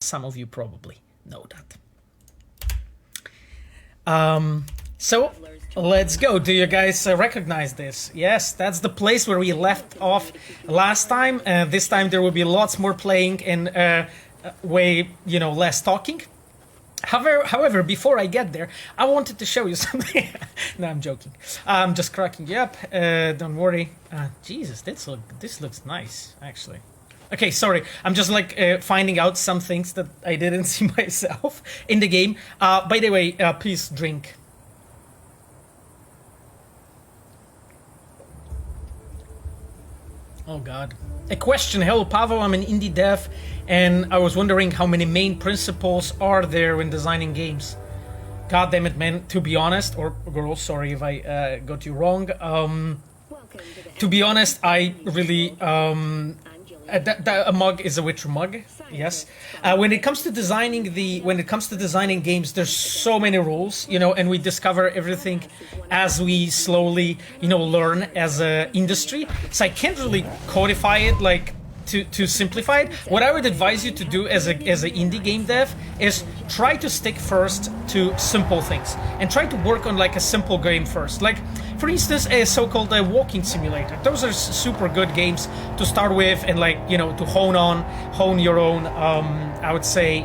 Some of you probably know that. So let's go. Do you guys recognize this? Yes, that's the place where we left off last time. This time there will be lots more playing and way, less talking. However, before I get there, I wanted to show you something. No, I'm joking. I'm just cracking you up. Don't worry. Jesus, this looks nice, actually. Okay, sorry. I'm just finding out some things that I didn't see myself in the game. By the way, please drink. Oh God. A question. Hello, Pavel. I'm an indie dev, and I was wondering how many main principles are there when designing games. God damn it, man. To be honest, or girl, sorry if I got you wrong. To be honest, I really a mug is a Witcher mug. Yes. When it comes to designing games, there's so many rules, and we discover everything as we slowly, learn as a industry. So I can't really codify it to simplify it. What I would advise you to do as an indie game dev is try to stick first to simple things and try to work on a simple game first. For instance, a so-called walking simulator. Those are super good games to start with and to hone your own, I would say,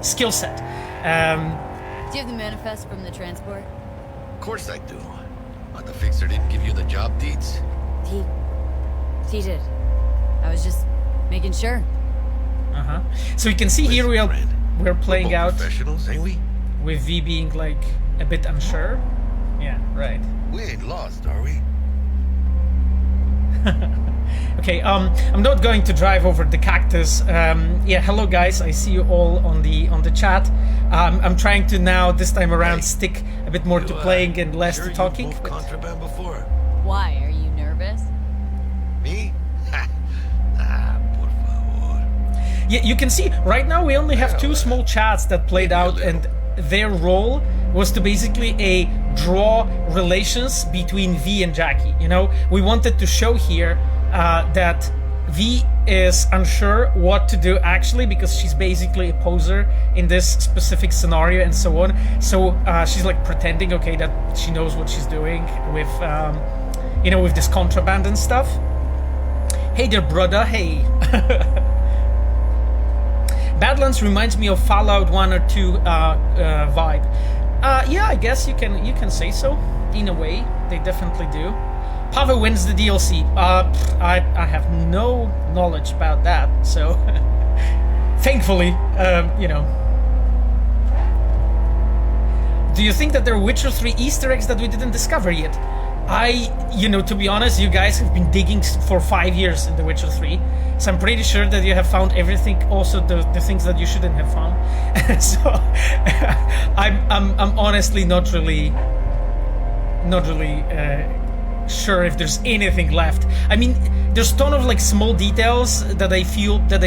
skill set. Do you have the manifest from the transport? Of course I do. But the fixer didn't give you the job deeds? He did. I was just making sure. So you can see here we're playing out professionals, ain't we? With V being a bit unsure. Yeah, right. We ain't lost, are we? Okay, I'm not going to drive over the cactus. Yeah, hello guys, I see you all on the chat. I'm trying to now, this time around, stick a bit more to playing and less to talking. You've contraband before. Why? Are you nervous? Me? Por favor. Yeah, you can see, right now we only have two small chats that played out, and their role was to basically draw relations between V and Jackie. We wanted to show here that V is unsure what to do actually because she's basically a poser in this specific scenario and so on. So she's pretending, okay, that she knows what she's doing with, with this contraband and stuff. Hey there, brother. Hey. Badlands reminds me of Fallout 1 or 2 vibe. Yeah, I guess you can say so. In a way, they definitely do. Pavel wins the DLC. I have no knowledge about that, so thankfully, Do you think that there are Witcher 3 Easter eggs that we didn't discover yet? To be honest, you guys have been digging for 5 years in The Witcher 3, so I'm pretty sure that you have found everything, also the things that you shouldn't have found. So I'm honestly not really sure if there's anything left. I mean, there's a ton of small details that I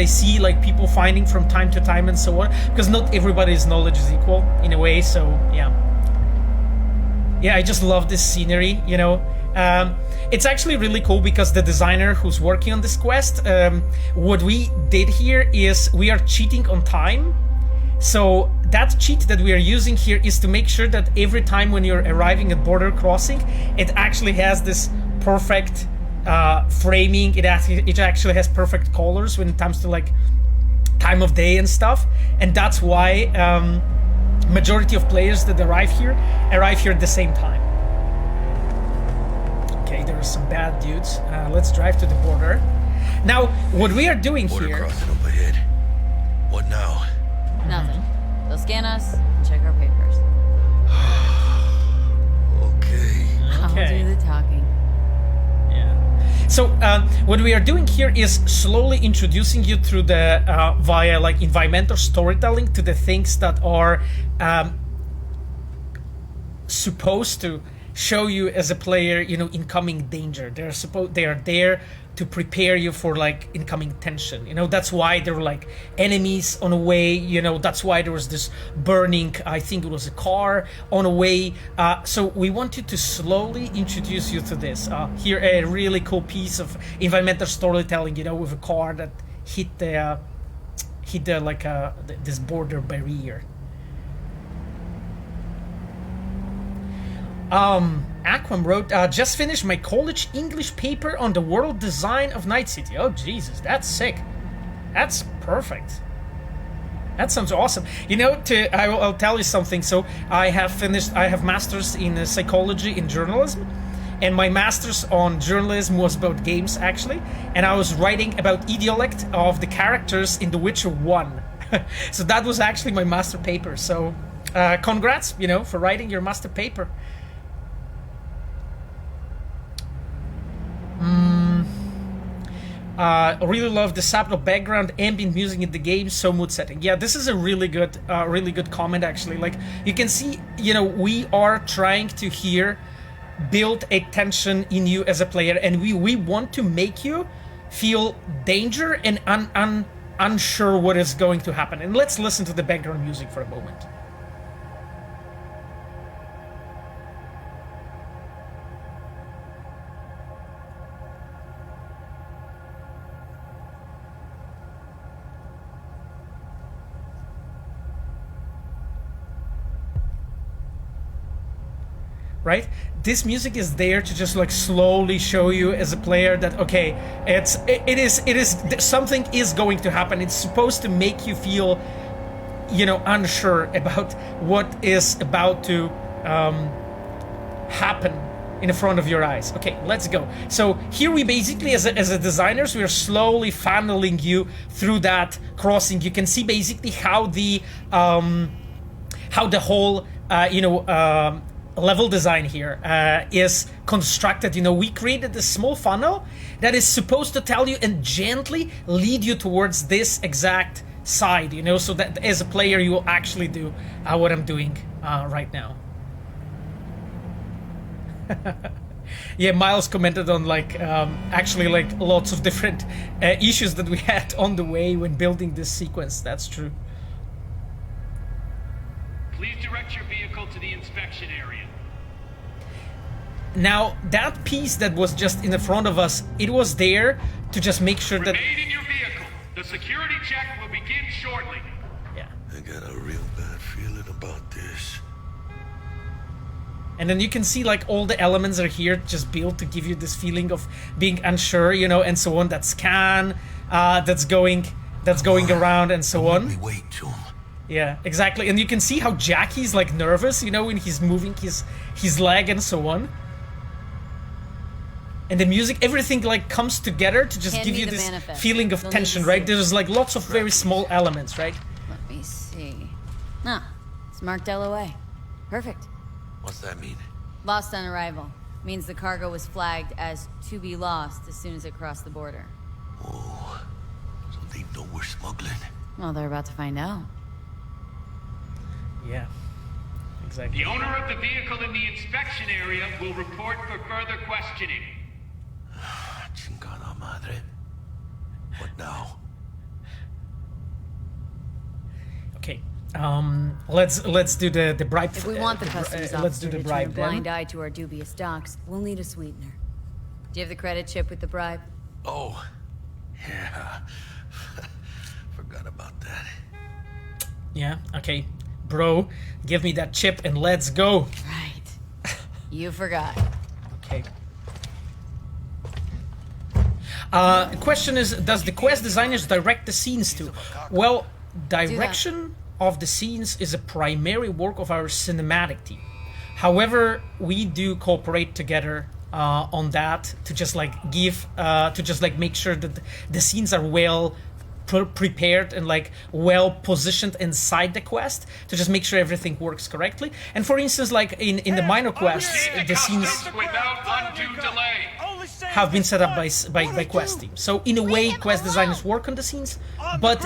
see people finding from time to time and so on, because not everybody's knowledge is equal in a way. So yeah, I just love this scenery, It's actually really cool because the designer who's working on this quest, what we did here is we are cheating on time. So that cheat that we are using here is to make sure that every time when you're arriving at border crossing, it actually has this perfect framing. It actually has perfect colors when it comes to time of day and stuff. And that's why majority of players that arrive here at the same time. Okay, there are some bad dudes. Let's drive to the border. Now, what we are doing Border here... crossing overhead. What now? Nothing. They'll scan us and check our papers. Okay. I'll do the talking. Yeah. So what we are doing here is slowly introducing you through the via environmental storytelling to the things that are supposed to show you as a player, incoming danger. They are there to prepare you for incoming tension. That's why there were enemies on the way. That's why there was this burning, I think it was a car on the way. So we wanted to slowly introduce you to this. Here, a really cool piece of environmental storytelling. With a car that hit hit the like this border barrier. Aquam wrote, just finished my college English paper on the world design of Night City. Oh Jesus, that's sick. That's perfect. That sounds awesome. You know, I'll tell you something. So I have masters in psychology in journalism, and my masters on journalism was about games actually, and I was writing about idiolect of the characters in The Witcher 1. So that was actually my master paper. So congrats, you know, for writing your master paper. Really love the subtle background ambient music in the game, so mood setting. Yeah, this is a really good comment actually. Like you can see, you know, we are trying to here build a tension in you as a player, and we want to make you feel danger and unsure what is going to happen. And let's listen to the background music for a moment. Right? This music is there to just like slowly show you as a player that okay, it is something is going to happen. It's supposed to make you feel, you know, unsure about what is about to happen in front of your eyes. Okay, let's go. So here we basically, as a designers, we are slowly funneling you through that crossing. You can see basically how the whole level design here is constructed. You know, we created this small funnel that is supposed to tell you and gently lead you towards this exact side, you know, so that as a player you will actually do what I'm doing right now. Yeah, Miles commented on like actually like lots of different issues that we had on the way when building this sequence. That's true. Please direct your vehicle to the inspection area. Now, that piece that was just in the front of us, it was there to just make sure that... Remain in your vehicle. The security check will begin shortly. Yeah. I got a real bad feeling about this. And then you can see like all the elements are here just built to give you this feeling of being unsure, you know, and so on. That scan that's going around and so on. Let me wait, Tom. Yeah, exactly. And you can see how Jackie's like nervous, you know, when he's moving his leg and so on. And the music, everything like comes together to just give you this feeling of tension, right? There's like lots of very small elements, right? Let me see. Ah, it's marked LOA. Perfect. What's that mean? Lost on arrival. Means the cargo was flagged as to be lost as soon as it crossed the border. Oh, so they know we're smuggling. Well, they're about to find out. Yeah, exactly. The owner of the vehicle in the inspection area will report for further questioning. Chingada madre. What now? Okay, let's do the bribe. If we want the customs let's do officer the to bribe turn a blind eye to our dubious docks, we'll need a sweetener. Do you have the credit chip with the bribe? Oh, yeah. Forgot about that. Yeah, okay. Bro, give me that chip and let's go. Right. You forgot. Okay. Question is, does the quest designers direct the scenes too? Well, direction of the scenes is a primary work of our cinematic team. However, we do cooperate together on that to just like make sure that the scenes are well prepared and like well positioned inside the quest to just make sure everything works correctly. And for instance, like in the minor quests, the scenes without undue delay. have been set up by quest team. So in a way, quest designers work on the scenes, but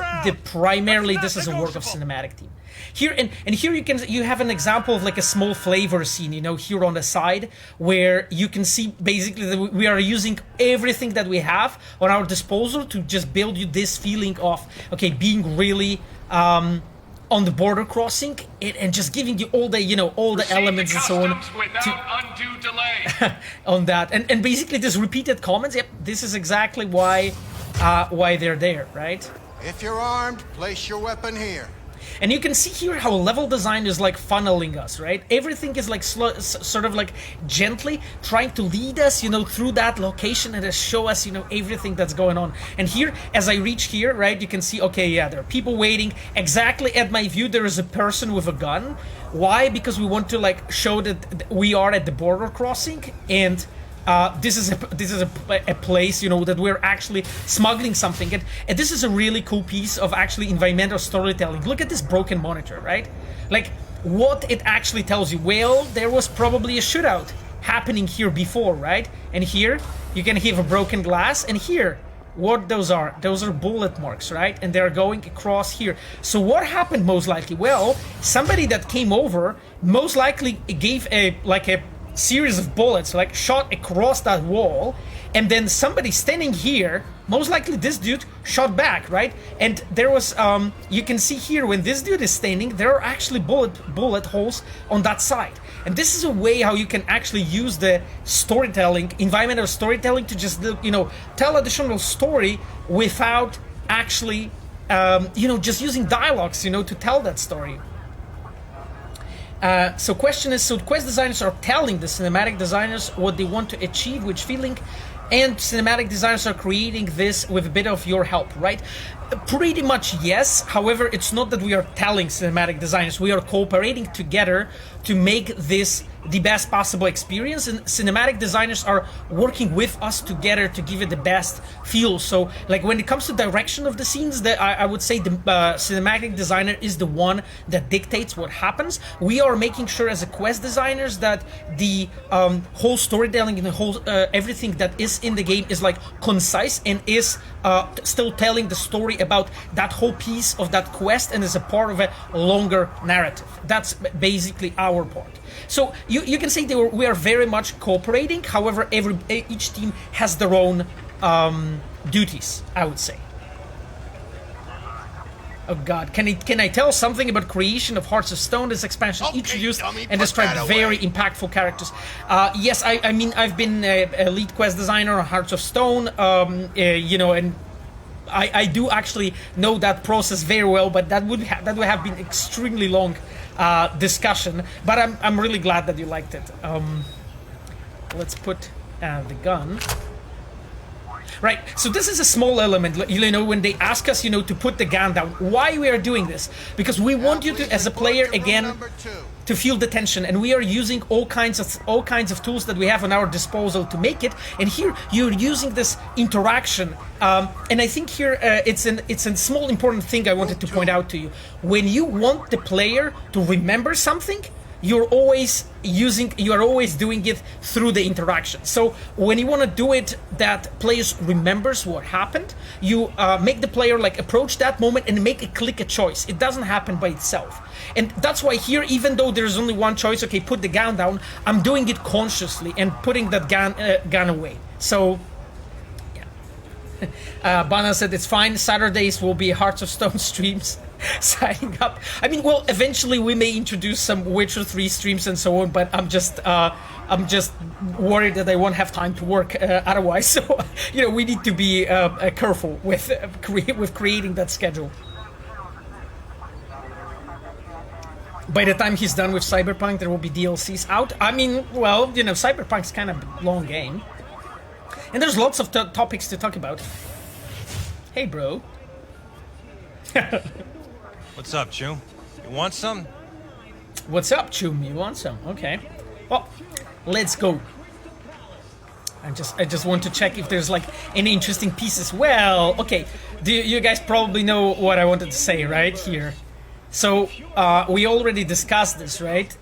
primarily this is a work of cinematic team. Here and here you have an example of like a small flavor scene, you know, here on the side where you can see basically that we are using everything that we have on our disposal to just build you this feeling of okay, being really on the border crossing and just giving you all the, you know, all the elements and so on without undue delay. on that. And basically this repeated comments, yep, this is exactly why they're there, right? If you're armed, place your weapon here. And you can see here how level design is like funneling us, right? Everything is like sort of like gently trying to lead us, you know, through that location and show us, you know, everything that's going on. And here, as I reach here, right, you can see, okay, yeah, there are people waiting. Exactly at my view, there is a person with a gun. Why? Because we want to like show that we are at the border crossing, and this is a place, you know, that we're actually smuggling something, and this is a really cool piece of actually environmental storytelling. Look at this broken monitor, right? Like, what it actually tells you. Well, there was probably a shootout happening here before, right? And here you can have a broken glass, and here, what those are bullet marks, right? And they're going across here. So what happened most likely? Well, somebody that came over most likely gave a series of bullets, like shot across that wall, and then somebody standing here, most likely this dude, shot back, right? And there was, you can see here when this dude is standing, there are actually bullet holes on that side. And this is a way how you can actually use the storytelling, environmental storytelling, to just, you know, tell additional story without actually, you know, just using dialogues, you know, to tell that story. So question is, so quest designers are telling the cinematic designers what they want to achieve, which feeling, and cinematic designers are creating this with a bit of your help, right? Pretty much yes. However, it's not that we are telling cinematic designers, we are cooperating together to make this the best possible experience, and cinematic designers are working with us together to give it the best feel. So like when it comes to direction of the scenes, that I would say the cinematic designer is the one that dictates what happens. We are making sure as a quest designers that the whole storytelling and the whole everything that is in the game is like concise and is still telling the story about that whole piece of that quest and is a part of a longer narrative. That's basically our part. So you can say we are very much cooperating. However, each team has their own duties, I would say. Oh God, can I tell something about creation of Hearts of Stone? This expansion introduced and described very impactful characters. Yes, I mean I've been a lead quest designer on Hearts of Stone, you know, and I do actually know that process very well. But that would have been extremely long discussion. But I'm really glad that you liked it. Let's put the gun. Right, so this is a small element, you know, when they ask us, you know, to put the gun down. Why we are doing this? Because we want you to, as a player, again, to feel the tension, and we are using all kinds of tools that we have on our disposal to make it. And here you're using this interaction, and I think here it's a small important thing I wanted to point out to you. When you want the player to remember something, you are always doing it through the interaction. So when you want to do it that players remembers what happened, you make the player like approach that moment and make a choice. It doesn't happen by itself. And that's why here, even though there's only one choice, okay, put the gun down, I'm doing it consciously and putting that gun away. So yeah. Bana said it's fine, Saturdays will be Hearts of Stone streams. Signing up. I mean, well, eventually we may introduce some Witcher 3 streams and so on, but I'm just worried that I won't have time to work otherwise. So, you know, we need to be careful with creating that schedule. By the time he's done with Cyberpunk, there will be DLCs out. I mean, well, you know, Cyberpunk's kind of a long game, and there's lots of topics to talk about. Hey, bro. What's up, Chum? You want some? What's up, Chum? You want some? Okay. Well, let's go. I just want to check if there's like any interesting pieces. Well, okay. You guys probably know what I wanted to say right here. So we already discussed this, right?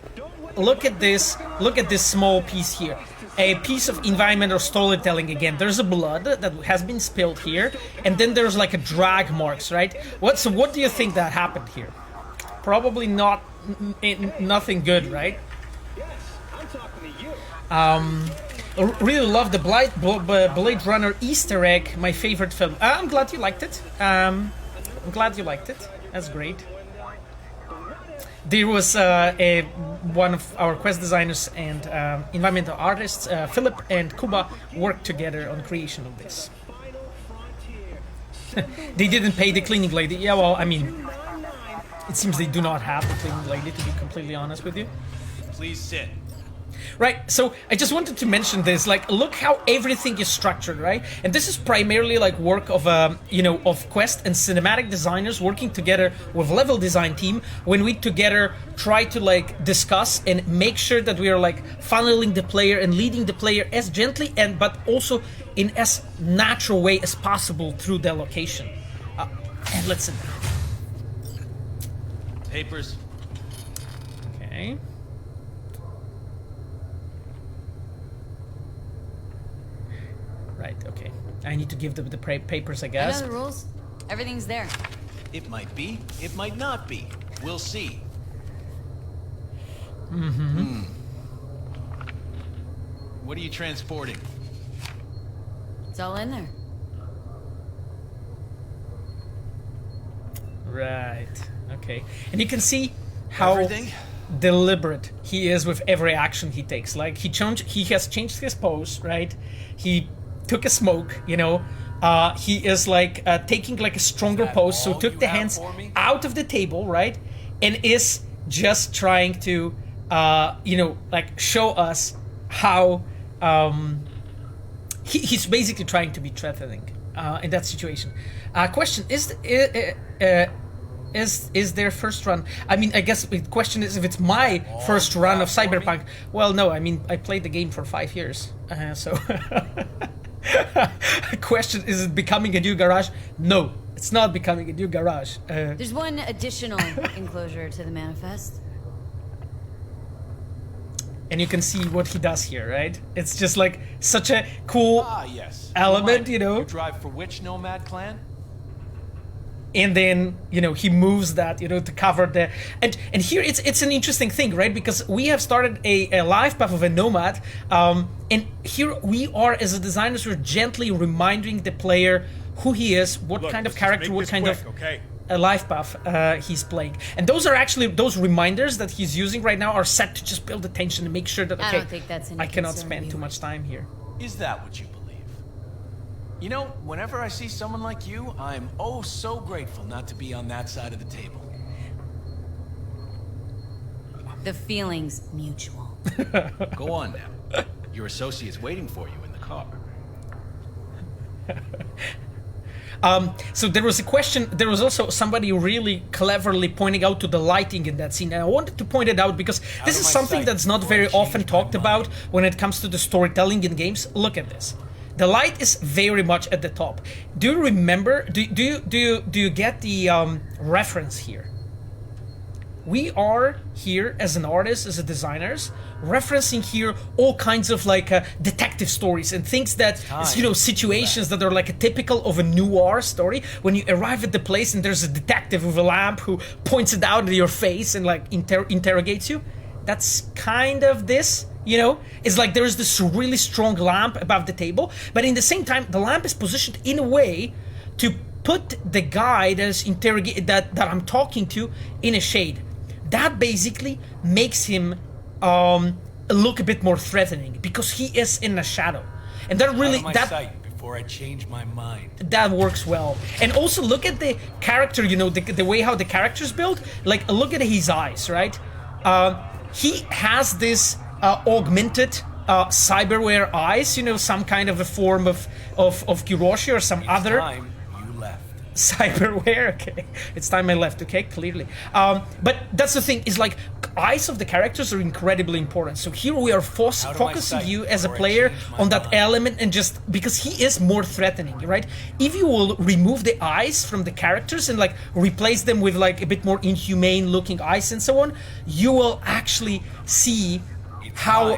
Look at this. Look at this small piece here. A piece of environmental storytelling again. There's a blood that has been spilled here, and then there's like a drag marks, right? So what do you think that happened here? Probably nothing good, right? Really love the Blade Runner Easter egg. My favorite film. I'm glad you liked it. I'm glad you liked it. That's great. There was one of our quest designers and environmental artists, Philip and Kuba, worked together on creation of this. They didn't pay the cleaning lady. Yeah, well, I mean, it seems they do not have the cleaning lady, to be completely honest with you. Please sit. Right, so I just wanted to mention this, like, look how everything is structured, right? And this is primarily like work of, you know, of Quest and cinematic designers working together with level design team, when we together try to like discuss and make sure that we are like funneling the player and leading the player as gently and but also in as natural way as possible through the location. And let's sit down. Papers. Okay. Right, okay. I need to give the papers, I I guess. know the rules. Everything's there. It might be, it might not be. We'll see. What are you transporting? It's all in there. Right, okay. And you can see how Everything? deliberate he is with every action he takes. Like, he has changed his pose, right? He took a smoke, you know. He is like taking like a stronger pose, so all took you the have hands for me? out of the table, right? And is just trying to, you know, like show us how he's basically trying to be threatening in that situation. Question is their first run? I mean, I guess the question is if it's my first run of Cyberpunk. Well, no, I mean, I played the game for 5 years, so. Question, is it becoming a new garage? No, it's not becoming a new garage. There's one additional enclosure to the manifest. And you can see what he does here, right? It's just like such a cool Yes. element, you know? You drive for which nomad clan? And then, you know, he moves that, you know, to cover the... And here it's an interesting thing, right? Because we have started a life path of a nomad, and here we are, as a designers, we're gently reminding the player who he is, what kind of character, what kind of a life path he's playing. And those are actually, those reminders that he's using right now are set to just build attention and make sure that, I okay, don't think that's any I cannot concern spend of too yours. much time here. Is that what you believe? You know, whenever I see someone like you, I'm oh so grateful not to be on that side of the table. The feeling's mutual. Go on now. Your associate's waiting for you in the car. So there was a question, there was also somebody really cleverly pointing out to the lighting in that scene, and I wanted to point it out because this of is my something sight that's not before I very often change my talked about when it comes to the storytelling in games. Look at this. The light is very much at the top. Do you remember, do you get the reference here? We are here as an artist, as a designers, referencing here all kinds of like detective stories and things that, you know, situations that are like a typical of a noir story. When you arrive at the place and there's a detective with a lamp who points it out at your face and like interrogates you. That's kind of this, you know? It's like there's this really strong lamp above the table, but in the same time, the lamp is positioned in a way to put the guy that is that I'm talking to in a shade. That basically makes him look a bit more threatening because he is in a shadow, and that really Sight before I change my mind. that works well. And also look at the character, you know, the way how the character's built. Like, look at his eyes, right? He has this augmented cyberware eyes, you know, some kind of a form of Kiroshi or some other Time you left. cyberware. Okay, it's time I left. Okay, clearly. But that's the thing, is like eyes of the characters are incredibly important. So here we are focusing you as a player on that element, and just because he is more threatening, right? If you will remove the eyes from the characters and like replace them with like a bit more inhumane looking eyes and so on, you will actually see how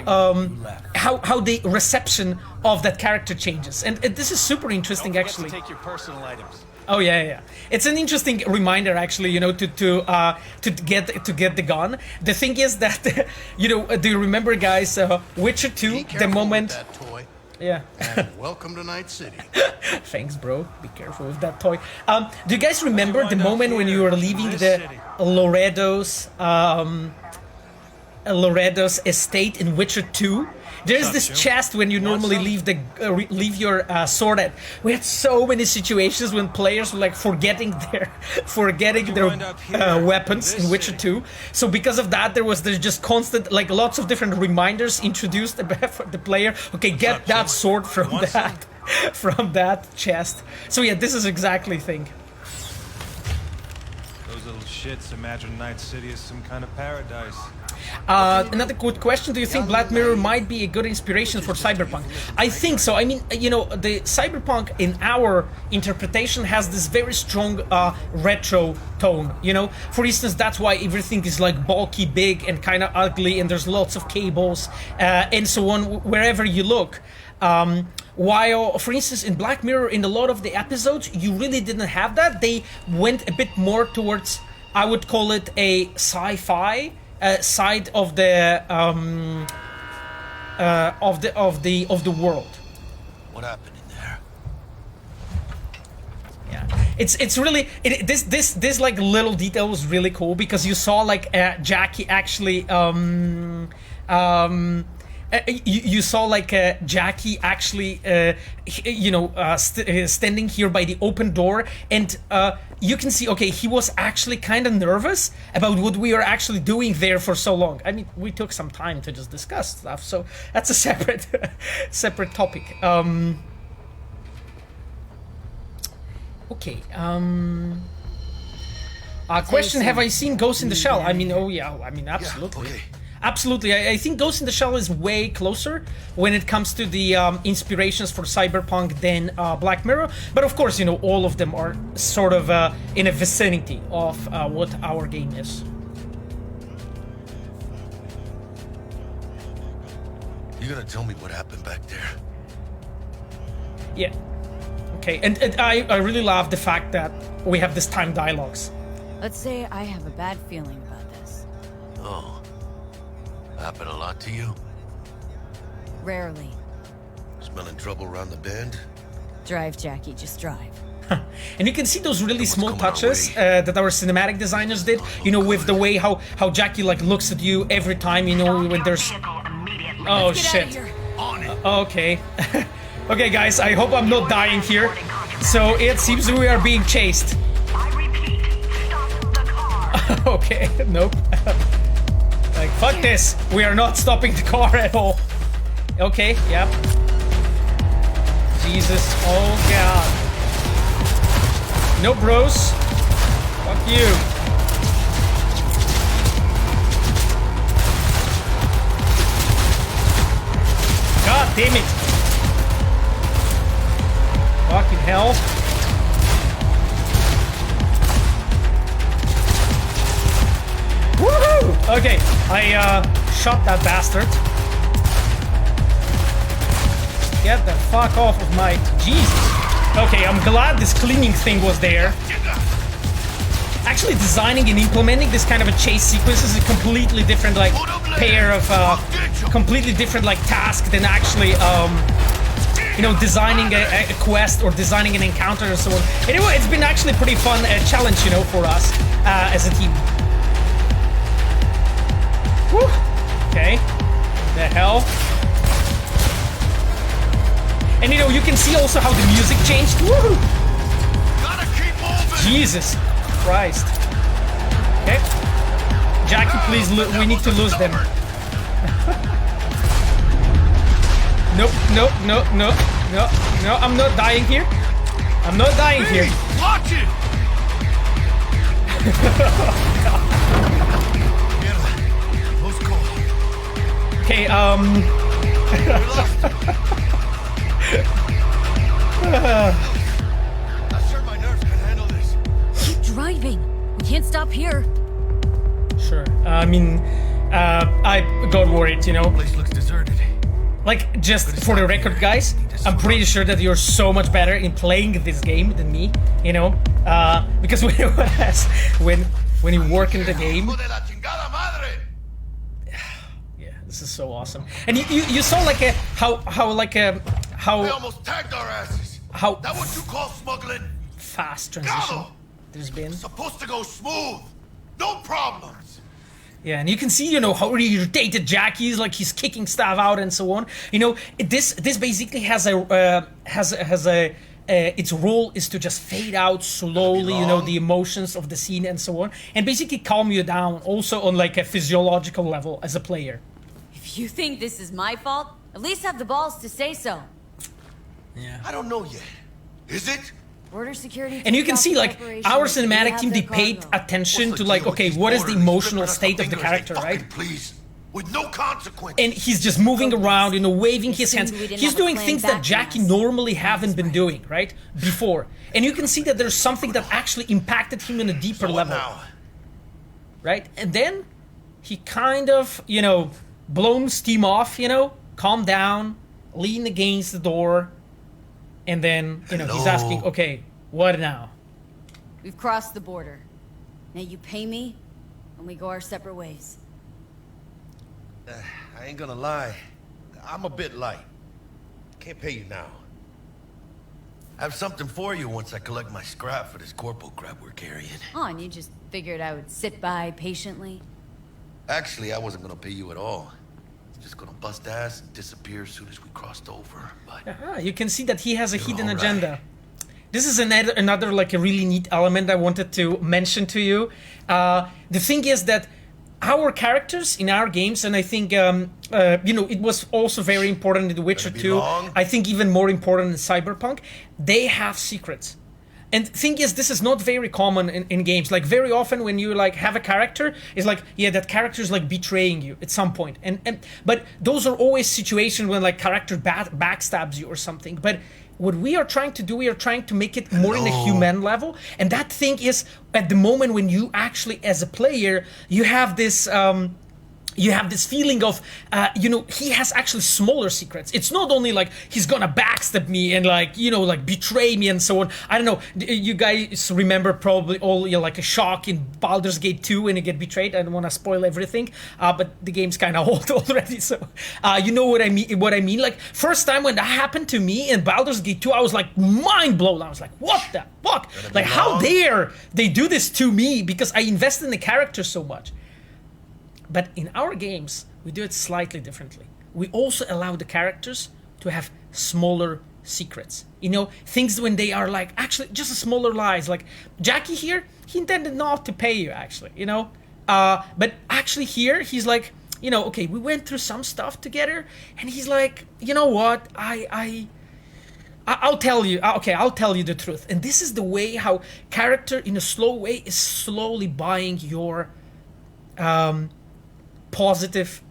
the reception of that character changes. And this is super interesting. Don't forget actually to take your personal items. Oh yeah. It's an interesting reminder, actually, you know, to get the gun. The thing is that, you know, do you remember, guys, Witcher 2? Be The careful moment. with that toy. Yeah. And welcome to Night City. Thanks, bro. Be careful with that toy. Do you guys remember the moment when you were leaving the Loredo's estate in Witcher 2? There's this chest when you normally leave your sword at. We had so many situations when players were like forgetting their weapons in Witcher 2. So because of that, there's just constant, like, lots of different reminders introduced for the player. Okay, get that sword from that chest. So yeah, this is exactly the thing. Those little shits imagine Night City as some kind of paradise. Another good question. Do you think Black Mirror might be a good inspiration for Cyberpunk? I think so. I mean, you know, the Cyberpunk in our interpretation has this very strong retro tone, you know? For instance, that's why everything is like bulky, big, and kind of ugly, and there's lots of cables, and so on, wherever you look. While, for instance, in Black Mirror, in a lot of the episodes, you really didn't have that. They went a bit more towards, I would call it a sci-fi side of the world. What happened in there? Yeah, it's really this like little detail was really cool because you saw like Jackie actually you saw like Jackie actually standing here by the open door, and you can see, okay, he was actually kind of nervous about what we are actually doing there for so long. I mean, we took some time to just discuss stuff, so that's a separate topic. Okay. Question: have I seen Ghost in the Shell? I mean, oh yeah, I mean, absolutely. Yeah, okay. Absolutely, I think Ghost in the Shell is way closer when it comes to the inspirations for Cyberpunk than Black Mirror. But of course, you know, all of them are sort of in a vicinity of what our game is. You gonna tell me what happened back there? Yeah. Okay, and I really love the fact that we have this time dialogues. Let's say I have a bad feeling about this. Oh. Happened a lot to you? Rarely. Smelling trouble around the bend? Drive, Jackie, just drive. And you can see those really small touches that our cinematic designers did, you know, with the way how Jackie like looks at you every time, you know, when there's... Oh shit. Okay. Okay guys, I hope I'm not dying here. So it seems we are being chased. Okay, nope. Like, fuck this. We are not stopping the car at all. Okay, yep. Jesus, oh god. No bros. Fuck you. God damn it. Fucking hell. Woohoo! Okay, I shot that bastard. Get the fuck off of my... Jesus. Okay, I'm glad this cleaning thing was there. Actually, designing and implementing this kind of a chase sequence is a completely different, like, pair of, completely different, like, task than actually, you know, designing a quest or designing an encounter or so on. Anyway, it's been actually pretty fun challenge, you know, for us as a team. Whew. Okay. The hell? And you know, you can see also how the music changed. Woohoo! Gotta keep moving. Jesus Christ. Okay. Jackie, please, we need to lose them. Nope, nope, no, no, no, no, I'm not dying here. I'm not dying here. Watch it! Okay, Not sure my nerves can handle this. Keep driving. We can't stop here. Sure. I mean, I got worried, you know. Place looks deserted. Like, just for the record, guys, I'm pretty sure that you're so much better in playing this game than me, you know? Because when you work in the game... This is so awesome, and you saw like how They almost tagged our asses. How that what you call smuggling? Fast transition there's been. Supposed to go smooth, no problems. Yeah, and you can see, you know, how irritated Jackie is, like he's kicking stuff out and so on. You know, this basically has a its role is to just fade out slowly, you know, the emotions of the scene and so on, and basically calm you down, also on like a physiological level as a player. If you think this is my fault, at least have the balls to say so. Yeah. I don't know yet. Is it? Border security. And you can see, like, our cinematic team, they paid attention to, like, okay, what is the emotional state of the character, right? Please, with no consequences. And he's just moving around, you know, waving his hands. He's doing things that Jackie normally haven't been doing, right? Before. And you can see that there's something that actually impacted him on a deeper level. Right? And then he kind of, you know, blown steam off, you know, calm down, lean against the door. And then, you know, he's asking, okay, what now? We've crossed the border. Now you pay me, and we go our separate ways. I ain't gonna lie. I'm a bit light. Can't pay you now. I have something for you once I collect my scrap for this corporal crap we're carrying. Oh, and you just figured I would sit by patiently? Actually, I wasn't gonna pay you at all. Just gonna bust ass and disappear as soon as we crossed over, but... You can see that he has a hidden agenda. This is another like a really neat element I wanted to mention to you. The thing is that our characters in our games, and I think, you know, it was also very important in The Witcher 2, I think even more important in Cyberpunk, they have secrets. And the thing is, this is not very common in games. Like, very often when you, like, have a character, it's like, yeah, that character is, like, betraying you at some point. But those are always situations when, like, character backstabs you or something. But what we are trying to do, we are trying to make it more in a human level. And that thing is, at the moment when you actually, as a player, you have this... you have this feeling of, you know, he has actually smaller secrets. It's not only like he's gonna backstab me and like, you know, like betray me and so on. I don't know, you guys remember probably all, you know, like a shock in Baldur's Gate 2 when you get betrayed. I don't want to spoil everything, but the game's kind of old already, so you know what I mean. Like, first time when that happened to me in Baldur's Gate 2, I was like mind blown. I was like, what the fuck? Like, how dare they do this to me? Because I invested in the character so much. But in our games, we do it slightly differently. We also allow the characters to have smaller secrets. You know, things when they are like, actually, just smaller lies. Like, Jackie here, he intended not to pay you, actually, you know? But actually here, he's like, you know, okay, we went through some stuff together, and he's like, you know what, I'll tell you, okay, I'll tell you the truth. And this is the way how character, in a slow way, is slowly buying your... positive,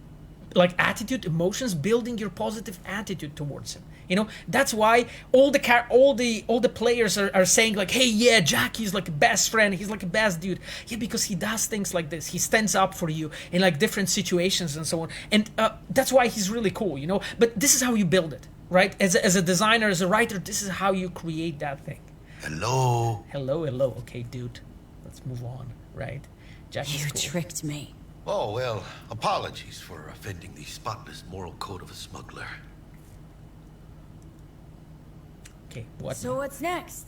like, attitude, emotions, building your positive attitude towards him. You know, that's why all the players are saying like, hey, yeah, Jackie's like a best friend, he's like a best dude. Yeah, because he does things like this. He stands up for you in like different situations and so on. And that's why he's really cool, you know. But this is how you build it, right? As a designer, as a writer, this is how you create that thing. Hello. Hello. Okay, dude, let's move on, right? Jackie's You cool. tricked me. Oh, well, apologies for offending the spotless moral code of a smuggler. Okay, what? So what's next?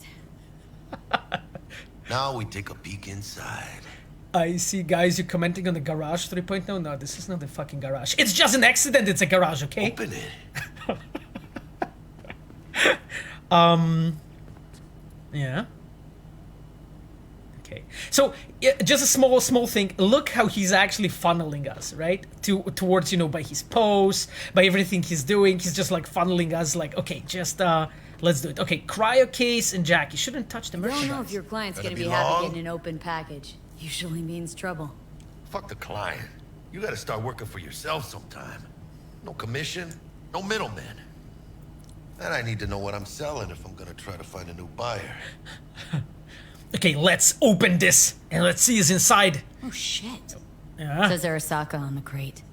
Now we take a peek inside. I see, guys, you're commenting on the garage 3.0. No, this is not the fucking garage. It's just an accident. It's a garage, okay? Open it. Yeah. Okay. So, yeah, just a small thing. Look how he's actually funneling us, right? Towards, you know, by his pose, by everything he's doing. He's just like funneling us like, okay, just let's do it. Okay, cryo case and Jackie shouldn't touch the I merchandise. don't know if your client's Gonna gonna be be happy long? getting an open package. Usually means trouble. Fuck the client. You gotta start working for yourself sometime. No commission, no middleman. And I need to know what I'm selling if I'm gonna try to find a new buyer. Okay, let's open this and let's see what's inside. Oh shit. Yeah. Says Arasaka on the crate.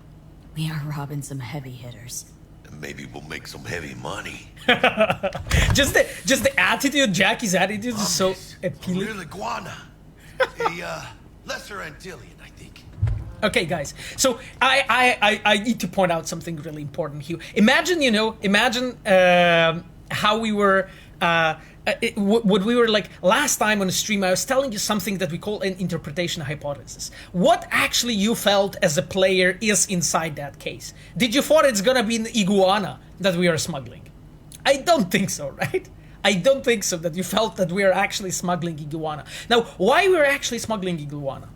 We are robbing some heavy hitters. And maybe we'll make some heavy money. just the attitude, Jackie's attitude is so appealing. Real iguana. A lesser Antillean, I think. Okay, guys. So I need to point out something really important here. Imagine how we were what we were like last time on the stream, I was telling you something that we call an interpretation hypothesis. What actually you felt as a player is inside that case? Did you thought it's gonna be an iguana that we are smuggling? I don't think so, right? I don't think so, that you felt that we are actually smuggling iguana. Now, why we're actually smuggling iguana?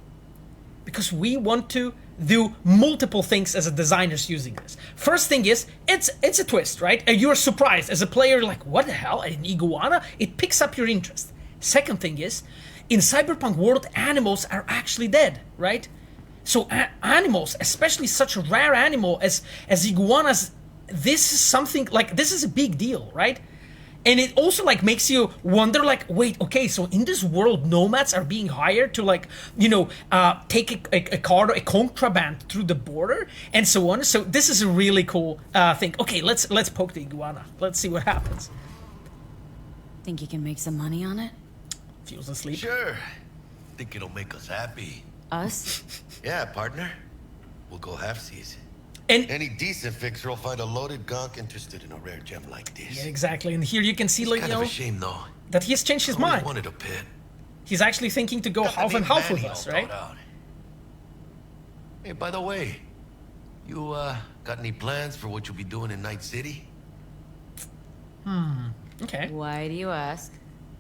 Because we want to do multiple things as a designers using this. First thing is, it's a twist, right? And you're surprised as a player, like, what the hell, an iguana? It picks up your interest. Second thing is, in Cyberpunk world, animals are actually dead, right? So animals, especially such a rare animal as iguanas, this is something, like, this is a big deal, right? And it also like makes you wonder, like, wait, okay, so in this world, nomads are being hired to, like, you know, take a cargo, a contraband through the border and so on. So this is a really cool thing. Okay, let's poke the iguana. Let's see what happens. Think you can make some money on it? Feels asleep. Sure. Think it'll make us happy. Us? Yeah, partner. We'll go halfsies. And Any decent fixer will find a loaded gonk interested in a rare gem like this. yeah, exactly. And here you can see, It's like, kind you of know, a shame, though. that he's changed his I always mind. wanted a pit. He's actually thinking to go Got the half and name half with Manny us, all right? thought out. Hey, by the way, you got any plans for what you'll be doing in Night City? Okay. Why do you ask?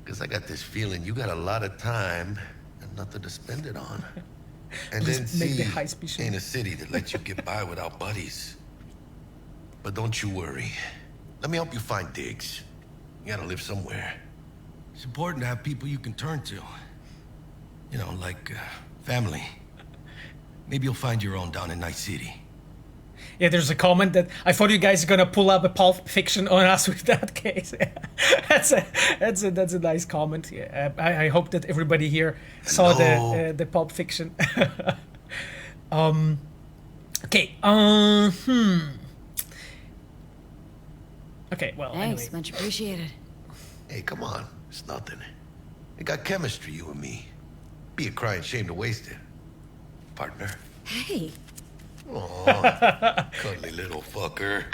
Because I got this feeling you got a lot of time and nothing to spend it on. And then Just make the see, high-speed shot. ain't a city that lets you get by without buddies. But don't you worry. Let me help you find digs. You gotta live somewhere. It's important to have people you can turn to. You know, like family. Maybe you'll find your own down in Night City. Yeah, there's a comment that I thought you guys are gonna pull up a Pulp Fiction on us with that case. that's a nice comment. Yeah, I hope that everybody here saw the Pulp Fiction. Okay. Okay. Well. Thanks, Anyway. much appreciated. Hey, come on. It's nothing. We got chemistry, you and me. Be a crying shame to waste it. Partner. Hey, Aw, cuddly little fucker.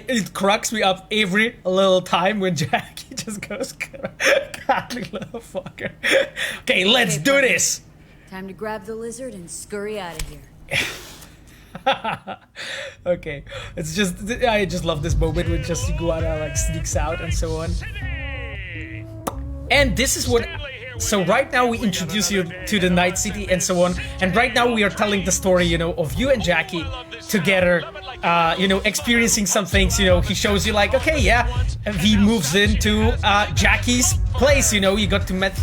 It cracks me up every little time when Jackie just goes, cuddly little fucker. Okay, let's do partner. this. time to grab the lizard and scurry out of here. Okay, it's just, I just love this moment when just Iguana like sneaks out and so on. And this is what, so right now we introduce you to the Night City and so on, and right now we are telling the story, you know, of you and Jackie together, you know, experiencing some things, you know, he shows you like, okay, yeah, V moves into Jackie's place, you know, you got to meet,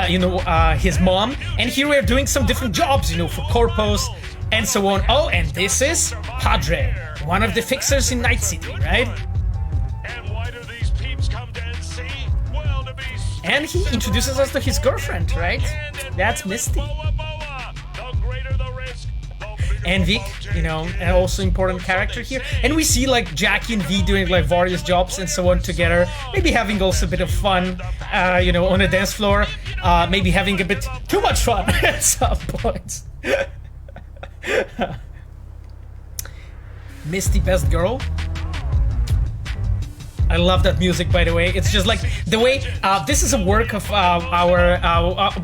you know, his mom, and here we're doing some different jobs, you know, for Corpos and so on. Oh, and this is Padre, one of the fixers in Night City, right? And why do these peeps come to NC? Well, to be And he introduces us to his girlfriend, right? That's Misty. the greater the risk, the bigger And the Vic, fortune. you know, an also important character here. And we see like Jackie and V doing like various jobs and so on together. Maybe having also a bit of fun, you know, on the dance floor. Maybe having a bit too much fun at some points. Misty, best girl. I love that music, by the way. It's just like the way this is a work of our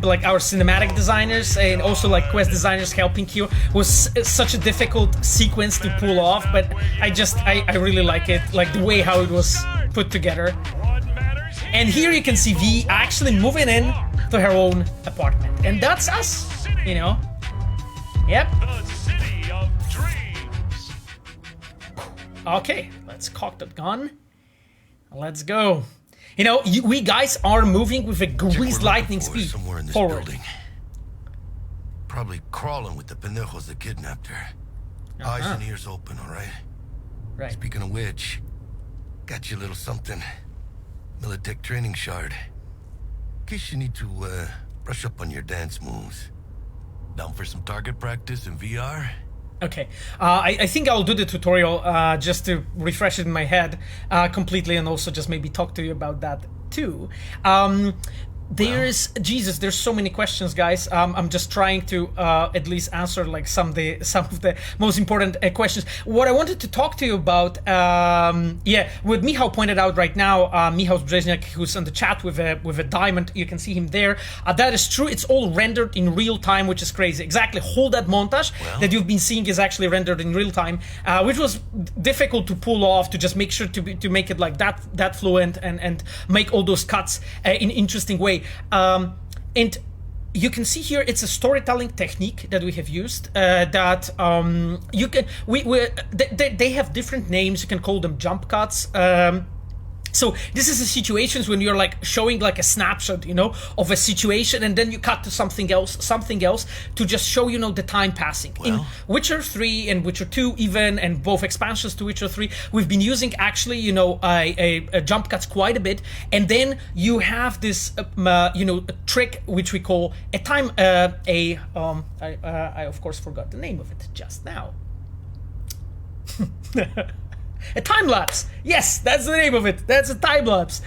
like our cinematic designers and also like quest designers helping you. Was such a difficult sequence to pull off, but I really like it, like the way how it was put together. What matters here? And here you can see V actually moving in to her own apartment, and that's us, you know. Yep. The city of dreams. Okay, let's cock that gun. Let's go. You know, we guys are moving with a Chick we're greased looking lightning for speed is somewhere in this forward. building. Probably crawling with the pendejos that kidnapped her. Eyes and ears open, all right? Right. Speaking of which, got you a little something. Militech training shard. In case you need to brush up on your dance moves. Down for some target practice in VR? Okay, I think I'll do the tutorial just to refresh it in my head completely, and also just maybe talk to you about that too. There's Jesus. There's so many questions, guys. I'm just trying to at least answer like some of the most important questions. What I wanted to talk to you about, what Michał pointed out right now, Michał Brzeźniak, who's on the chat with a diamond. You can see him there. That is true. It's all rendered in real time, which is crazy. Exactly. Whole that montage that you've been seeing is actually rendered in real time, which was difficult to pull off. To just make sure to make it like that fluent and make all those cuts in interesting way. And you can see here it's a storytelling technique that we have used that you can they have different names. You can call them jump cuts. So this is the situations when you're like showing like a snapshot, you know, of a situation, and then you cut to something else to just show, you know, the time passing. Well, in Witcher 3 and Witcher 2 even, and both expansions to Witcher 3, we've been using actually, you know, a jump cuts quite a bit, and then you have this, you know, a trick which we call a time, I of course forgot the name of it just now. A time lapse. Yes, that's the name of it. That's a time lapse.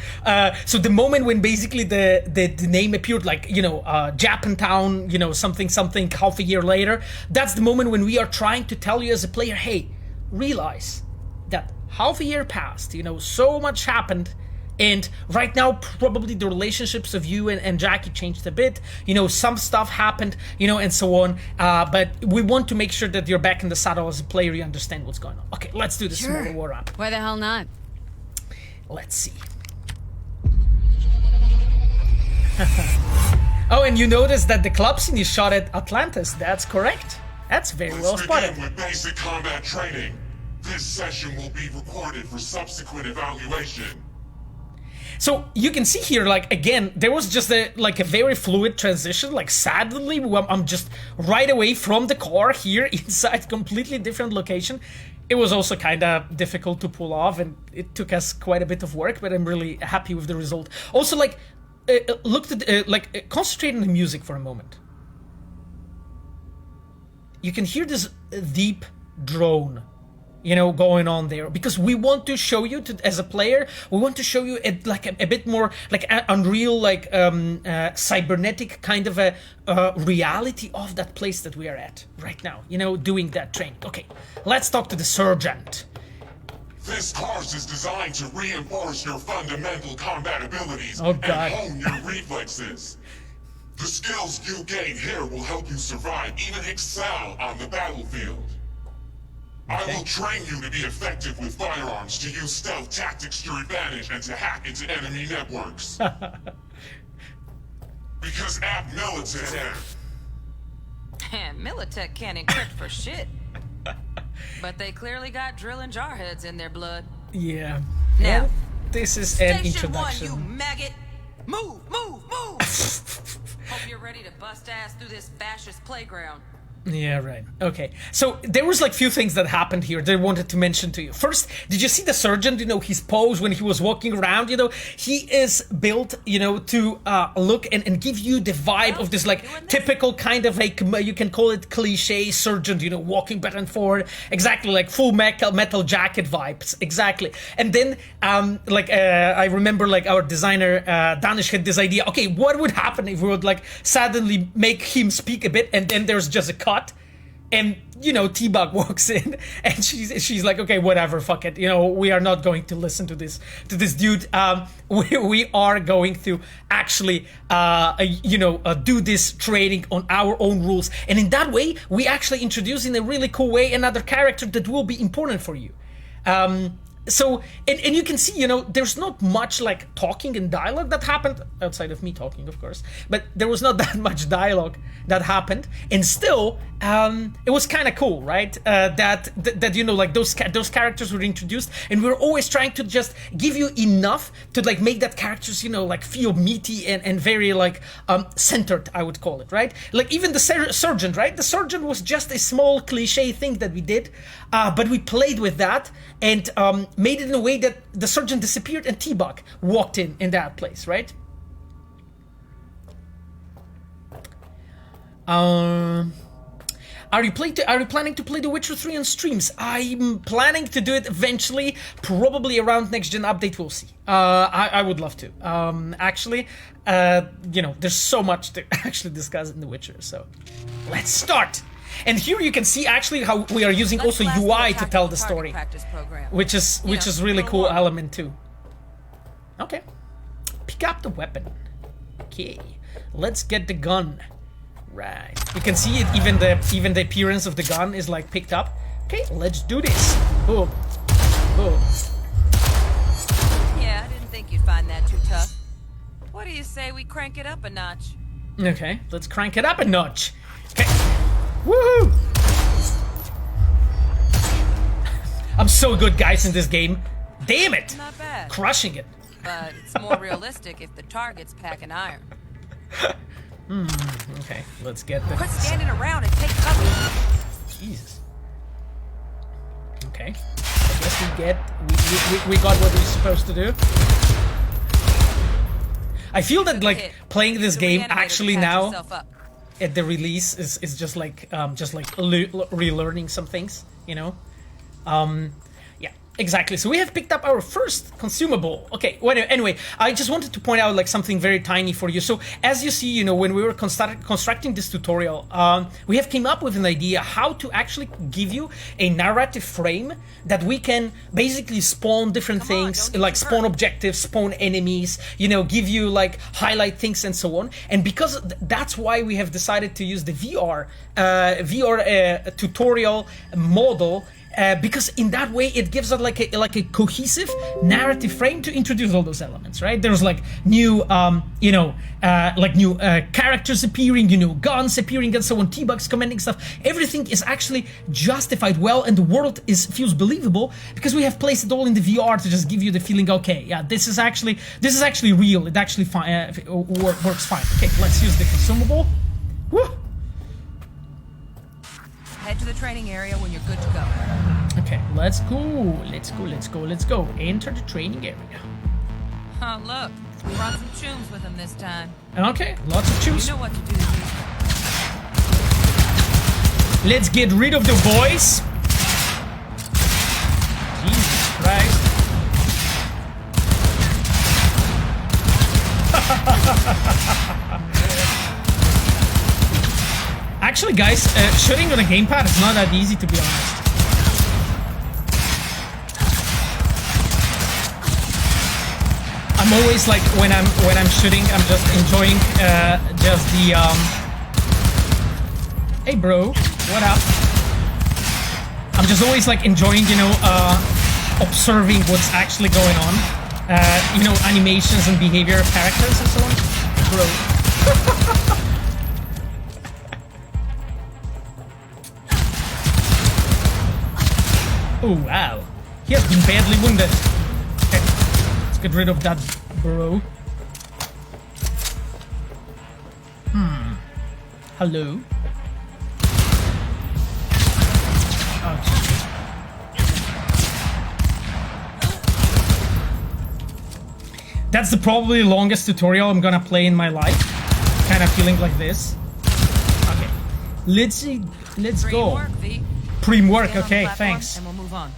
So the moment when basically the name appeared, like, you know, Japantown, you know, something half a year later, that's the moment when we are trying to tell you as a player, hey, realize that half a year passed, you know, so much happened. And right now, probably the relationships of you and Jackie changed a bit. You know, some stuff happened, you know, and so on. But we want to make sure that you're back in the saddle as a player. You understand what's going on. Okay, let's do the smaller war up. Why the hell not? Let's see. Oh, and you notice that the club scene is shot at Atlantis. That's correct. That's very well spotted. With basic combat training. This session will be recorded for subsequent evaluation. So you can see here, like, again, there was just a very fluid transition. Like, sadly, I'm just right away from the car here inside completely different location. It was also kind of difficult to pull off, and it took us quite a bit of work, but I'm really happy with the result. Also, like, concentrate on the music for a moment. You can hear this deep drone, you know, going on there, because we want to show you, as a player, we want to show you a bit more like unreal, like cybernetic kind of a reality of that place that we are at right now, you know, doing that training. Okay, let's talk to the sergeant. This course is designed to reinforce your fundamental combat abilities and hone your reflexes. The skills you gain here will help you survive, even excel on the battlefield. I will train you to be effective with firearms, to use stealth tactics to your advantage, and to hack into enemy networks. Because at Militech... And Militech can't encrypt for shit. But they clearly got drill and jar heads in their blood. Yeah. Now, well, this is an introduction. Station 1, you maggot! Move, move, move! Hope you're ready to bust ass through this fascist playground. Yeah, right. Okay. So there was like few things that happened here that I wanted to mention to you. First, did you see the sergeant, you know, his pose when he was walking around, you know? He is built, you know, to look and give you the vibe of this like typical kind of like, you can call it cliche sergeant, you know, walking back and forth. Exactly, like full metal jacket vibes. Exactly. And then, I remember like our designer, Danish, had this idea, okay, what would happen if we would like suddenly make him speak a bit, and then there's just a cut, and you know, T-Bug walks in, and she's like, okay, whatever, fuck it, you know, we are not going to listen to this dude. We are going to actually do this training on our own rules, and in that way we actually introduce in a really cool way another character that will be important for you. So, and you can see, you know, there's not much like talking and dialogue that happened, outside of me talking, of course, but there was not that much dialogue that happened, and still, it was kind of cool, right? That you know, like those characters were introduced, and we're always trying to just give you enough to like make that characters, you know, like feel meaty and very like centered, I would call it, right? Like even the sergeant, right? The sergeant was just a small cliche thing that we did, but we played with that and made it in a way that the sergeant disappeared and T-Bug walked in that place, right? Are you planning to play The Witcher 3 on streams? I'm planning to do it eventually, probably around next gen update. We'll see. I would love to. Actually, you know, there's so much to actually discuss in The Witcher. So let's start. And here you can see actually how we are using also UI to tell the story, which is really cool element too. Okay, pick up the weapon. Okay, let's get the gun. Right, you can see it. Even the appearance of the gun is like picked up. Okay, let's do this. Boom, boom. Yeah, I didn't think you'd find that too tough. What do you say we crank it up a notch? Okay, let's crank it up a notch. Okay, woohoo! I'm so good, guys, in this game. Damn it! Not bad. Crushing it. But it's more realistic if the target's packing iron. Okay, let's get the... Quit standing around and take cover. Jesus. Okay, I guess we got what we're supposed to do. I feel that like playing this game actually now at the release is just like relearning some things, you know. Yeah, exactly. So we have picked up our first consumable. Okay, well, anyway, I just wanted to point out like something very tiny for you. So as you see, you know, when we were constructing this tutorial, we have came up with an idea how to actually give you a narrative frame that we can basically spawn different things, like spawn objectives, spawn enemies, you know, give you like highlight things and so on. And because that's why we have decided to use the VR tutorial model. Because in that way it gives us like a cohesive narrative frame to introduce all those elements, right? There's like new, you know, like new characters appearing, you know, guns appearing and so on, T-bugs commanding stuff. Everything is actually justified well, and the world feels believable because we have placed it all in the VR to just give you the feeling, okay, yeah, this is actually real. It actually works fine. Okay, let's use the consumable. Woo! Head to the training area when you're good to go. Okay, let's go. Enter the training area. Oh, look. We brought some tunes with him this time. Okay, lots of tunes. You know what to do. Let's get rid of the voice. Jesus Christ. Actually, guys, shooting on a gamepad is not that easy, to be honest. I'm always like when I'm shooting, I'm just enjoying just the Hey, bro, what up? I'm just always like enjoying, you know, observing what's actually going on. You know, animations and behavior of characters and so on. Bro. Oh, wow. He has been badly wounded. Okay, let's get rid of that, bro. Hello? Oh, that's the probably longest tutorial I'm gonna play in my life. Kind of feeling like this. Okay, let's see. Let's go. Pre-work, okay, thanks. And we'll move on.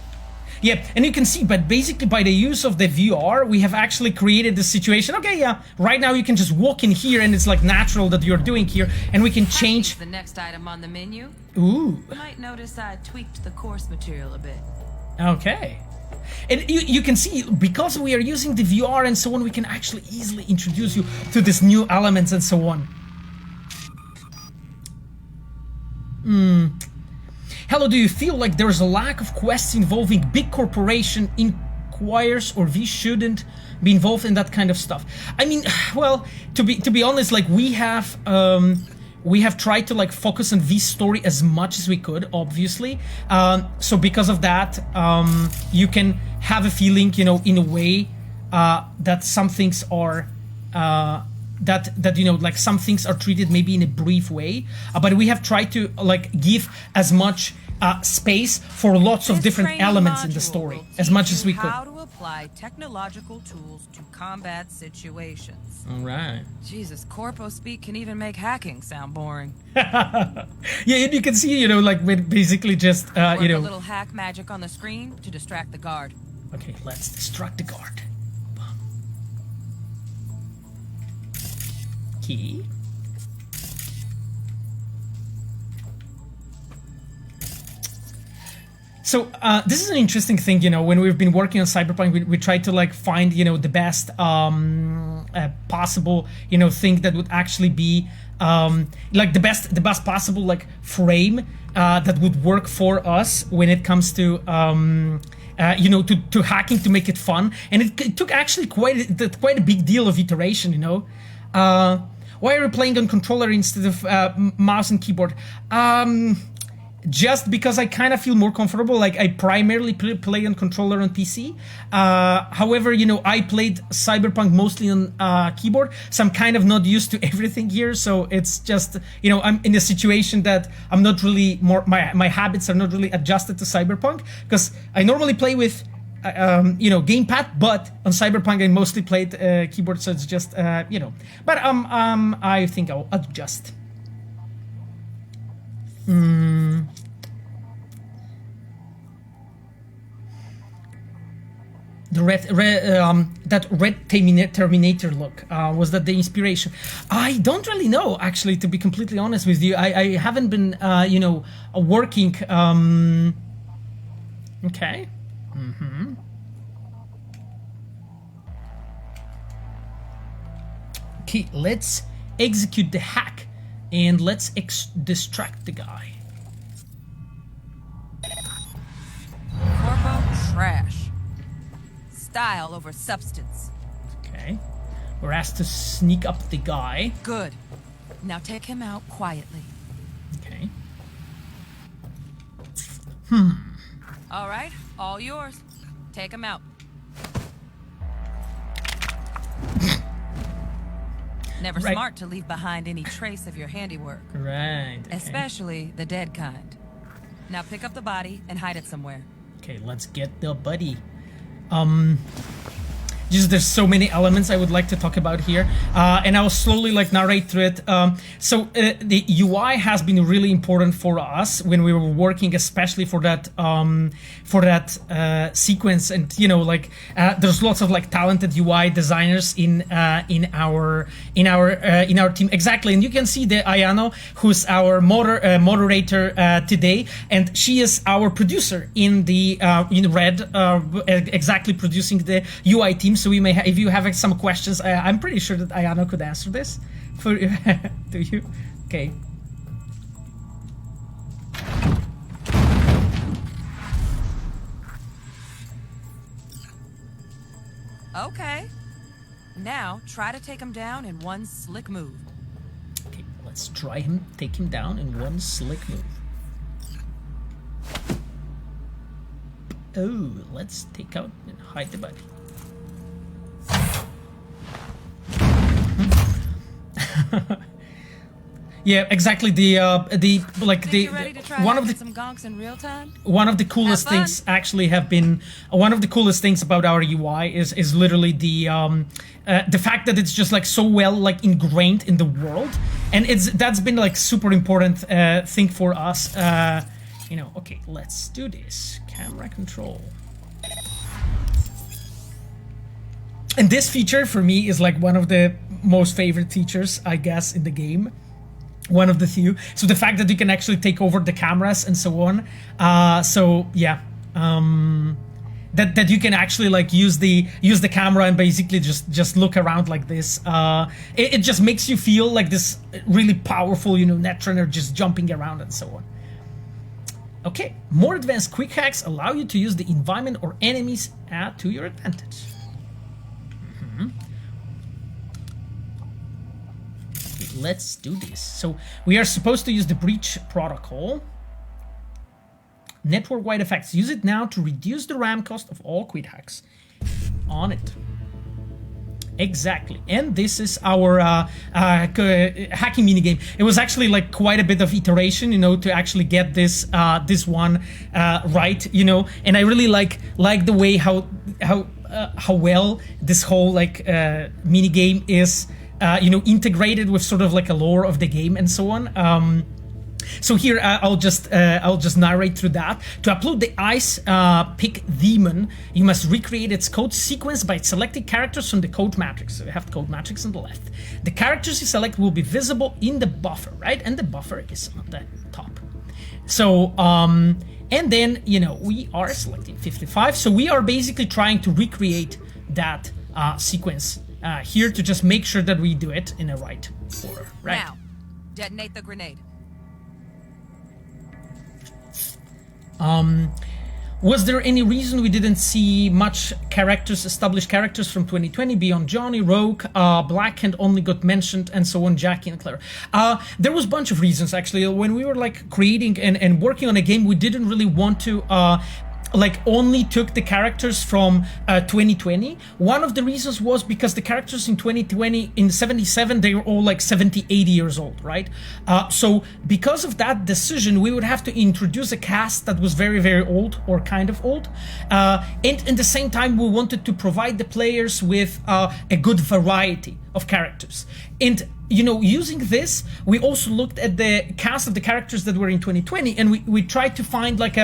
Yeah, and you can see, but basically by the use of the VR, we have actually created this situation. Okay, yeah, right now you can just walk in here and it's like natural that you're doing here, and we can change the next item on the menu. Ooh. You might notice I tweaked the course material a bit. Okay. And you can see, because we are using the VR and so on, we can actually easily introduce you to these new elements and so on. Hello, do you feel like there's a lack of quests involving big corporation inquires, or we shouldn't be involved in that kind of stuff? I mean, well, to be honest, like we have tried to like focus on this story as much as we could, obviously. So because of that, you can have a feeling, you know, in a way, that some things are that you know, like some things are treated maybe in a brief way, but we have tried to like give as much space for lots of different elements in the story as much as we could. How to apply technological tools to combat situations. All right. Jesus, corpo speak can even make hacking sound boring. Yeah, and you can see, you know, like with basically just, Work you know, a little hack magic on the screen to distract the guard. okay, let's distract the guard. Key. So this is an interesting thing, you know, when we've been working on Cyberpunk, we tried to like find, you know, the best possible, you know, thing that would actually be like the best possible like frame that would work for us when it comes to you know, to hacking, to make it fun. And it took actually quite a big deal of iteration, you know. Why are you playing on controller instead of mouse and keyboard? Just because I kind of feel more comfortable. Like I primarily play on controller on PC. However, you know, I played Cyberpunk mostly on keyboard, so I'm kind of not used to everything here. So it's just, you know, I'm in a situation that I'm not really my habits are not really adjusted to Cyberpunk, because I normally play with you know, gamepad, but on Cyberpunk I mostly played keyboard, so it's just you know. But I think I'll adjust. The that red Terminator look, was that the inspiration? I don't really know, actually, to be completely honest with you. I haven't been you know, working. Okay. Okay, let's execute the hack and let's distract the guy. Corpo trash. Style over substance. Okay. We're asked to sneak up the guy. Good. Now take him out quietly. Okay. All right, all yours. Take him out. Never Right. smart to leave behind any trace of your handiwork. Right. Okay. Especially the dead kind. Now pick up the body and hide it somewhere. Okay, let's get the buddy. Just there's so many elements I would like to talk about here, and I'll slowly like narrate through it. So the UI has been really important for us when we were working, especially for that sequence. And you know, like there's lots of like talented UI designers in our team. Exactly, and you can see the Ayano, who's our moderator today, and she is our producer in the in red, exactly producing the UI team. So we may, if you have some questions, I'm pretty sure that Ayano could answer this for to you. Okay. Okay. Now try to take him down in one slick move. Okay, let's take him down in one slick move. Oh, let's take out and hide the body. Yeah, exactly. One of the some gonks in real time? One of the coolest things actually have been one of the coolest things about our UI is literally the fact that it's just like so well like ingrained in the world, and that's been like super important thing for us. You know, okay, let's do this. Camera control. And this feature for me is like one of the most favorite features, I guess, in the game. One of the few. So the fact that you can actually take over the cameras and so on. So yeah, that you can actually like use the camera and basically just look around like this. It just makes you feel like this really powerful, you know, Netrunner just jumping around and so on. Okay, more advanced quick hacks allow you to use the environment or enemies to your advantage. Okay, let's do this. So we are supposed to use the breach protocol. Network-wide effects. Use it now to reduce the RAM cost of all quick hacks. On it. Exactly, and this is our hacking minigame. It was actually like quite a bit of iteration, you know, to actually get this one right, you know. And I really like the way how how well this whole like mini game is integrated with sort of like a lore of the game and so on. So here I'll just narrate through that. To upload the ice pick demon, you must recreate its code sequence by selecting characters from the code matrix. So you have the code matrix on the left. The characters you select will be visible in the buffer, right? And the buffer is on the top. So and then we are selecting 55. So we are basically trying to recreate that sequence here to just make sure that we do it in the right order, right? Now, detonate the grenade. Was there any reason we didn't see much established characters from 2020 beyond Johnny, Rogue, Blackhand only got mentioned, and so on, Jackie and Claire? There was a bunch of reasons, actually. When we were like creating and working on a game, we didn't really want to only took the characters from 2020. One of the reasons was because the characters in 2020, in 77, they were all like 70, 80 years old, right? So because of that decision, we would have to introduce a cast that was very, very old or kind of old. And at the same time, we wanted to provide the players with a good variety of characters. And using this, we also looked at the cast of the characters that were in 2020, and we tried to find like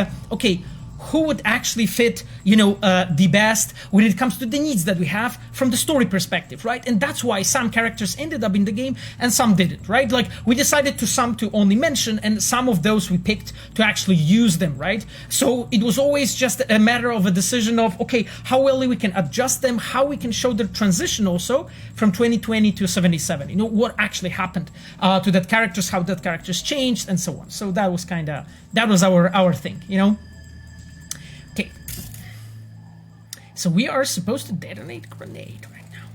who would actually fit, the best when it comes to the needs that we have from the story perspective, right? And that's why some characters ended up in the game and some didn't, right? Like we decided to only mention, and some of those we picked to actually use them, right? So it was always just a matter of a decision of, okay, how well we can adjust them, how we can show the transition also from 2020 to 77, what actually happened to that characters, how that characters changed and so on. So that was our thing, Okay, so we are supposed to detonate a grenade right now.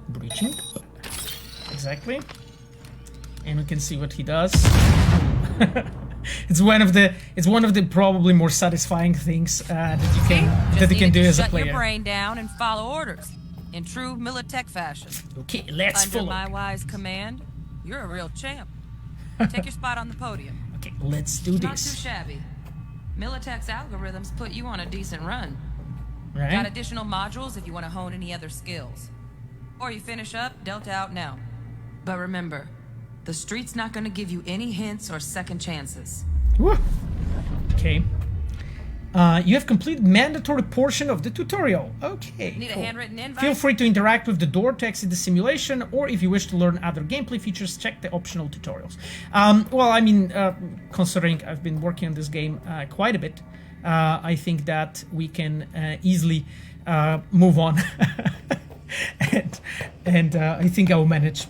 Breaching, exactly, and we can see what he does. It's one of the probably more satisfying things that you can do as a player. Shut your brain down and follow orders. In true Militech fashion. Okay, let's follow. Under my wise command, you're a real champ. Take your spot on the podium. Okay, let's do this. Not too shabby. Militech's algorithms put you on a decent run. Right. Got additional modules if you want to hone any other skills. Or you finish up, Delta out now. But remember, the street's not going to give you any hints or second chances. Woo. Okay. You have completed mandatory portion of the tutorial. Okay. Need cool. a handwritten invite? Feel free to interact with the door to exit the simulation, or if you wish to learn other gameplay features, check the optional tutorials. Well, I mean, considering I've been working on this game quite a bit, I think that we can easily move on, and I think I will manage.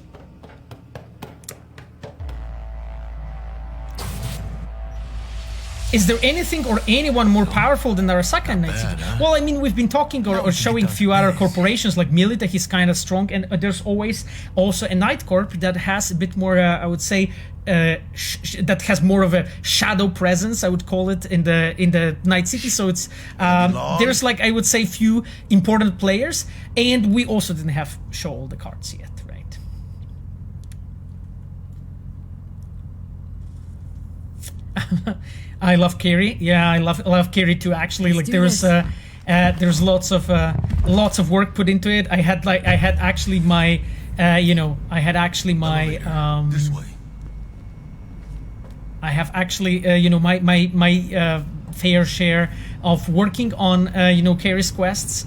Is there anything or anyone more powerful than Arasaka in Night City? Well, I mean, we've been talking or showing a few other corporations like Militech is kind of strong, and there's always also a Night Corp that has a bit more, I would say, that has more of a shadow presence, I would call it, in the Night City. So it's there's like, I would say, few important players, and we also didn't have show all the cards yet, right? I love Carrie. Yeah, I love Carrie too. Actually, like there's lots of work put into it. I had actually my This way. I have actually my fair share of working on Carrie's quests.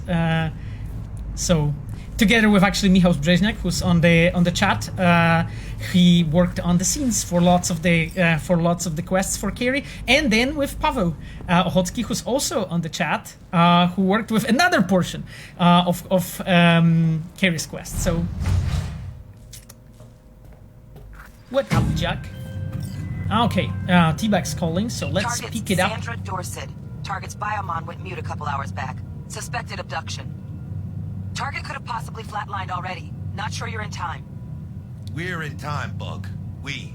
So together with actually Michał Brzeźniak, who's on the chat, he worked on the scenes for lots of the quests for Carrie, and then with Paweł Ochocki, who's also on the chat, who worked with another portion of Carrie's quest. So, what up, Jack? Okay, T-Bag's calling, so let's Target's pick it up. Sandra Dorset. Target's biomon went mute a couple hours back. Suspected abduction. Target could have possibly flatlined already. Not sure you're in time. We're in time, Bug. We.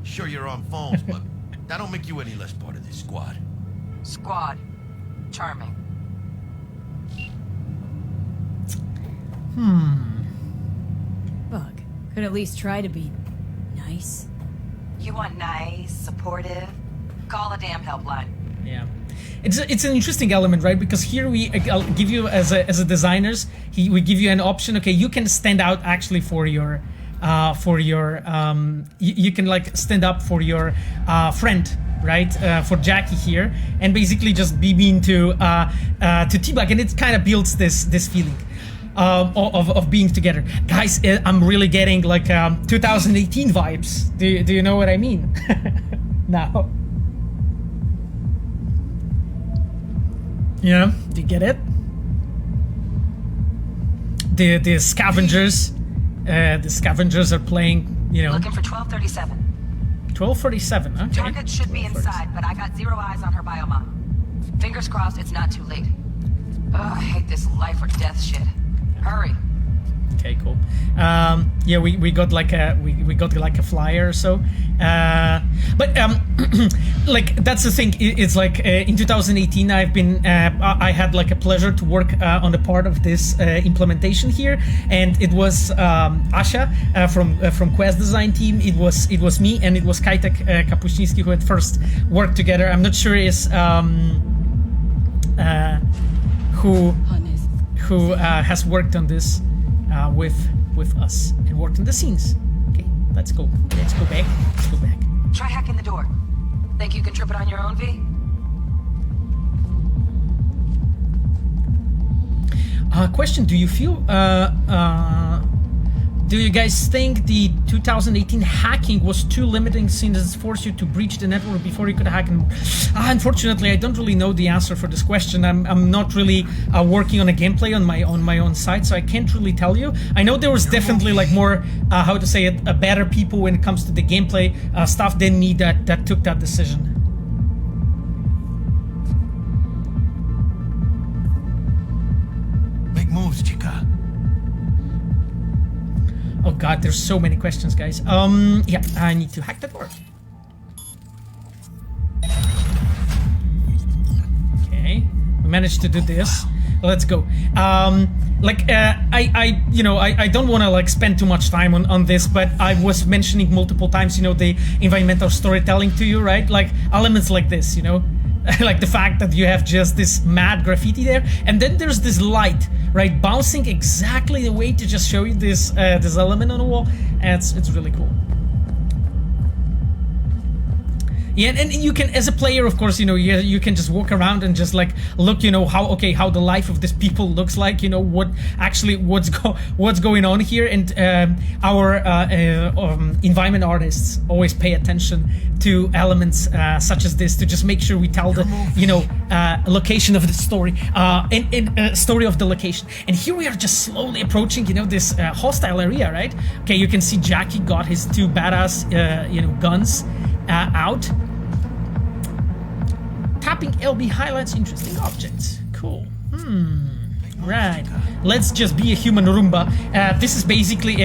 Sure you're on phones, but that don't make you any less part of this squad. Squad. Charming. Bug, Could at least try to be nice. You want nice, supportive? Call a damn helpline. Yeah. It's an interesting element, right? Because here I'll give you as a designers, we give you an option. Okay, you can stand out actually for your you can like stand up for your friend, right? For Jackie here, and basically just be mean to T-Bug, and it kind of builds this feeling of being together. Guys, I'm really getting like 2018 vibes. Do you know what I mean? Now. Yeah, do you get it? The scavengers, are playing. You know. Looking for 1237. 1247. Okay. Target should be inside, but I got 0 eyes on her biomon. Fingers crossed, it's not too late. Ugh, I hate this life or death shit. Hurry. Okay, cool. Yeah, we got like a flyer or so. But like that's the thing. It's like in 2018, I had like a pleasure to work on the part of this implementation here, and it was Asha from Quest Design team. It was me, and it was Kajtek Kapuściński who had first worked together. I'm not sure who has worked on this with us and worked in the scenes. Okay, let's go back. Try hacking the door. Think you can trip it on your own, V? Question: do you feel? Do you guys think the 2018 hacking was too limiting since it forced you to breach the network before you could hack? Unfortunately, I don't really know the answer for this question. I'm not really working on a gameplay on my own site, so I can't really tell you. I know there was definitely like more, how to say it, better people when it comes to the gameplay stuff than me that took that decision. Make moves, chica. Oh god, there's so many questions, guys. Yeah, I need to hack the door. Okay, we managed to do this. Let's go. I don't want to like spend too much time on this, but I was mentioning multiple times, the environmental storytelling to you, right? Like elements like this, like the fact that you have just this mad graffiti there, and then there's this light, right, bouncing exactly the way to just show you this this element on the wall, and it's really cool. Yeah, and you can, as a player, of course, you can just walk around and just like look, how the life of this people looks like, what's going on here, and our environment artists always pay attention to elements such as this to just make sure we tell the location of the story and story of the location. And here we are just slowly approaching, this hostile area, right? Okay, you can see Jackie got his 2 badass guns out. Tapping LB highlights interesting objects. Cool. Right. Let's just be a human Roomba. This is basically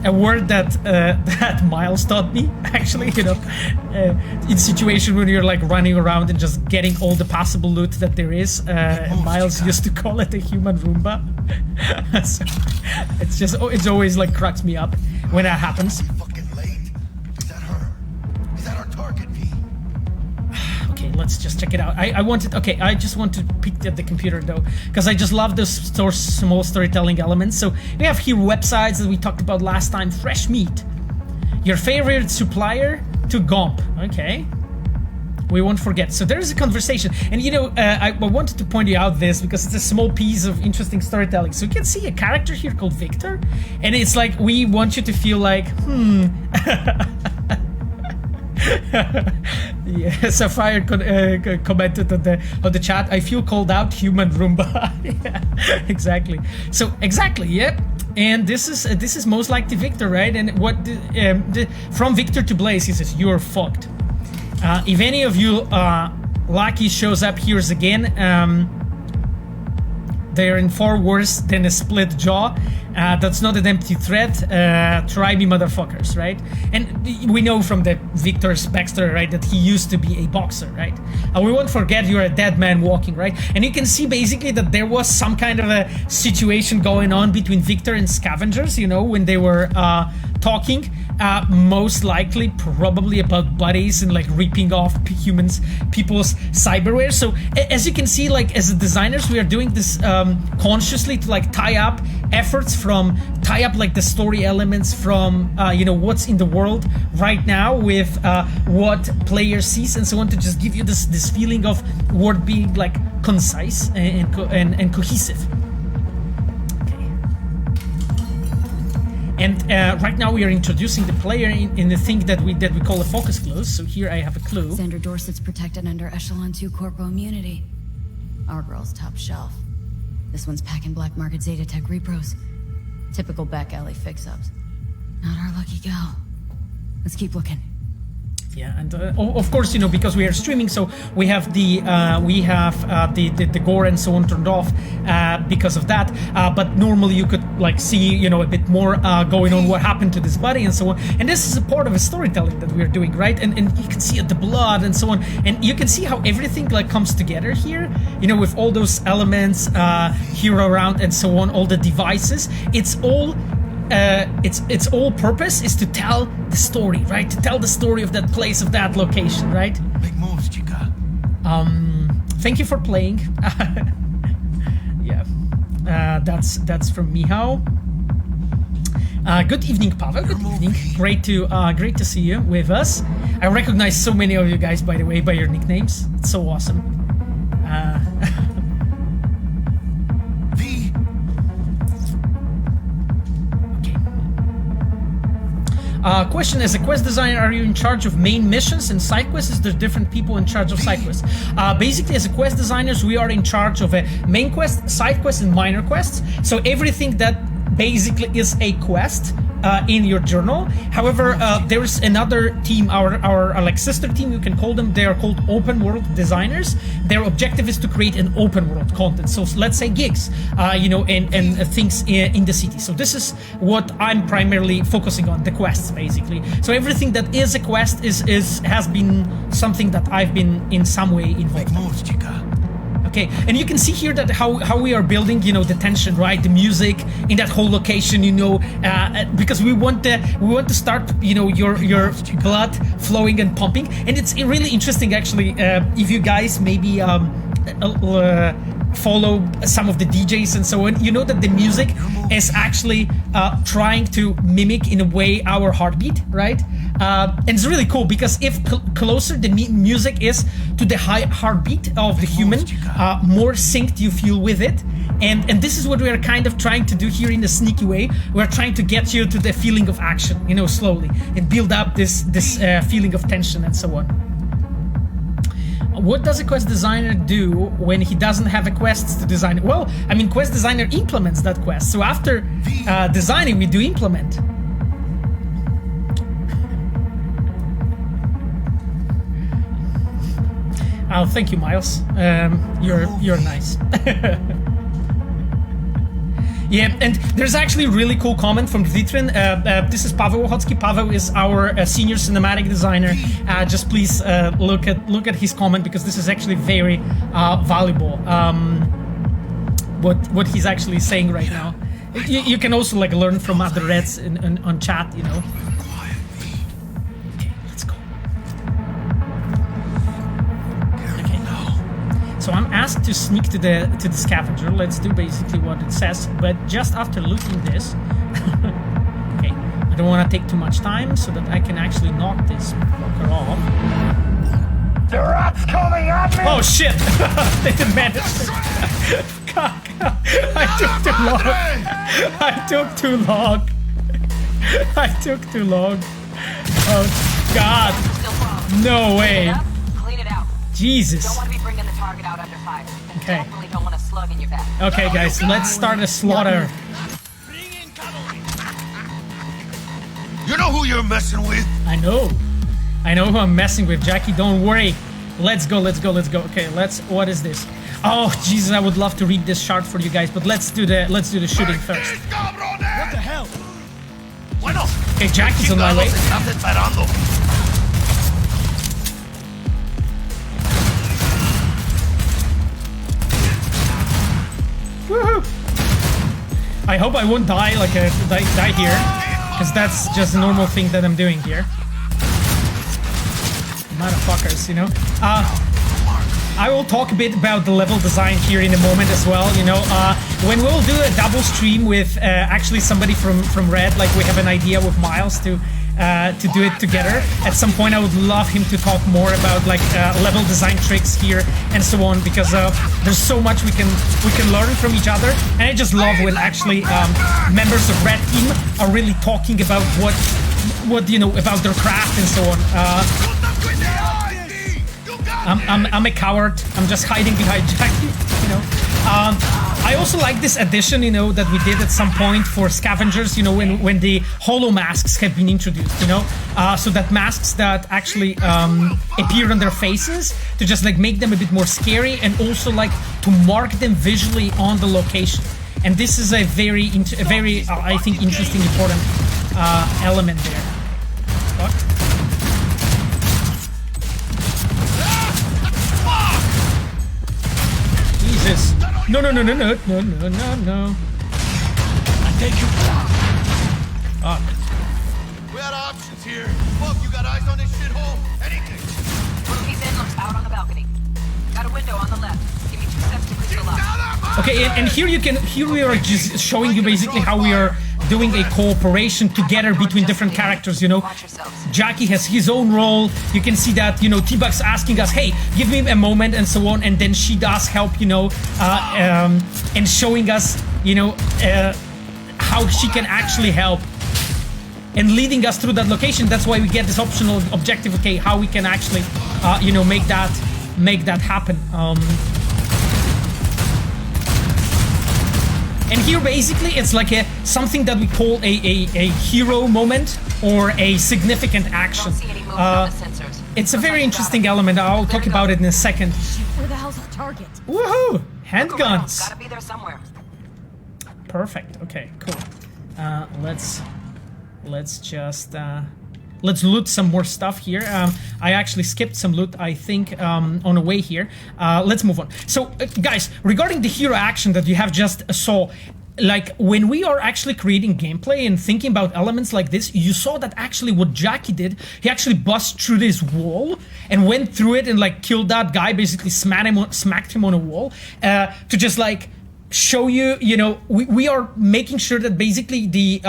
a word that Miles taught me, actually, in situation when you're like running around and just getting all the possible loot that there is. Miles used to call it a human Roomba. So it's always like cracks me up when that happens. Let's just check it out. I just want to peek at the computer though, because I just love those small storytelling elements. So we have here websites that we talked about last time. Fresh meat, your favorite supplier to Gomp. Okay, we won't forget. So there is a conversation, and I wanted to point you out this because it's a small piece of interesting storytelling. So you can see a character here called Victor, and it's like we want you to feel like Yeah, Sapphire commented on the chat. I feel called out, human Roomba. Yeah, exactly. So exactly, yep. And this is most likely Victor, right? And what from Victor to Blaze, he says you're fucked. If any of you lucky shows up here again, they're in far worse than a split jaw. That's not an empty threat. Try me, motherfuckers, right? And we know from the Victor's backstory, right, that he used to be a boxer, right? We won't forget you're a dead man walking, right? And you can see basically that there was some kind of a situation going on between Victor and scavengers, you know, when they were talking. Most likely, probably about buddies and like ripping off people's cyberware. So as you can see, like as designers, we are doing this consciously to like tie up like the story elements from you know, what's in the world right now with what player sees and so on, to just give you this feeling of word being like concise and cohesive. And right now we are introducing the player in the thing that we call a focus close. So here I have a clue. Xander Dorset's protected under Echelon 2 Corpo immunity. Our girl's top shelf. This one's packing black market Zeta Tech repros. Typical back alley fix-ups. Not our lucky gal. Let's keep looking. Yeah, and of course, you know, because we are streaming, so we have the gore and so on turned off because of that. But normally you could like see, you know, a bit more going on, what happened to this body and so on. And this is a part of a storytelling that we are doing, right? And you can see the blood and so on, and you can see how everything like comes together here, you know, with all those elements here around and so on, all the devices. It's all. Its all purpose is to tell the story, right? To tell the story of that place, of that location, right? Big moves, chica. Thank you for playing. Yeah, that's from Mihao. Good evening, Pavel. Good evening. Great to see you with us. I recognize so many of you guys, by the way, by your nicknames. It's so awesome. Question: as a quest designer, are you in charge of main missions and side quests? Is there different people in charge of side quests? Basically, as a quest designers, we are in charge of a main quest, side quests, and minor quests. So everything that basically is a quest in your journal. However, there's another team, our like sister team, you can call them. They are called open world designers. Their objective is to create an open world content. So let's say gigs, you know, and things in the city. So this is what I'm primarily focusing on, the quests basically. So everything that is a quest has been something that I've been in some way involved in. Okay, and you can see here that how we are building, you know, the tension, right? The music in that whole location, you know, because we want to start, you know, your blood flowing and pumping, and it's really interesting actually. If you guys maybe follow some of the DJs and so on, you know that the music is actually trying to mimic in a way our heartbeat, right? And it's really cool because if closer the music is to the high heartbeat of the human, more synced you feel with it. And this is what we are kind of trying to do here in a sneaky way. We're trying to get you to the feeling of action, you know, slowly, and build up this feeling of tension and so on. What does a quest designer do when he doesn't have a quest to design? Well, I mean, quest designer implements that quest. So after designing, we do implement. Oh, thank you, Miles. You're nice. Yeah, and there's actually a really cool comment from Vitrin. This is Pavel Ochotsky. Pavel is our senior cinematic designer. Just please look at his comment, because this is actually very valuable. What he's actually saying right now. You can also like learn from other Reds on chat, you know. So I'm asked to sneak to the scavenger. Let's do basically what it says, but just after looting this. Okay, I don't want to take too much time so that I can actually knock this fucker off. The rat's coming at me! Oh shit! They didn't manage. God, I took too long. I took too long. Oh God! No way! Clean it out. Jesus. Don't want to be bringing the target out under fire. Okay. Definitely don't want a slug in your back. Okay, guys, let's start a slaughter. You know who you're messing with? I know who I'm messing with, Jackie. Don't worry. Let's go. Okay, what is this? Oh Jesus, I would love to read this chart for you guys, but let's do the shooting first. What the hell? Okay, Jackie's on my way. Woohoo! I hope I won't die like die here, because that's just a normal thing that I'm doing here. Motherfuckers, you know. I will talk a bit about the level design here in a moment as well. You know, when we'll do a double stream with actually somebody from Red, like we have an idea with Miles to do it together. At some point, I would love him to talk more about like level design tricks here and so on, because there's so much we can learn from each other. And I just love when actually members of Red Team are really talking about what you know about their craft and so on. I'm a coward. I'm just hiding behind Jackie, you know. I also like this addition, you know, that we did at some point for scavengers, you know, when the holo masks have been introduced, you know, so that masks that actually appear on their faces to just like make them a bit more scary, and also like to mark them visually on the location. And this is a very, I think, interesting, important element there. Fuck. Jesus. No. I take you. Fuck. We had options here. Fuck, you got eyes on this shithole? Anything. Ruby's in looks out on the balcony. Got a window on the left. Give me 2 steps to crystallize. Okay, and here we are just showing you basically how we are doing a cooperation together between different characters, you know. Jackie has his own role. You can see that, you know, T-Bug's asking us, hey, give me a moment and so on, and then she does help, you know, and showing us, you know, how she can actually help and leading us through that location. That's why we get this optional objective, okay, how we can actually, you know, make that happen. And here basically it's like something that we call a hero moment or a significant action. It's a very interesting element. I'll talk about it in a second. Where the hell's the target? Woohoo! Handguns. Gotta be there somewhere. Perfect. Okay, cool. Let's just let's loot some more stuff here. I actually skipped some loot, I think, on the way here. Let's move on. So, guys, regarding the hero action that you have just saw, like, when we are actually creating gameplay and thinking about elements like this, you saw that actually what Jackie did, he actually bust through this wall and went through it and, like, killed that guy, basically smacked him on a wall, to just, like, show you, you know, we are making sure that basically the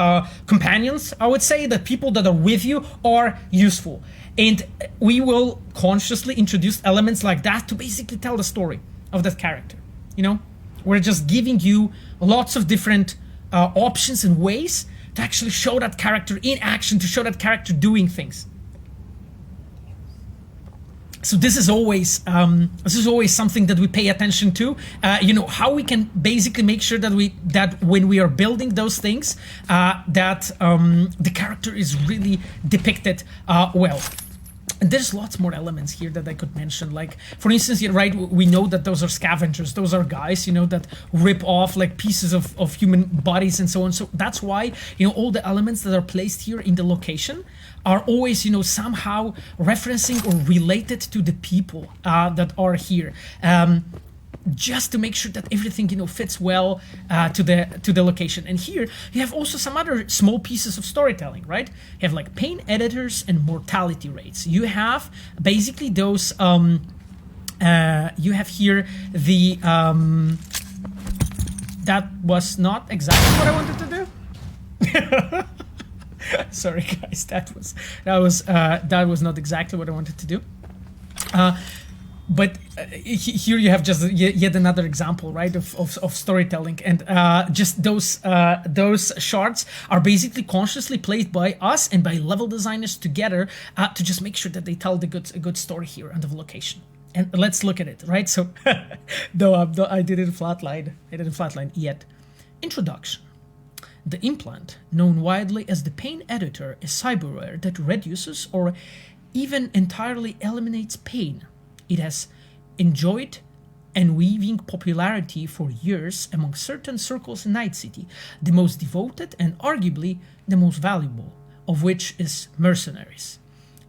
companions, I would say, the people that are with you are useful. And we will consciously introduce elements like that to basically tell the story of that character, you know? We're just giving you lots of different options and ways to actually show that character in action, to show that character doing things. So this is always something that we pay attention to. You know, how we can basically make sure that when we are building those things, that the character is really depicted well. And there's lots more elements here that I could mention. Like, for instance, right, we know that those are scavengers. Those are guys, you know, that rip off like pieces of human bodies and so on. So that's why, you know, all the elements that are placed here in the location are always, you know, somehow referencing or related to the people that are here. Just to make sure that everything, you know, fits well to the location. And here you have also some other small pieces of storytelling, right? You have like pain editors and mortality rates. You have basically those. You have here the. That was not exactly what I wanted to do. Sorry, guys. That was not exactly what I wanted to do. But here you have just yet another example, right, of storytelling, and just those shards are basically consciously played by us and by level designers together to just make sure that they tell a good story here on the location. And let's look at it, right? So, though I didn't flatline yet. Introduction. The implant, known widely as the pain editor, is cyberware that reduces or even entirely eliminates pain. It has enjoyed and weaving popularity for years among certain circles in Night City, the most devoted and arguably the most valuable of which is mercenaries.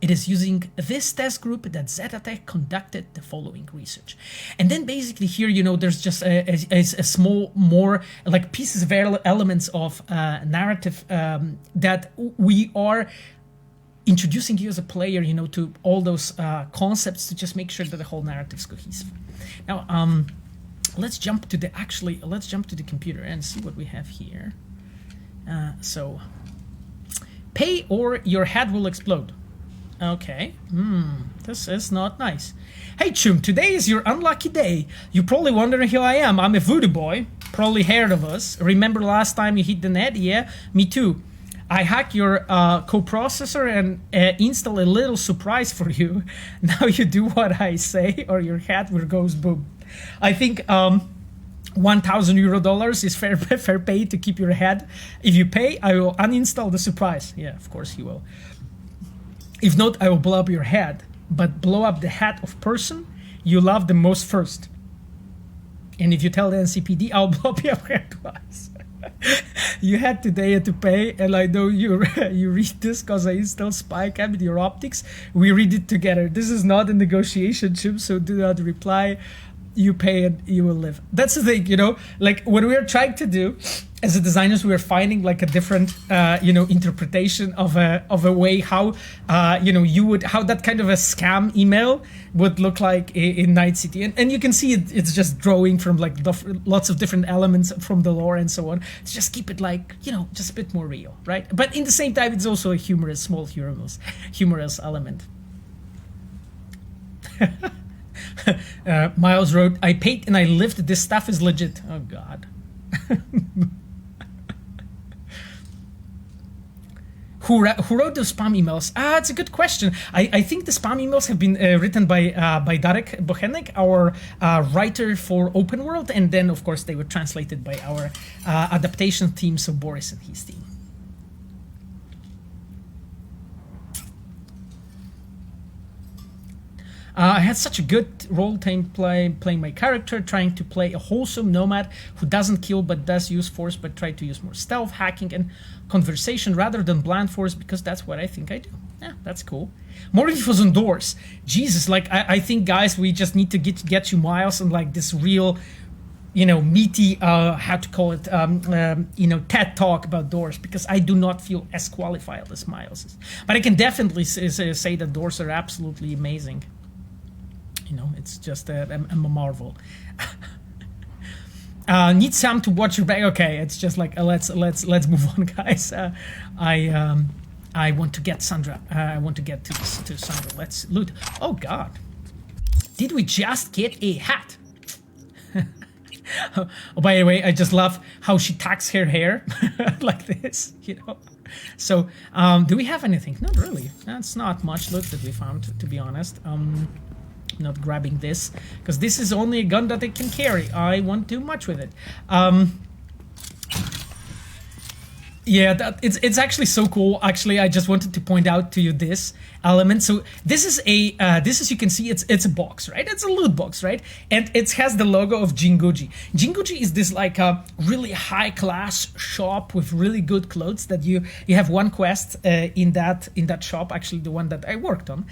It is using this test group that Zetatech conducted the following research. And then basically here, you know, there's just a small more like pieces of elements of narrative that we are introducing you as a player, you know, to all those concepts to just make sure that the whole narrative is cohesive. Now, let's jump to the computer and see what we have here. So, pay or your head will explode. Okay, this is not nice. Hey Chum, today is your unlucky day. You're probably wondering who I am. I'm a voodoo boy, probably heard of us. Remember last time you hit the net? Yeah, me too. I hack your coprocessor and install a little surprise for you. Now you do what I say or your head will goes boom. I think $1,000 is fair pay to keep your head. If you pay, I will uninstall the surprise. Yeah, of course you will. If not, I will blow up your head, but blow up the head of person you love the most first. And if you tell the NCPD, I'll blow up your head twice. You had today to pay, and I know you read this because I install spy cam with your optics. We read it together. This is not a negotiation, Chip, so do not reply. You pay and you will live. That's the thing, you know, like what we are trying to do as a designers, we are finding like a different, you know, interpretation of a way how, you know, how that kind of a scam email would look like in Night City. And you can see it's just drawing from like lots of different elements from the lore and so on. To just keep it like, you know, just a bit more real, right? But in the same time, it's also a small humorous element. Miles wrote, I paid and I lived. This stuff is legit. Oh God. Who wrote those spam emails? It's a good question. I think the spam emails have been written by Darek Bochenek, our writer for Open World, and then of course they were translated by our adaptation team, so Boris and his team. I had such a good role playing my character, trying to play a wholesome nomad who doesn't kill but does use force, but try to use more stealth, hacking, and conversation rather than blunt force, because that's what I think I do. Yeah, that's cool. More info on doors. Jesus, like I think, guys, we just need to get you Miles on like this real, you know, meaty, how to call it, you know, TED talk about doors, because I do not feel as qualified as Miles is. But I can definitely say that doors are absolutely amazing. You know, it's just a marvel. Need Sam to watch your back. Okay, it's just like let's move on, guys. I want to get Sandra. I want to get to Sandra. Let's loot. Oh God, did we just get a hat? Oh, by the way, I just love how she tucks her hair like this, you know. So, do we have anything? Not really. That's not much loot that we found, to be honest. Not grabbing this because this is only a gun that I can carry. I won't do much with it. Yeah, it's actually so cool. Actually, I just wanted to point out to you this element. So this is you can see it's a box, right? It's a loot box, right? And it has the logo of Jinguji. Jinguji is this like a really high class shop with really good clothes that you have one quest in that shop. Actually, the one that I worked on.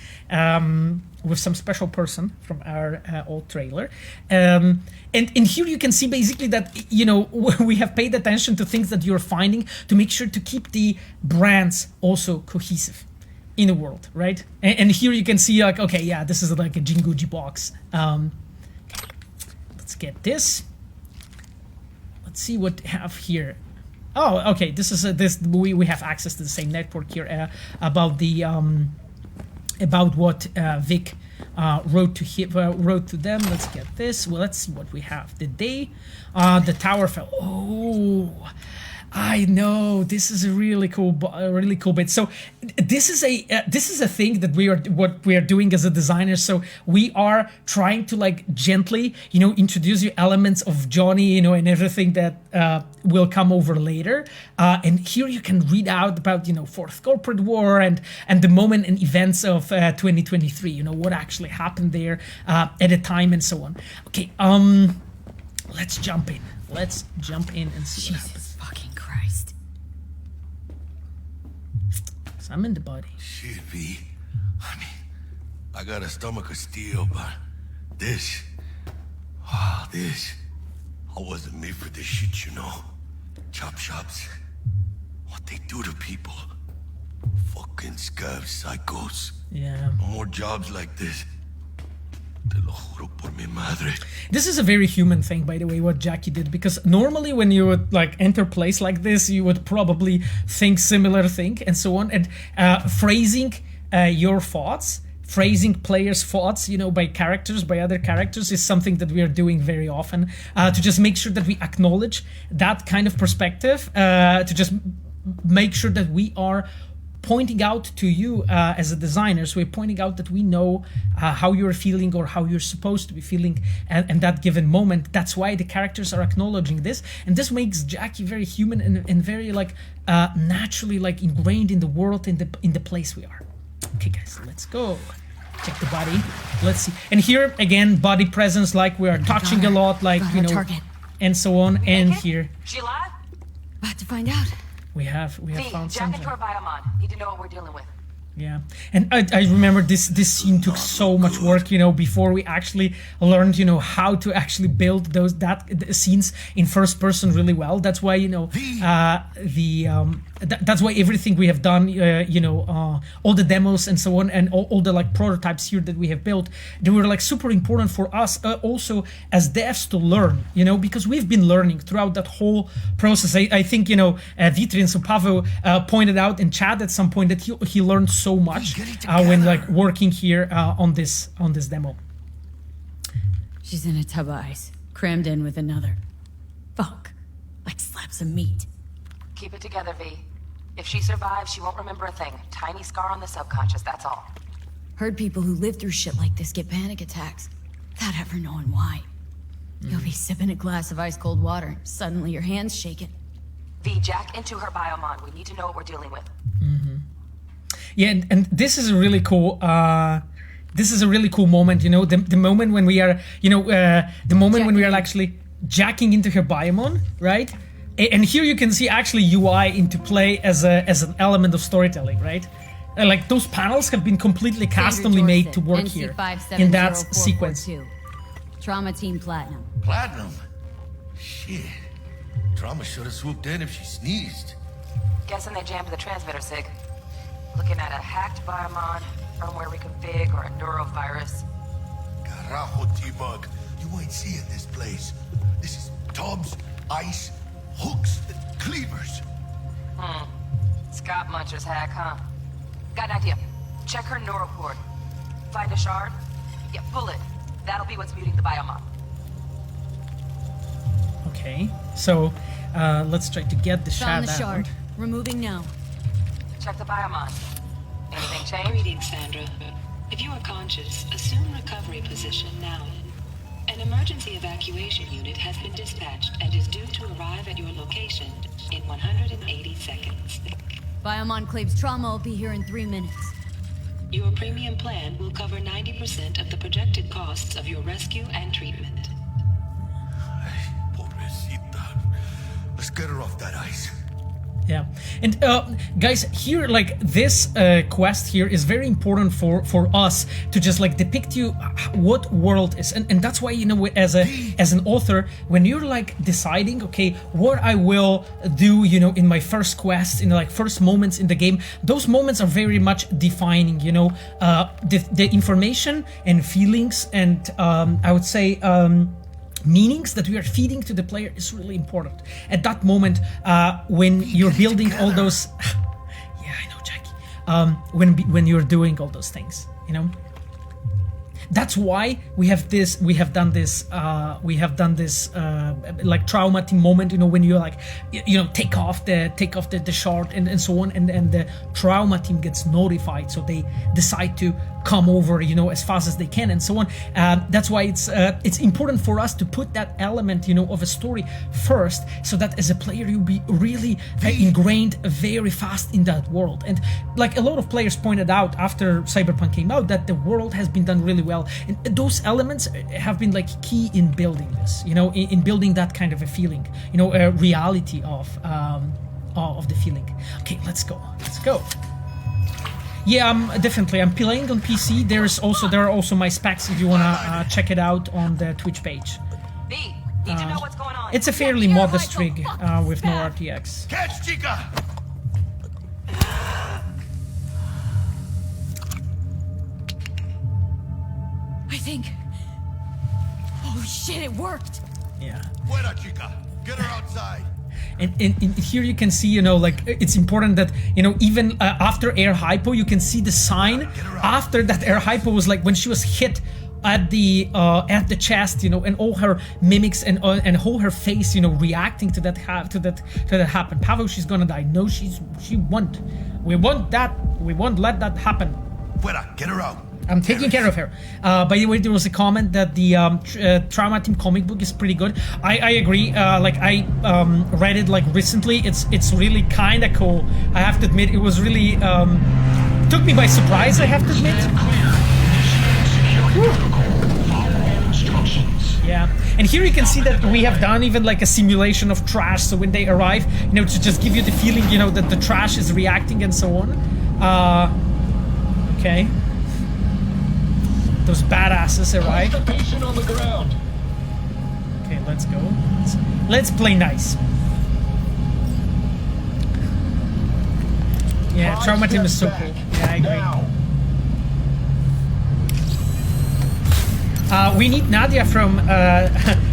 With some special person from our old trailer. And here you can see basically that, you know, we have paid attention to things that you're finding to make sure to keep the brands also cohesive in the world, right? And here you can see like, okay, yeah, this is like a Jinguji box. Let's get this. Let's see what we have here. Oh, okay, this is we have access to the same network here about the about what Vic wrote to them. Let's get this. Well, let's see what we have. The day the tower fell. Oh, I know, this is a really cool bit. So this is a thing that what we are doing as a designer. So we are trying to like gently, you know, introduce you elements of Johnny, you know, and everything that will come over later. And here you can read out about, you know, Fourth Corporate War and the moment and events of 2023. You know what actually happened there at a time and so on. Okay, let's jump in. Let's jump in and see what happens. Fucking Christ. Summon the body. Shit, V. I mean, I got a stomach of steel, but this... this... I wasn't made for this shit, you know? Chop shops. What they do to people. Fucking scav psychos. Yeah. No more jobs like this. Te lo juro por mi madre. This is a very human thing, by the way, what Jackie did, because normally when you would like enter place like this, you would probably think similar thing and so on, and phrasing your thoughts, phrasing players' thoughts, you know, by other characters is something that we are doing very often to just make sure that we acknowledge that kind of perspective, to just make sure that we are pointing out to you as a designer. So we're pointing out that we know how you're feeling or how you're supposed to be feeling in that given moment. That's why the characters are acknowledging this, and this makes Jackie very human and very like naturally like ingrained in the world, in the place we are. Okay guys, let's go. Check the body. Let's see. And here again, body presence, like we are touching a lot, like, you know, target. And so on. And here. She alive? About to find out. We have found something. Jack into her biomon. Need to know what we're dealing with. Yeah, and I remember this scene took so much work, you know, before we actually learned, you know, how to actually build the scenes in first person really well. That's why, you know, that's why everything we have done, you know, all the demos and so on, and all the like prototypes here that we have built, they were like super important for us also as devs to learn, you know, because we've been learning throughout that whole process. I think, you know, Vitrin, so Pavel pointed out in chat at some point that he learned so much when like working here on this demo. She's in a tub of ice, crammed in with another. Fuck, like slabs of meat. Keep it together, V. If she survives, she won't remember a thing. Tiny scar on the subconscious, that's all. Heard people who live through shit like this get panic attacks, without ever knowing why. You'll be sipping a glass of ice cold water, and suddenly your hand's shaking. V, Jack into her biomon. We need to know what we're dealing with. Yeah, and this is a really cool. This is a really cool moment. You know, the moment when we are, you know, the moment when we are actually jacking into her biomon, right? And here you can see actually UI into play as an element of storytelling, right? Like those panels have been completely customly made to work here in that sequence. Trauma Team Platinum. Platinum? Shit. Trauma should have swooped in if she sneezed. Guessing they jammed the transmitter, Sig. Looking at a hacked biomon, firmware reconfig, or a neurovirus. Carajo, T-Bug. You ain't seeing this place. This is tubs, ice, hooks, and cleavers. Scott Muncher's hack, huh? Got an idea. Check her neuroport. Find a shard? Yeah, pull it. That'll be what's muting the biomon. Okay, so let's try to get the shard out. Shard. Removing now. Check the biomon. Anything change? Greetings, Sandra. If you are conscious, assume recovery position now. An emergency evacuation unit has been dispatched and is due to arrive at your location in 180 seconds. Biomon claims trauma will be here in 3 minutes. Your premium plan will cover 90% of the projected costs of your rescue and treatment. Pobrecita. Let's get her off that ice. Yeah, and guys, here like this quest here is very important for us to just like depict you what world is, and that's why, you know, as an author, when you're like deciding, okay, what I will do, you know, in my first quest, in like first moments in the game, those moments are very much defining, you know, the information and feelings and I would say meanings that we are feeding to the player is really important at that moment when you're building all those yeah, I know, Jackie, when you're doing all those things, you know. that's why we have done this like traumatic moment, you know, when you like, you know, take off the shard and so on, and the trauma team gets notified, so they decide to come over, you know, as fast as they can and so on. That's why it's important for us to put that element, you know, of a story first, so that as a player you'll be really ingrained very fast in that world. And like a lot of players pointed out after Cyberpunk came out, that the world has been done really well, and those elements have been like key in building this, you know, in building that kind of a feeling, you know, a reality of the feeling. Okay, let's go. Yeah, I'm playing on PC. There are also my specs if you wanna check it out on the Twitch page. V, need to know what's going on. It's a fairly modest rig with no RTX. Catch, chica! I think. Oh shit! It worked. Yeah. Fuera, chica. Get her outside. And here you can see, you know, like it's important that, you know, even after air hypo, you can see the sign after that air hypo was like when she was hit at the chest, you know, and all her mimics and all her face, you know, reacting to that happen. Pavel, she's gonna die. No, she won't. We won't let that happen. Fuera, get her out. I'm taking care of her. By the way, there was a comment that the Trauma Team comic book is pretty good. I agree. Like I read it like recently. It's really kind of cool. I have to admit, it was really took me by surprise. I have to admit. Yeah, and here you can see that we have done even like a simulation of trash. So when they arrive, you know, to just give you the feeling, you know, that the trash is reacting and so on. Okay. Those badasses arrive. Okay, let's go. Let's play nice. Yeah, Trauma Team is so cool. Yeah, I agree. We need Nadia from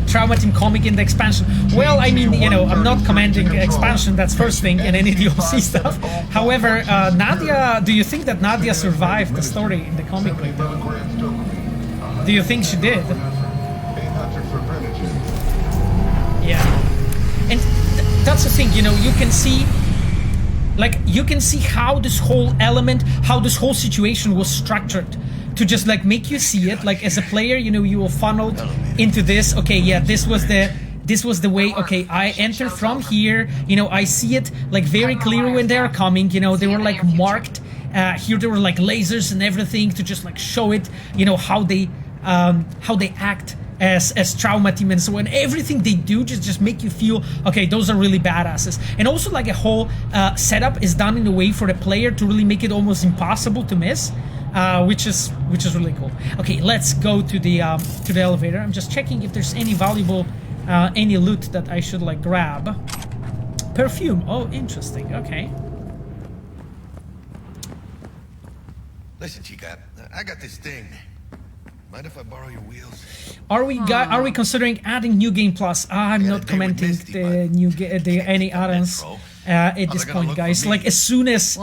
Trauma Team comic in the expansion. Well, I mean, you know, I'm not commenting expansion, that's first thing, and any DLC stuff. However, Nadia, do you think that Nadia survived the story in the comic book? Do you think she did? Yeah. And that's the thing, you know, you can see, like, you can see how this whole element, how this whole situation was structured to just like make you see it, like as a player, you know, you were funneled into this. Okay, yeah, this was the way. Okay, I enter from here, you know, I see it like very clearly when they're coming, you know, they were like marked. Here there were like lasers and everything to just like show it, you know, how they act as Trauma Team and so on. Everything they do just make you feel, okay, those are really badasses. And also like a whole setup is done in a way for the player to really make it almost impossible to miss, which is really cool. Okay, let's go to the elevator. I'm just checking if there's any valuable any loot that I should like grab. Perfume. Oh, interesting. Okay. Listen, chica, I got this thing. Mind if I borrow your wheels? Are we considering adding New Game Plus? I'm not commenting the any add-ons at this point, guys. Like as soon as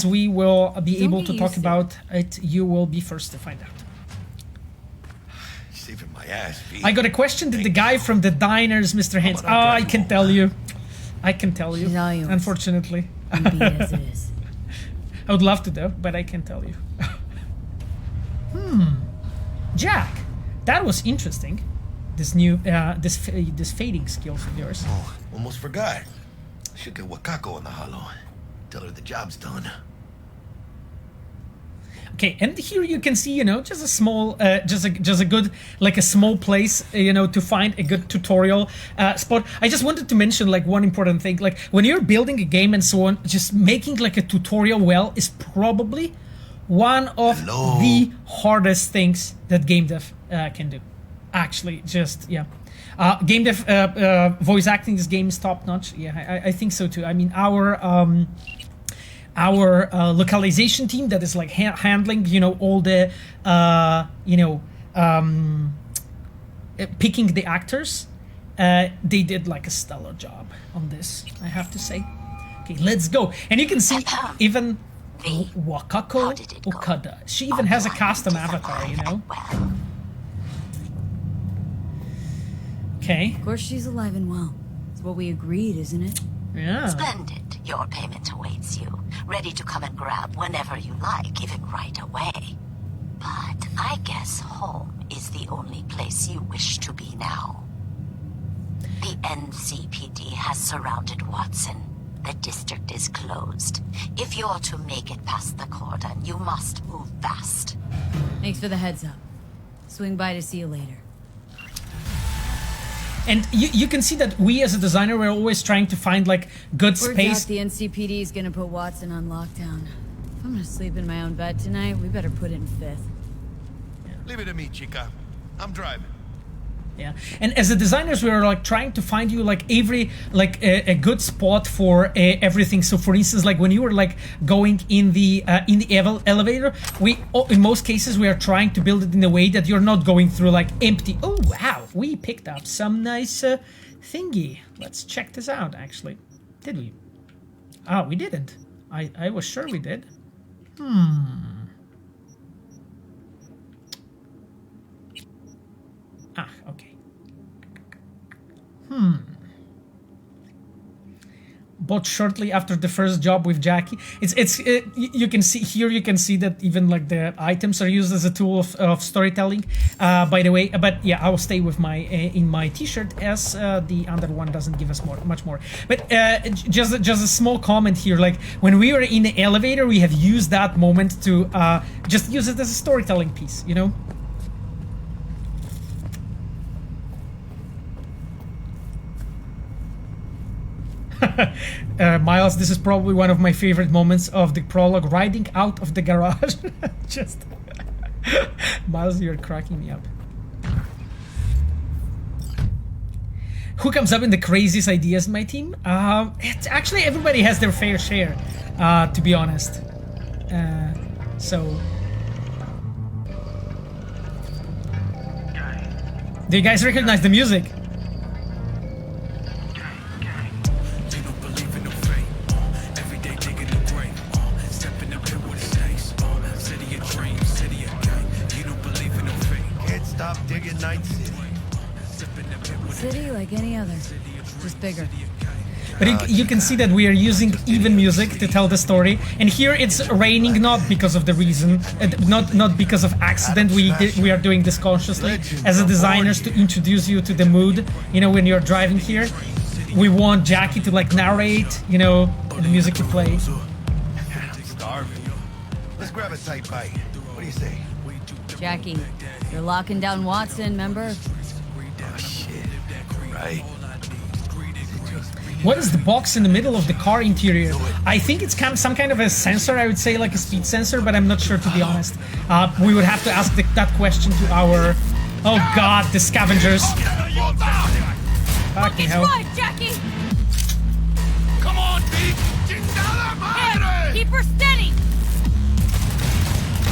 we will be able to talk about it, you will be first to find out. Saving my ass, V. I got a question. Did the guy from the diners, Mr. Hands? Oh, I can tell you. Unfortunately. I would love to though, but I can't tell you. Jack, that was interesting. This new, this fading skills of yours. Oh, almost forgot. Should get Wakako on the hollow. Tell her the job's done. Okay, and here you can see, you know, just a small, just a good, like a small place, you know, to find a good tutorial spot. I just wanted to mention like one important thing, like when you're building a game and so on, just making like a tutorial well is probably one of the hardest things that game dev can do. Actually, just, yeah. Game dev voice acting this game is top notch. Yeah, I think so too. I mean, our localization team that is like handling, you know, all the, you know, picking the actors, they did like a stellar job on this, I have to say. Okay, let's go. And you can see even Wakako Okada. She even has a custom avatar, you know? Okay. Of course she's alive and well. It's what we agreed, isn't it? Yeah. Splendid. Your payment awaits you. Ready to come and grab whenever you like, even right away. But I guess home is the only place you wish to be now. The NCPD has surrounded Watson. The district is closed. If you're to make it past the cordon, you must move fast. Thanks for the heads up. Swing by to see you later. And you can see that we as a designer, we're always trying to find like good space. The NCPD is gonna put Watson on lockdown. If I'm gonna sleep in my own bed tonight, we better put it in 5th. Leave it to me, chica. I'm driving. Yeah, and as a designers, we are like trying to find you like every like a good spot for everything. So, for instance, like when you were like going in the elevator, we in most cases we are trying to build it in a way that you're not going through like empty. Oh wow, we picked up some nice thingy. Let's check this out. Actually, did we? Oh, we didn't. I was sure we did. Ah, okay. But shortly after the first job with Jackie, you can see here. You can see that even like the items are used as a tool of storytelling. By the way, but yeah, I will stay with my in my T-shirt as the other one doesn't give us much more. But just a small comment here. Like when we were in the elevator, we have used that moment to just use it as a storytelling piece. You know. Miles, this is probably one of my favorite moments of the prologue, riding out of the garage. Just Miles, you're cracking me up. Who comes up with the craziest ideas in my team? It's actually everybody has their fair share, to be honest. So do you guys recognize the music? City like any other, just bigger. But you can see that we are using even music to tell the story, and here it's raining not because of the reason, not because of accident. We are doing this consciously as a designers to introduce you to the mood. You know, when you're driving here, we want Jackie to like narrate, you know, and the music to play. Starving. Let's grab a tight bite. What do you say? Jackie, you're locking down Watson, remember? Oh shit. Right. What is the box in the middle of the car interior? I think it's some kind of a sensor, I would say like a speed sensor, but I'm not sure, to be honest. We would have to ask that question to our... Oh god, the scavengers. Fucking hell. Jackie! Come on, Pete! Hey, keep her steady!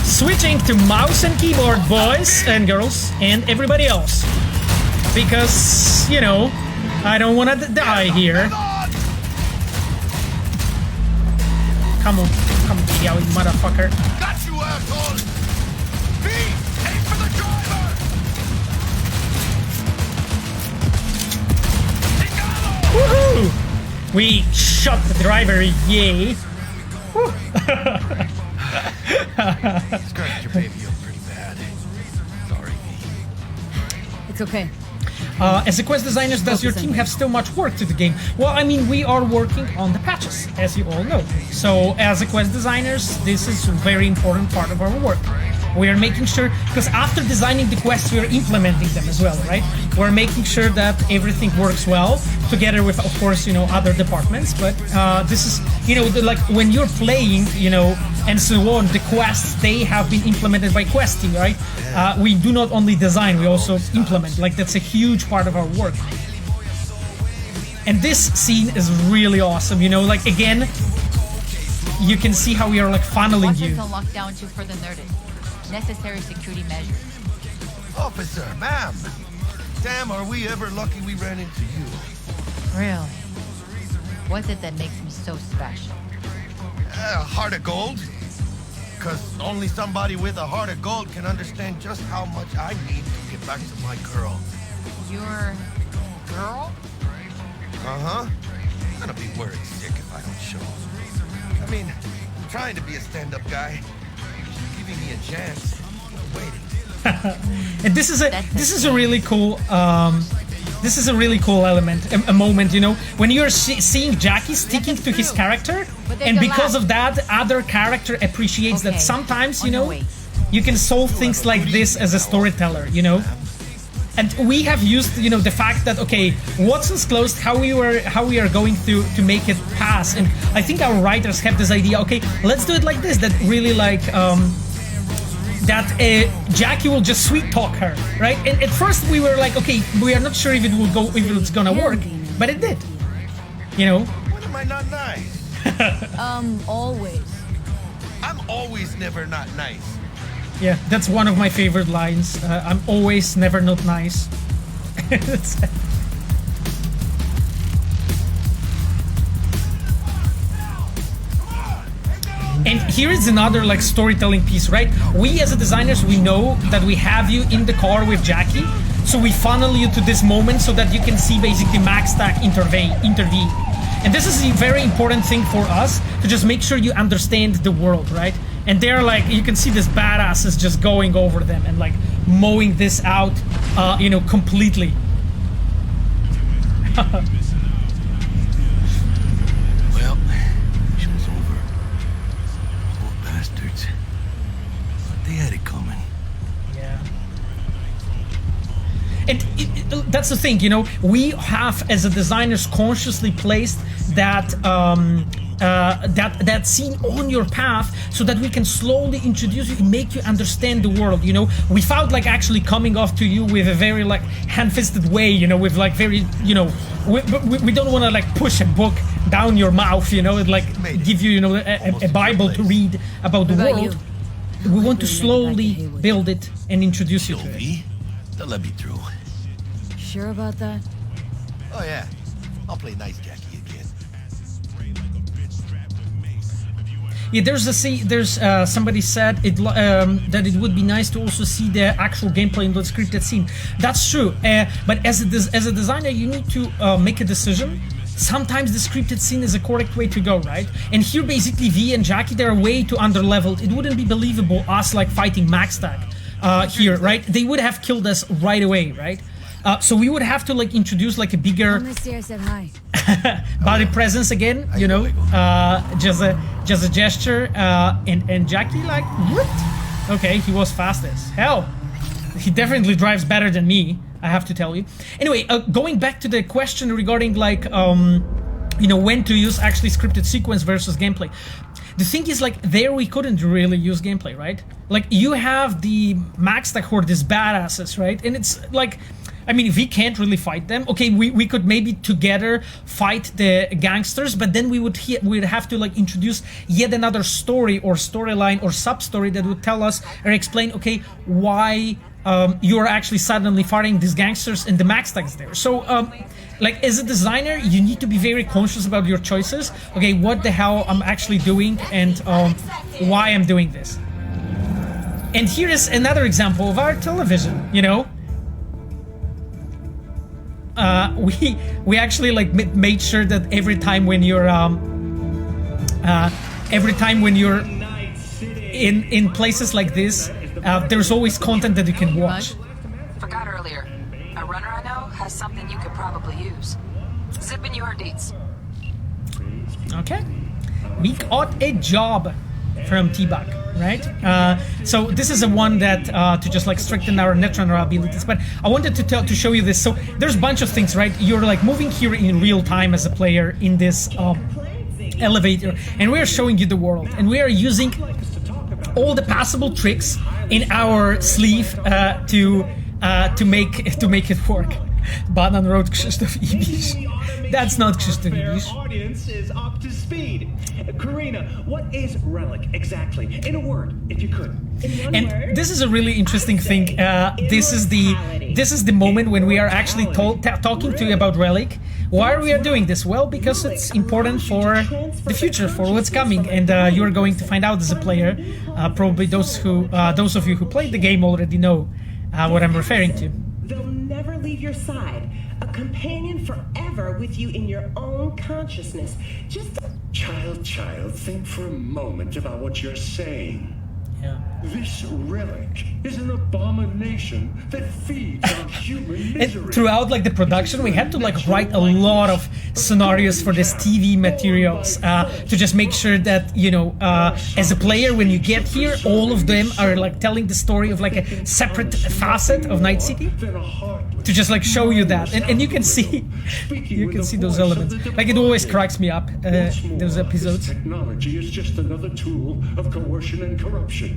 Switching to mouse and keyboard, boys and girls, and everybody else. Because, you know, I don't want to die here. Come on, you motherfucker. Got you, asshole! Pete, aim for the driver! Woohoo! We shot the driver, yay! Scratched your baby up pretty bad. Sorry. It's okay. As a quest designers, does your team have still much work to the game? Well, I mean, we are working on the patches, as you all know. So, as a quest designers, this is a very important part of our work. We are making sure, because after designing the quests, we are implementing them as well, right? We're making sure that everything works well, together with, of course, you know, other departments. But this is, you know, like when you're playing, you know, and so on, the quests, they have been implemented by questing, right? We do not only design, we also implement. Like, that's a huge part of our work. And this scene is really awesome, you know, like, again, you can see how we are, like, funneling you. Lockdown to further notice. Necessary security measures. Officer, ma'am! Damn, are we ever lucky we ran into you. Really? What's it that makes me so special? Heart of gold? Because only somebody with a heart of gold can understand just how much I need to get back to my girl. Your girl? Uh-huh. I'm gonna be worried sick if I don't show. I mean, I'm trying to be a stand-up guy. You're giving me a chance. I'm waiting. And this is a really cool element, a moment, you know, when you're seeing Jackie sticking to his character, and because of that, other character appreciates that sometimes, you know, you can solve things like this as a storyteller, you know. And we have used, you know, the fact that, okay, Watson's closed, how we are going to make it pass. And I think our writers have this idea, okay, let's do it like this, that really like Jackie will just sweet talk her, right? And at first we were like, okay, we are not sure if it's gonna work, but it did, you know. When am I not nice? Always. I'm always never not nice. Yeah, that's one of my favorite lines. I'm always never not nice. And here is another like storytelling piece, right? We as a designers, we know that we have you in the car with Jackie, so we funnel you to this moment so that you can see basically Maxstack intervene. And this is a very important thing for us, to just make sure you understand the world, right? And they're like, you can see this badasses just going over them and like mowing this out, you know, completely. Well, show's over. Poor bastards. They had it coming. Yeah. And that's the thing, you know, we have as a designers consciously placed that that scene on your path so that we can slowly introduce you and make you understand the world, you know, without like actually coming off to you with a very like hand-fisted way, you know, with like very, you know, we don't want to like push a book down your mouth, you know, and like give you, you know, a Bible to read about the world. We want to slowly build it and introduce you to it. They'll let me through. Sure about that? Oh yeah, I'll play nice Jackie again. Yeah, there's somebody said that it would be nice to also see the actual gameplay in the scripted scene. That's true, but as a designer, you need to make a decision. Sometimes the scripted scene is a correct way to go, right? And here, basically, V and Jackie, they're way too underleveled. It wouldn't be believable us like fighting Maxstack here, right? They would have killed us right away, right? So we would have to like introduce like a bigger said hi. body presence again, you know, just a gesture, and Jackie like, what? Okay, he was fast as hell. He definitely drives better than me, I have to tell you. Anyway, going back to the question regarding like, you know, when to use actually scripted sequence versus gameplay. The thing is, like, there we couldn't really use gameplay, right? Like, you have the Maxstack horde, these badasses, right? And it's like, I mean, we can't really fight them. Okay, we could maybe together fight the gangsters, but then we'd have to like introduce yet another story or storyline or sub-story that would tell us or explain, okay, why you're actually suddenly fighting these gangsters and the Maxstack is there. So, like, as a designer, you need to be very conscious about your choices. Okay, what the hell I'm actually doing and why I'm doing this. And here is another example of our television, you know. We actually like made sure that every time when you're in places like this, there's always content that you can watch. Forgot earlier. A runner I know has something you could probably use. Zip in your deets. Okay, we got a job from T-Bug, right? So this is a one that to just like strengthen our netrunner abilities. But I wanted to show you this. So there's a bunch of things, right? You're like moving here in real time as a player in this elevator, and we are showing you the world, and we are using all the possible tricks in our sleeve to make it work. Banan Road Krzysztof Ibisz. That's not just English. Audience is up to speed. Karina, what is relic exactly? In a word, if you could. And this is a really interesting thing. This is the moment when we are actually talking to you about relic. Why are we doing this? Well, because it's important for the future, for what's coming, and you're going to find out as a player. Probably those of you who played the game already know what I'm referring to. They'll never leave your side. A companion forever with you in your own consciousness. Just Child, think for a moment about what you're saying. Yeah. This relic is an abomination that feeds on human misery. And throughout like the production, we had to like write a lot of scenarios for this TV materials to just make sure that, you know, as a player, when you get here, all of them are like telling the story of like a separate facet of Night City. To just like show you that, and you can see those elements. Like it always cracks me up. Those episodes. Technology is just another tool of coercion and corruption.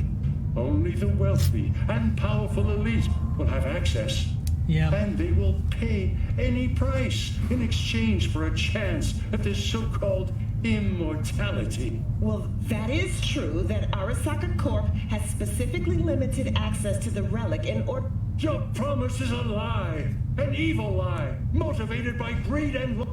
Only the wealthy and powerful elite will have access. Yeah. And they will pay any price in exchange for a chance at this so-called immortality. Well, that is true that Arasaka Corp has specifically limited access to the relic in order. Your promise is a lie, an evil lie, motivated by greed and.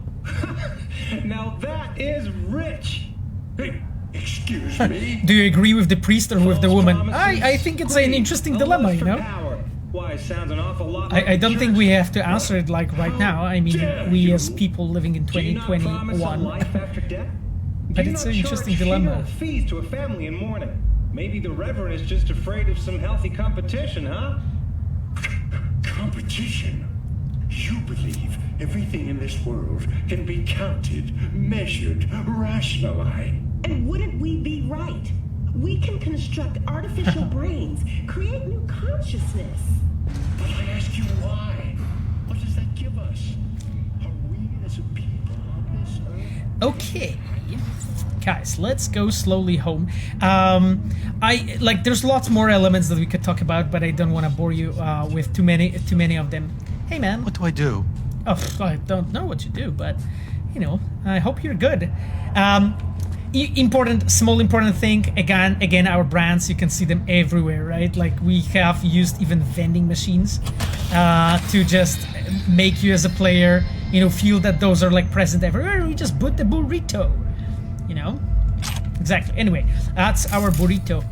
Now that is rich. Hey, excuse me. Do you agree with the priest or with the woman? I think it's an interesting dilemma, you know. Why, it sounds an awful lot. I don't think we have to answer it like right now. I mean, we as people living in 2021. But it's an interesting dilemma. Fees to a family in mourning. Maybe the Reverend is just afraid of some healthy competition, huh? Competition? You believe everything in this world can be counted, measured, rationalized. And wouldn't we be right? We can construct artificial brains, create new consciousness. But I ask you why? What does that give us? Are we as a people on this earth? Okay. Guys, let's go slowly home. There's lots more elements that we could talk about, but I don't want to bore you with too many of them. Hey, man. What do I do? Oh, I don't know what you do, but you know, I hope you're good. Small important thing. Again, our brands. You can see them everywhere, right? Like we have used even vending machines to just make you as a player, you know, feel that those are like present everywhere. We just put the burrito. You know, exactly. Anyway, that's our burrito.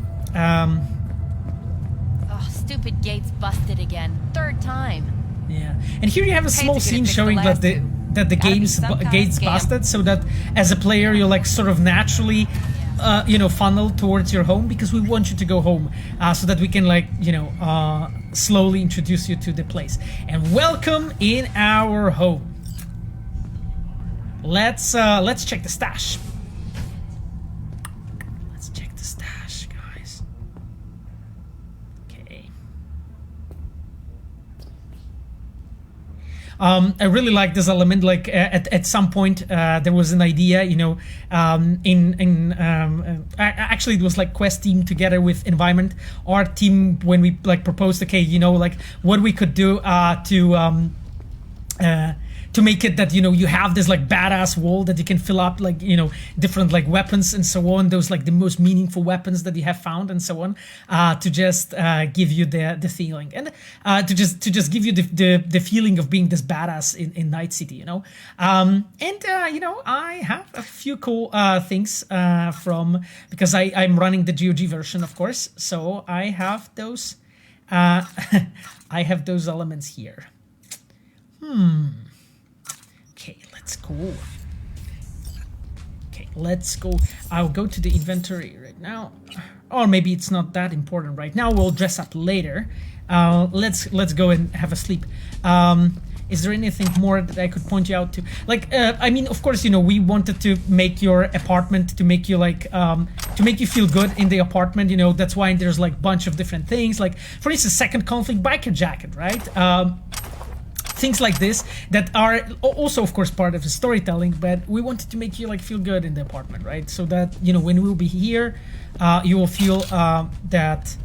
Oh, stupid gates busted again. 3rd time. Yeah, and here you have a small scene showing that the gates busted, so that as a player you're like sort of naturally, you know, funneled towards your home because we want you to go home, so that we can like, you know, slowly introduce you to the place. And welcome in our home. Let's check the stash. I really like this element. Like at some point, there was an idea, you know, actually it was like Quest team together with Environment, our team, when we like proposed, okay, you know, like what we could do to make it that, you know, you have this like badass wall that you can fill up, like, you know, different like weapons and so on, those like the most meaningful weapons that you have found and so on, to just give you the feeling, and to just give you the feeling of being this badass in Night City, you know. You know, I have a few cool things because I'm running the GOG version, of course, so I have those I have those elements here. Okay, let's go. Okay, let's go. I'll go to the inventory right now. Or maybe it's not that important right now. We'll dress up later. Let's go and have a sleep. Is there anything more that I could point you out to? Like, I mean, of course, you know, we wanted to make your apartment, to make you like, to make you feel good in the apartment. You know, that's why there's like a bunch of different things. Like, for instance, second conflict biker jacket, right? Things like this that are also, of course, part of the storytelling, but we wanted to make you like feel good in the apartment, right? So that, you know, when we'll be here, you will feel that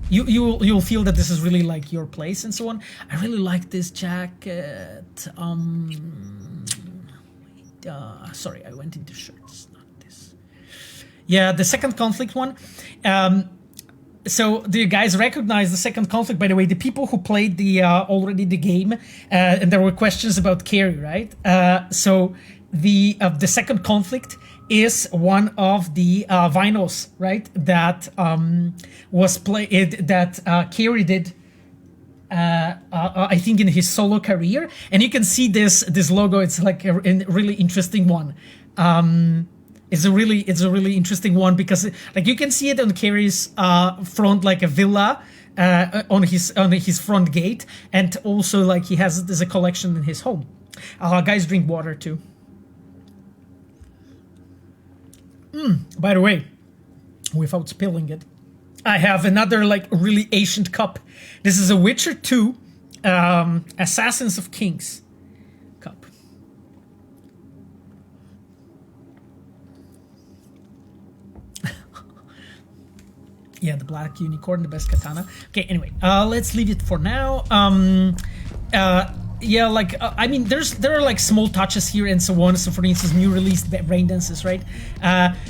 you'll feel that this is really like your place and so on. I really like this jacket. Sorry, I went into shirts, not this. Yeah, the second conflict one. So do you guys recognize the second conflict? By the way, the people who played the already the game, and there were questions about carry, right? So the second conflict is one of the vinyls, right? That was played that Carey did. I think in his solo career, and you can see this logo. It's like a really interesting one. It's a really interesting one because like you can see it on Carey's front, like a villa on his front gate, and also like there's a collection in his home. Guys, drink water too. By the way, without spilling it, I have another like really ancient cup. This is a Witcher 2 Assassins of Kings cup. Yeah, the black unicorn, the best katana. Okay, anyway, let's leave it for now. Yeah, like I mean, there are like small touches here and so on. So, for instance, new released brain dances, right?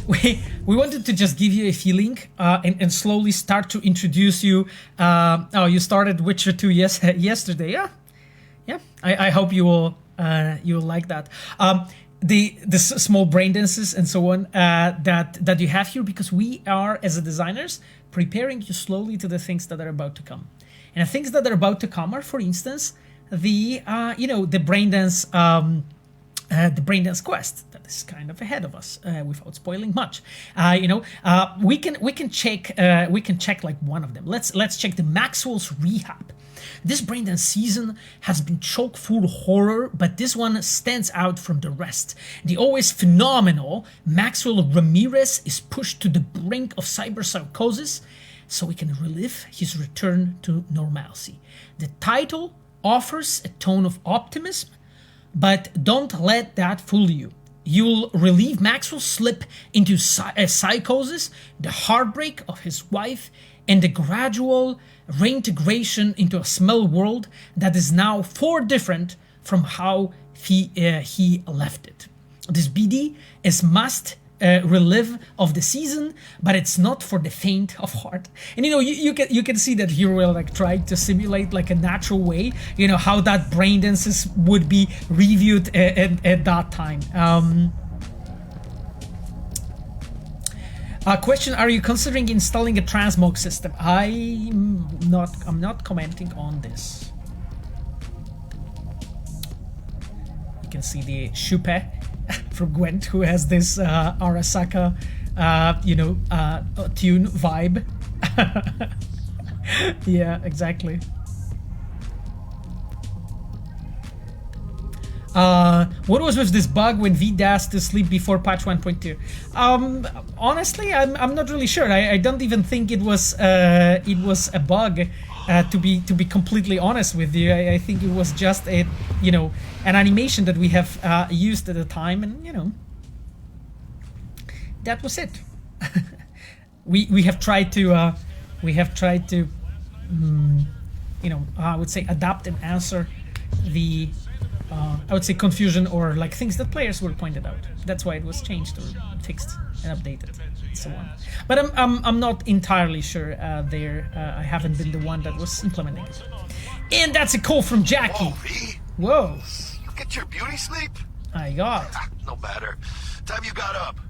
We wanted to just give you a feeling and slowly start to introduce you. Oh, you started Witcher 2 yesterday, yeah. I hope you will like that. The small brain dances and so on that you have here, because we are, as a designers, preparing you slowly to the things that are about to come. And the things that are about to come are, for instance, the brain dance quest that is kind of ahead of us, without spoiling much. We can check like one of them. Let's check the Maxwell's Rehab. This brain dance season has been chock full of horror, but this one stands out from the rest. The always phenomenal Maxwell Ramirez is pushed to the brink of cyberpsychosis so we can relive his return to normalcy. The title offers a tone of optimism, but don't let that fool you. You'll relieve Maxwell's slip into a psychosis, the heartbreak of his wife, and the gradual reintegration into a small world that is now far different from how he left it. This BD is must relive of the season, but it's not for the faint of heart. And you can see that here we're like trying to simulate like a natural way, how that brain dances would be reviewed at that time. Question: are you considering installing a transmog system? I'm not commenting on this. You can see the Shupe from Gwent, who has this Arasaka, tune vibe. Yeah, exactly. What was with this bug when V dashed to sleep before patch 1.2? Honestly, I'm not really sure. I don't even think it was a bug. To be completely honest with you, I think it was just an animation that we have used at the time, and that was it. we have tried to I would say adapt and answer the I would say confusion or like things that players were pointed out. That's why it was changed or fixed and updated and so on. But I'm not entirely sure there. I haven't been the one that was implementing it. And that's a call from Jackie. Whoa. You get your beauty sleep? I got. No matter. Time you got up.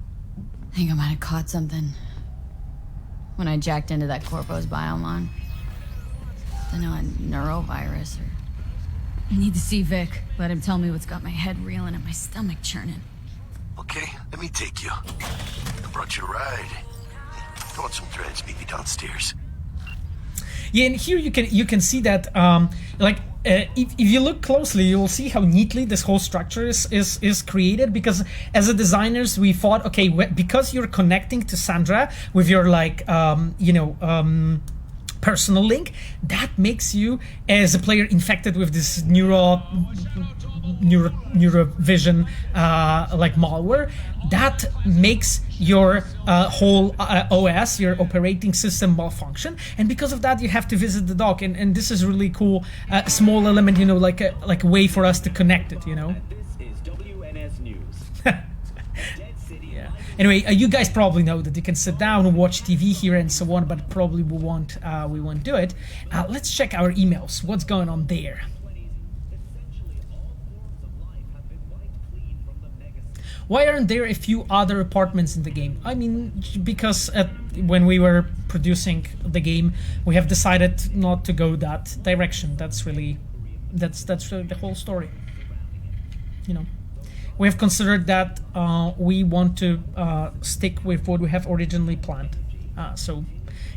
I think I might have caught something when I jacked into that Corpo's biomon. I know, a neurovirus or... I need to see Vic. Let him tell me what's got my head reeling and my stomach churning. Okay, let me take you. I brought you a ride. Throw on some threads, meet me downstairs. Yeah, and here you can see that if you look closely, you'll see how neatly this whole structure is created, because as a designers we thought, okay, because you're connecting to Sandra with your personal link, that makes you as a player infected with this neurovision like malware. That makes your whole OS, your operating system, malfunction, and because of that you have to visit the dock, and this is really cool, small element, like a way for us to connect it. This is WNS News. Anyway, you guys probably know that you can sit down and watch TV here and so on, but probably we won't do it. Let's check our emails. What's going on there? Why aren't there a few other apartments in the game? I mean, because when we were producing the game, we have decided not to go that direction. That's really the whole story. You know, we have considered that we want to stick with what we have originally planned. So,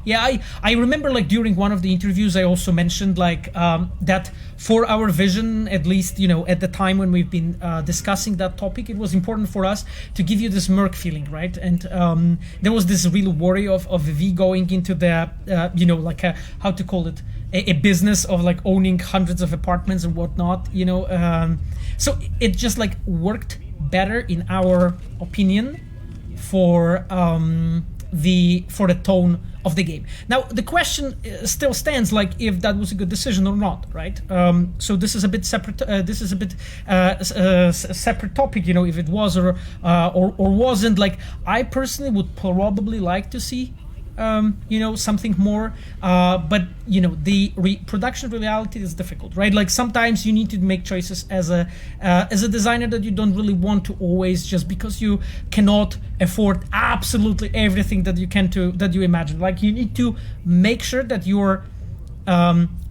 yeah, I remember like during one of the interviews I also mentioned like that for our vision, at least, you know, at the time when we've been discussing that topic, it was important for us to give you this Merc feeling, right? And there was this real worry of V going into the you know, like how to call it, a business of like owning hundreds of apartments and whatnot, you know. So it just like worked better in our opinion for the tone of the game. Now the question still stands, like if that was a good decision or not, right? So this is a bit separate. This is a bit separate topic, you know, if it was or wasn't. Like I personally would probably like to see you know, something more, but you know, the production reality is difficult, right? Like sometimes you need to make choices as a designer that you don't really want to always, just because you cannot afford absolutely everything that you imagine. Like you need to make sure that you're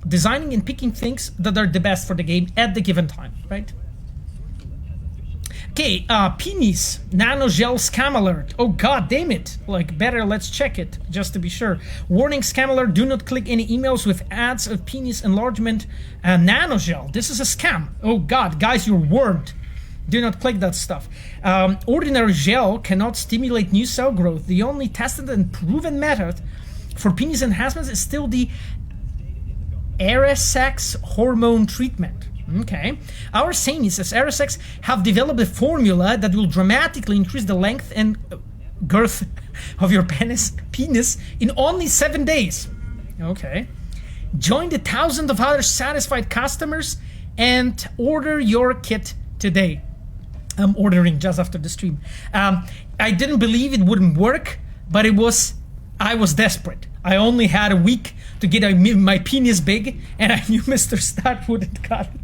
designing and picking things that are the best for the game at the given time, right? Okay, penis, nano gel scam alert. Oh god damn it. Like better let's check it just to be sure. Warning, scam alert, do not click any emails with ads of penis enlargement nano gel. This is a scam. Oh god, guys, you're warned. Do not click that stuff. Ordinary gel cannot stimulate new cell growth. The only tested and proven method for penis enhancements is still the Aresex hormone treatment. Okay. Our scientists at Aresex have developed a formula that will dramatically increase the length and girth of your penis in only 7 days. Okay. Join the thousands of other satisfied customers and order your kit today. I'm ordering just after the stream. I didn't believe it wouldn't work, but I was desperate. I only had a week to get my penis big, and I knew Mr. Stat wouldn't cut it.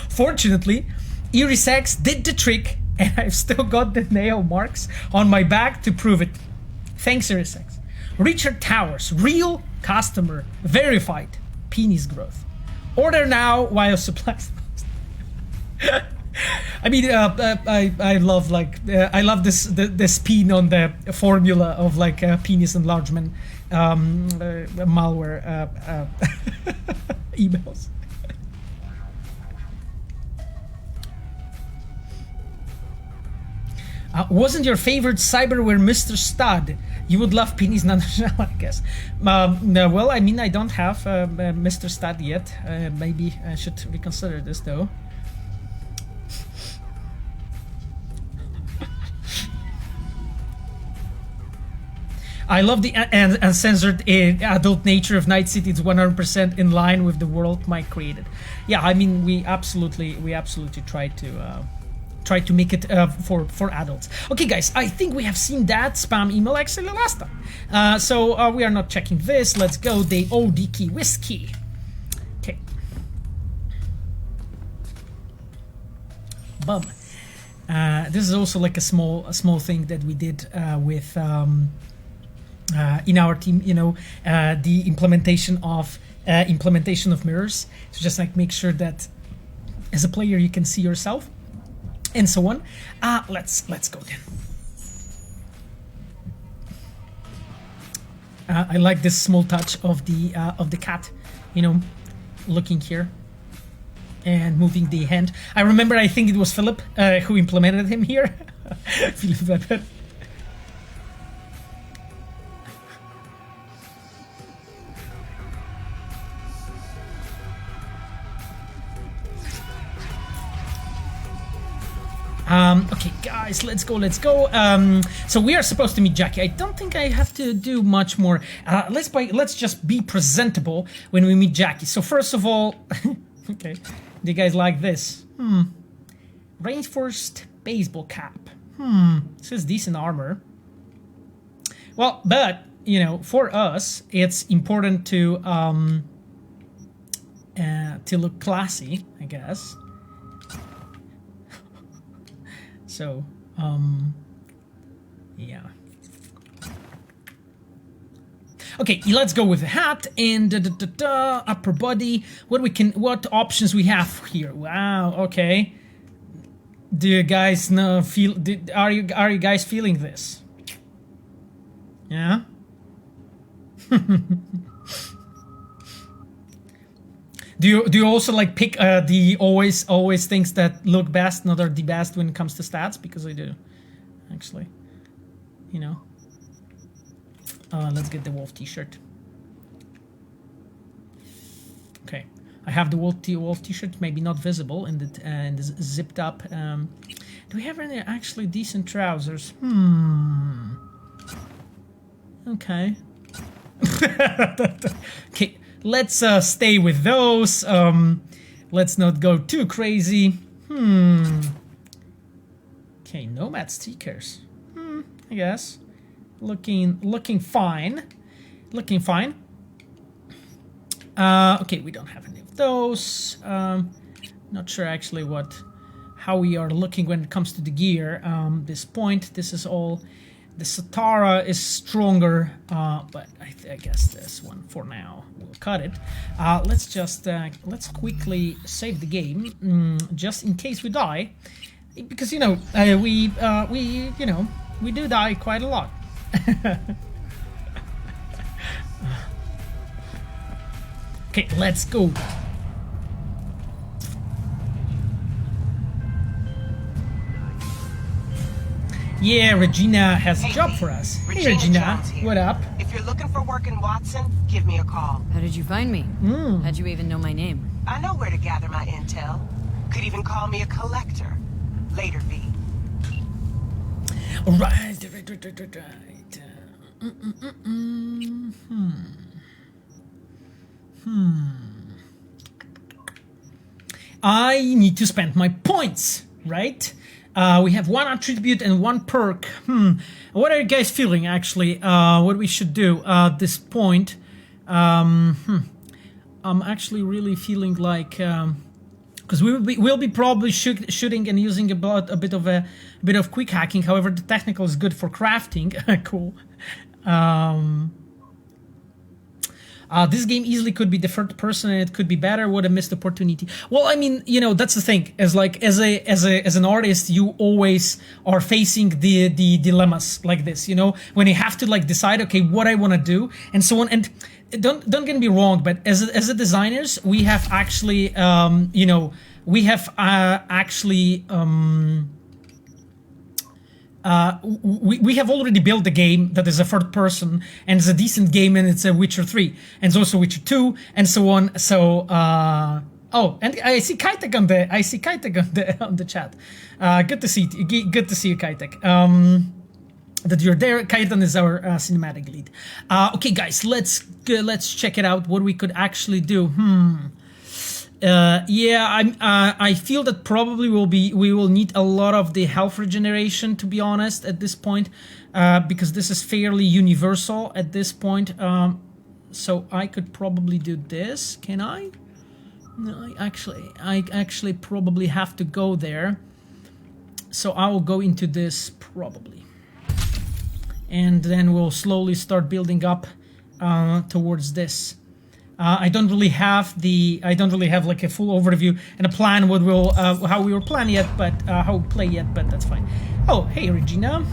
Fortunately, Irisex did the trick, and I've still got the nail marks on my back to prove it. Thanks, Irisex. Richard Towers, real customer, verified penis growth. Order now while supplies last. I mean, I love this spin on the formula of like penis enlargement malware emails. Wasn't your favorite cyberware Mr. Stud? You would love penis nanoshell, I guess. No, well, I mean, I don't have Mr. Stud yet. Maybe I should reconsider this though. I love the uncensored adult nature of Night City. It's 100% in line with the world Mike created. Yeah, I mean, we absolutely try to make it for adults. Okay, guys, I think we have seen that spam email actually last time. So we are not checking this. Let's go. The OD key whiskey. Okay. Bum. This is also like a small thing that we did with in our team. You know, the implementation of mirrors to just like make sure that as a player you can see yourself. And so on. Let's go then. I like this small touch of the cat, you know, looking here and moving the hand. I remember, I think it was Philip who implemented him here. Philip Weber. Okay, guys, let's go. So we are supposed to meet Jackie. I don't think I have to do much more. Let's just be presentable when we meet Jackie. So first of all, okay, do you guys like this? Reinforced baseball cap. This is decent armor. Well, but you know, for us, it's important to look classy, I guess. So, yeah. Okay, let's go with the hat and upper body. What options we have here? Wow. Okay. Do you guys know? Are you guys feeling this? Yeah. Do you also like pick the always things that look best, not are the best when it comes to stats? Because I do, actually. You know. Let's get the wolf t-shirt. Okay, I have the wolf t-shirt, maybe not visible in the zipped up. Do we have any actually decent trousers? Okay. Okay, let's stay with those. Let's not go too crazy. Okay, nomad stickers. I guess. Looking fine. Looking fine. Okay, we don't have any of those. Not sure actually how we are looking when it comes to the gear. This point, this is all. The Satara is stronger, but I guess this one for now will cut it. Let's quickly save the game, just in case we die, because you know we do die quite a lot. Okay, let's go. Yeah, Regina has a job for us. Hey, Regina, what up? If you're looking for work in Watson, give me a call. How did you find me? How'd you even know my name? I know where to gather my intel. Could even call me a collector. Later, V. Right. I need to spend my points, right? We have one attribute and one perk. What are you guys feeling, actually? What we should do at this point? I'm actually really feeling like... because we'll be probably shooting and using a bit of quick hacking. However, the technical is good for crafting. Cool. This game easily could be the third person, and it could be better. What a missed opportunity. Well, I mean, you know, that's the thing. As an artist, you always are facing the dilemmas like this. You know, when you have to like decide, okay, what I want to do, and so on. And don't get me wrong, but as a designers, we have actually, you know, we have actually. We have already built a game that is a third person and it's a decent game, and it's a Witcher 3 and it's also Witcher 2 and so on. So oh, and I see Kaitek on the chat. Good to see you, Kaitek. That you're there. Kaitan is our cinematic lead. Okay, guys, let's check it out. What we could actually do. Yeah, I feel that probably we will need a lot of the health regeneration, to be honest, at this point, because this is fairly universal at this point. So I could probably do this. Can I? No, I actually probably have to go there. So I will go into this probably, and then we'll slowly start building up towards this. I don't really have like a full overview and a plan how we were planning yet, but how we play yet, but that's fine. Oh, hey Regina.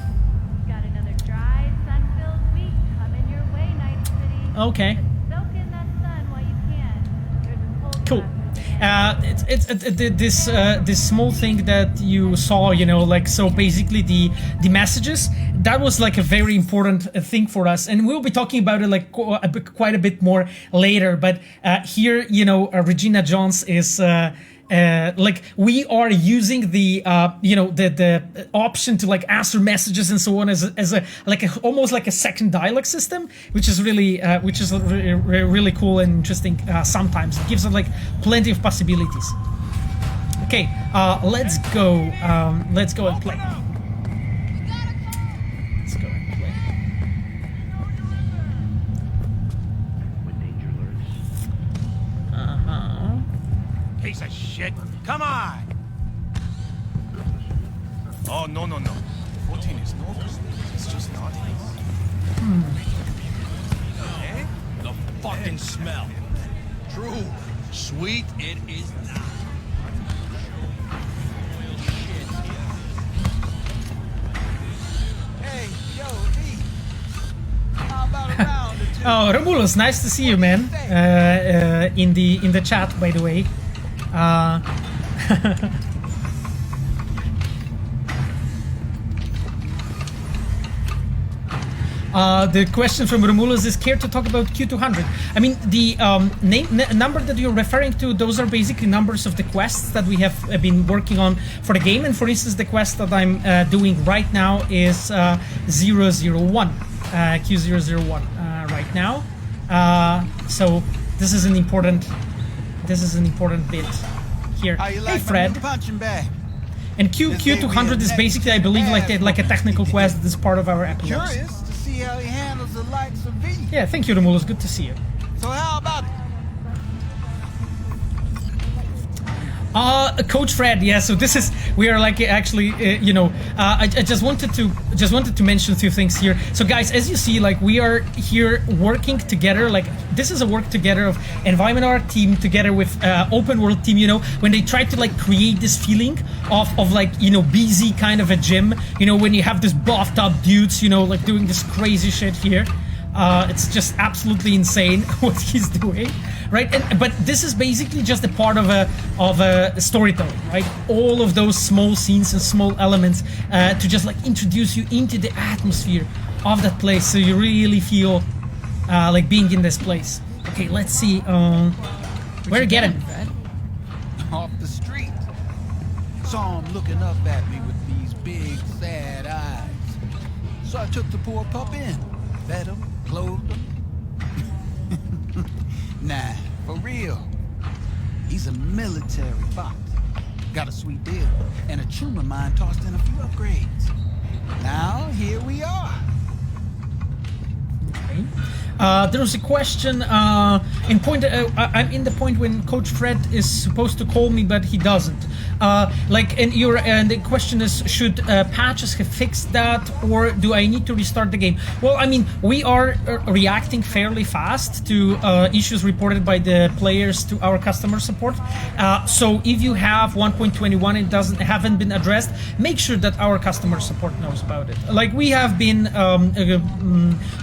Got another dry, sun-filled week coming your way, Night City. Okay. Soak in that sun while you can. There's a cold cool. It's this small thing that you saw, you know, like, so basically the messages, that was like a very important thing for us, and we'll be talking about it like quite a bit more later. But here, you know, Regina Jones is like, we are using the you know, the option to like answer messages and so on as a almost like a second dialogue system, which is really really cool and interesting. Sometimes it gives us like plenty of possibilities. Okay, let's go and play. Let's go and play. shit. Come on. Oh, no, no, no. 14 is no. It's just not. Eh? The fucking smell. True. Sweet it is not. Hey, yo, D. How about a round or two? Oh, Romulus, nice to see you, man. In the chat, by the way. The question from Romulus is, care to talk about Q200? I mean, the number that you're referring to, those are basically numbers of the quests that we have been working on for the game. And for instance, the quest that I'm doing right now is 001, Q001 right now. So this is an important bit here. Hey, Fred. And Q200 is basically, I believe, like a technical quest that is part of our epilogues. Curious to see how he handles the likes of V. Yeah, thank you, Romulus. Good to see you. So how about it? Coach Fred, yeah. So this is, we are like actually, you know, I just wanted to mention a few things here. So guys, as you see, like we are here working together. Like this is a work together of environment art team together with open world team. You know, when they try to like create this feeling of like, you know, busy kind of a gym. You know, when you have this buffed up dudes, you know, like doing this crazy shit here. It's just absolutely insane what he's doing, right? But this is basically just a part of a storytelling, right? All of those small scenes and small elements to just like introduce you into the atmosphere of that place, so you really feel like being in this place. Okay, let's see. Where to get him? Off the street. Saw him looking up at me with these big, sad eyes. So I took the poor pup in, fed him, clothed him. Nah, for real. He's a military fox. Got a sweet deal, and a chum of mine tossed in a few upgrades. Now, here we are. There was a question in point. I'm in the point when Coach Fred is supposed to call me, but he doesn't. Like, and the question is, should patches have fixed that, or do I need to restart the game? Well, I mean, we are reacting fairly fast to issues reported by the players to our customer support. So if you have 1.21 and haven't been addressed, make sure that our customer support knows about it. Like we have been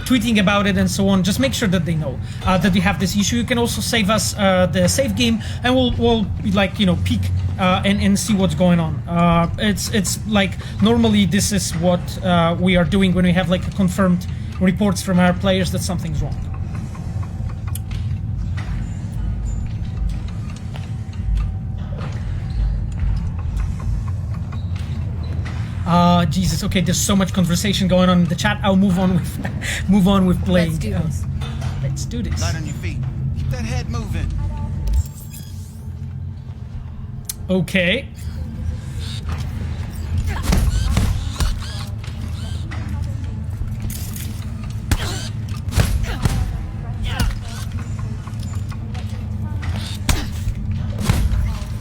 tweeting about it and so on. Just make sure that they know that you have this issue. You can also save us the save game, and we'll like, you know, peek and see what's going on. It's like normally this is what we are doing when we have like confirmed reports from our players that something's wrong. Jesus. Okay, there's so much conversation going on in the chat. I'll move on with playing. Let's do this. Let's do this. Light on your feet. Keep that head moving. Okay.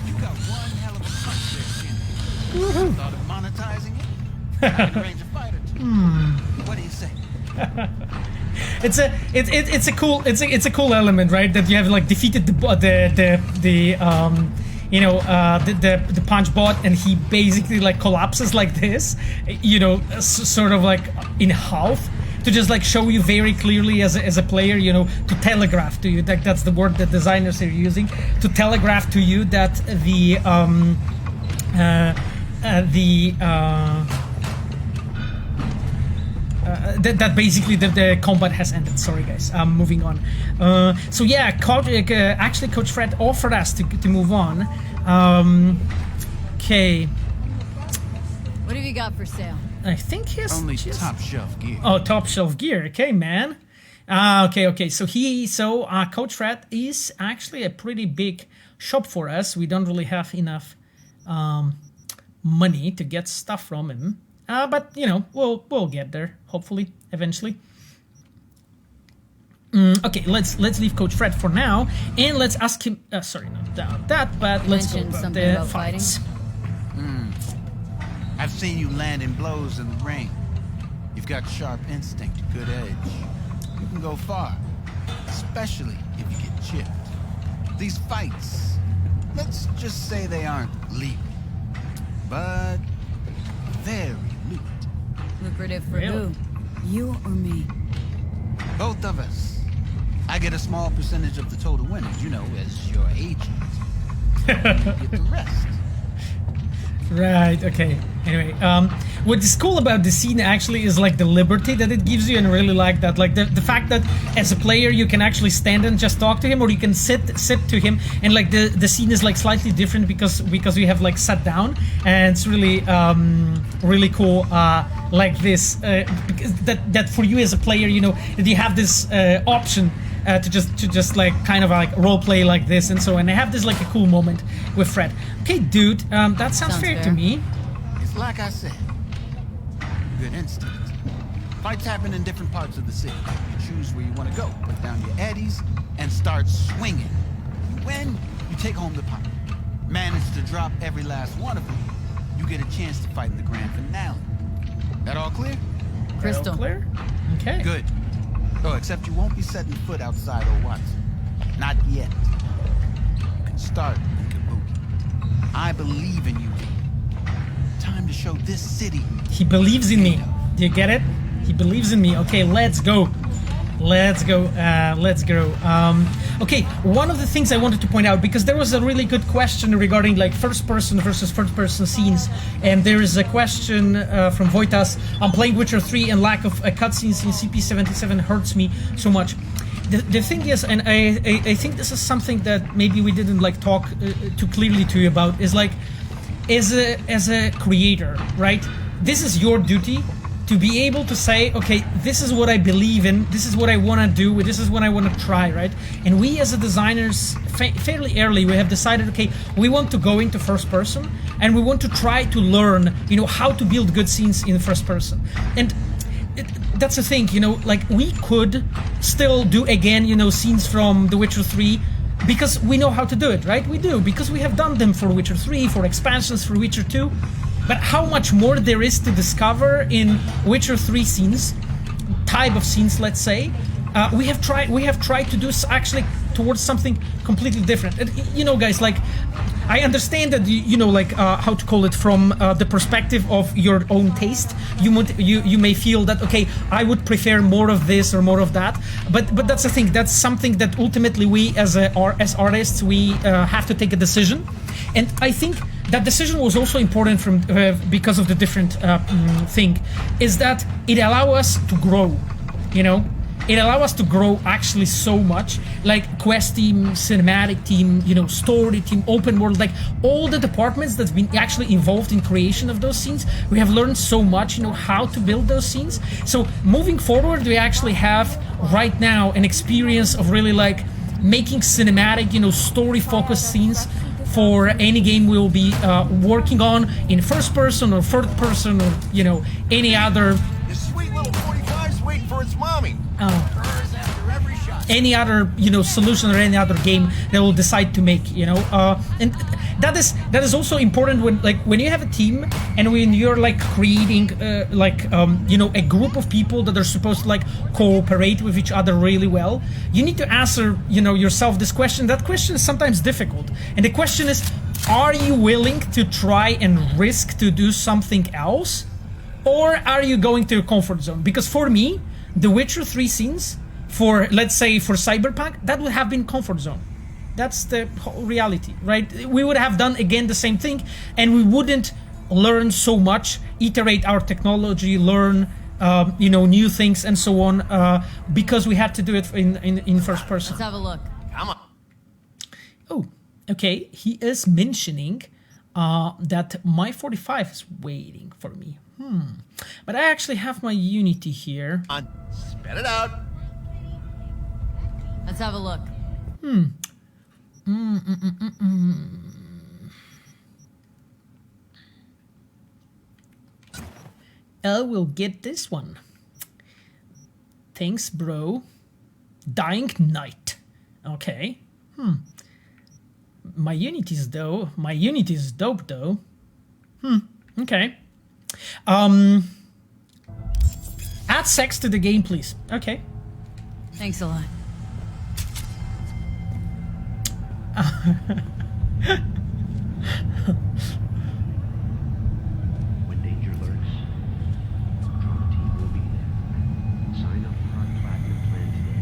You got one hell of a punch there, Shin. Thought of monetizing it? Range of fighter too. What do you say? It's a cool element, right? That you have like defeated the punch bot, and he basically like collapses like this, you know, sort of like in half, to just like show you very clearly as a player, you know, to telegraph to you, that's the word that designers are using, to telegraph to you that that basically the combat has ended. Sorry guys, moving on. So yeah, actually Coach Fred offered us to move on. Okay. What have you got for sale? I think he's only top shelf gear. Oh, top shelf gear. Okay, man. Okay. So Coach Fred is actually a pretty big shop for us. We don't really have enough money to get stuff from him. But you know, we'll get there hopefully eventually. Okay, let's leave Coach Fred for now, and let's ask him. Sorry, not that, but let's go about the fights. I've seen you landing blows in the ring. You've got sharp instinct, good edge. You can go far, especially if you get chipped. These fights, let's just say they aren't legal, but very lucrative. Lucrative for who? You or me? Both of us. I get a small percentage of the total winnings, you know, as your agent. You get the rest. Right, okay. Anyway, what is cool about the scene actually is like the liberty that it gives you, and I really like that. Like the fact that as a player you can actually stand and just talk to him, or you can sit to him, and like the scene is like slightly different because we have like sat down, and it's really really cool like this because that for you as a player, you know, that you have this option to just like kind of like role play like this and so, and I have this like a cool moment with Fred. Okay, dude, that sounds fair to me. It's like I said, good instinct. Fights happen in different parts of the city. You choose where you want to go, put down your eddies, and start swinging. You win, you take home the pot. Manage to drop every last one of them, you get a chance to fight in the grand finale. That all clear? Crystal. Clear? Okay. Good. Oh, except you won't be setting foot outside Owais. Not yet. You can start in Kabuki. I believe in you. Time to show this city. He believes in me. Do you get it? He believes in me. Okay, let's go. Let's go. Let's go. Okay, one of the things I wanted to point out, because there was a really good question regarding like first person versus third person scenes, and there is a question from Voitas. I'm playing Witcher 3 and lack of cutscenes in CP77 hurts me so much. The thing is, and I think this is something that maybe we didn't like talk too clearly to you about, is like as a creator, right? This is your duty to be able to say, okay, this is what I believe in, this is what I want to do, this is what I want to try, right? And we as a designers, fairly early, we have decided, okay, we want to go into first person, and we want to try to learn, you know, how to build good scenes in first person. And that's the thing, you know, like we could still do again, you know, scenes from The Witcher 3, because we know how to do it, right? We do, because we have done them for Witcher 3, for expansions for Witcher 2. But how much more there is to discover in Witcher 3 scenes, type of scenes, let's say, we have tried to do actually towards something completely different. And, you know, guys, like I understand that you know, like how to call it, from the perspective of your own taste. You may feel that, okay, I would prefer more of this or more of that. But that's the thing. That's something that ultimately we as artists we have to take a decision. And I think that decision was also important from because of the different thing, is that it allows us to grow, you know. It allows us to grow actually so much, like quest team, cinematic team, you know, story team, open world, like all the departments that's been actually involved in creation of those scenes. We have learned so much, you know, how to build those scenes. So moving forward, we actually have right now an experience of really like making cinematic, you know, story focused scenes for any game we'll be working on in first person or third person or, you know, any other. This sweet little 45's waiting for its mommy. Any other, you know, solution or any other game they will decide to make, you know, and that is also important when you have a team and when you're like creating you know, a group of people that are supposed to like cooperate with each other really well. You need to answer, you know, yourself this question. That question is sometimes difficult, and the question is, are you willing to try and risk to do something else, or are you going to your comfort zone? Because for me, The Witcher 3 scenes, for, let's say, for Cyberpunk, that would have been comfort zone. That's the whole reality, right? We would have done again the same thing, and we wouldn't learn so much, iterate our technology, learn you know, new things and so on, because we had to do it in first person. Let's have a look. Come on. Oh, okay. He is mentioning that my 45 is waiting for me. But I actually have my Unity here. Spit it out. Let's have a look. I will get this one. Thanks, bro. Dying Knight. Okay. My unit is dope though. Okay. Add sex to the game, please. Okay. Thanks a lot. When danger lurks, drama team will be there. Sign up for our platinum plan today,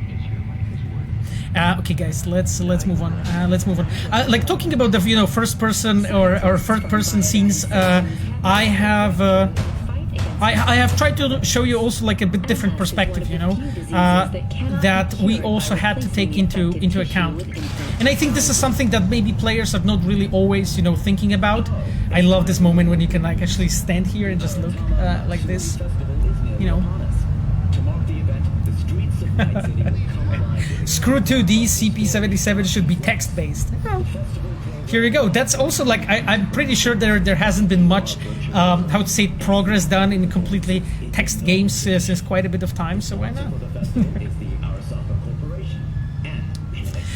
because your life is worth it. Okay, guys, let's move on. Let's move on. Like talking about the first person or third person scenes. I have tried to show you also like a bit different perspective, that we also had to take into account. And I think this is something that maybe players are not really always, thinking about. I love this moment when you can like actually stand here and just look like this, Screw 2D CP77 should be text-based. Here we go. That's also like I'm pretty sure there hasn't been much how to say progress done in completely text games since quite a bit of time, so why not?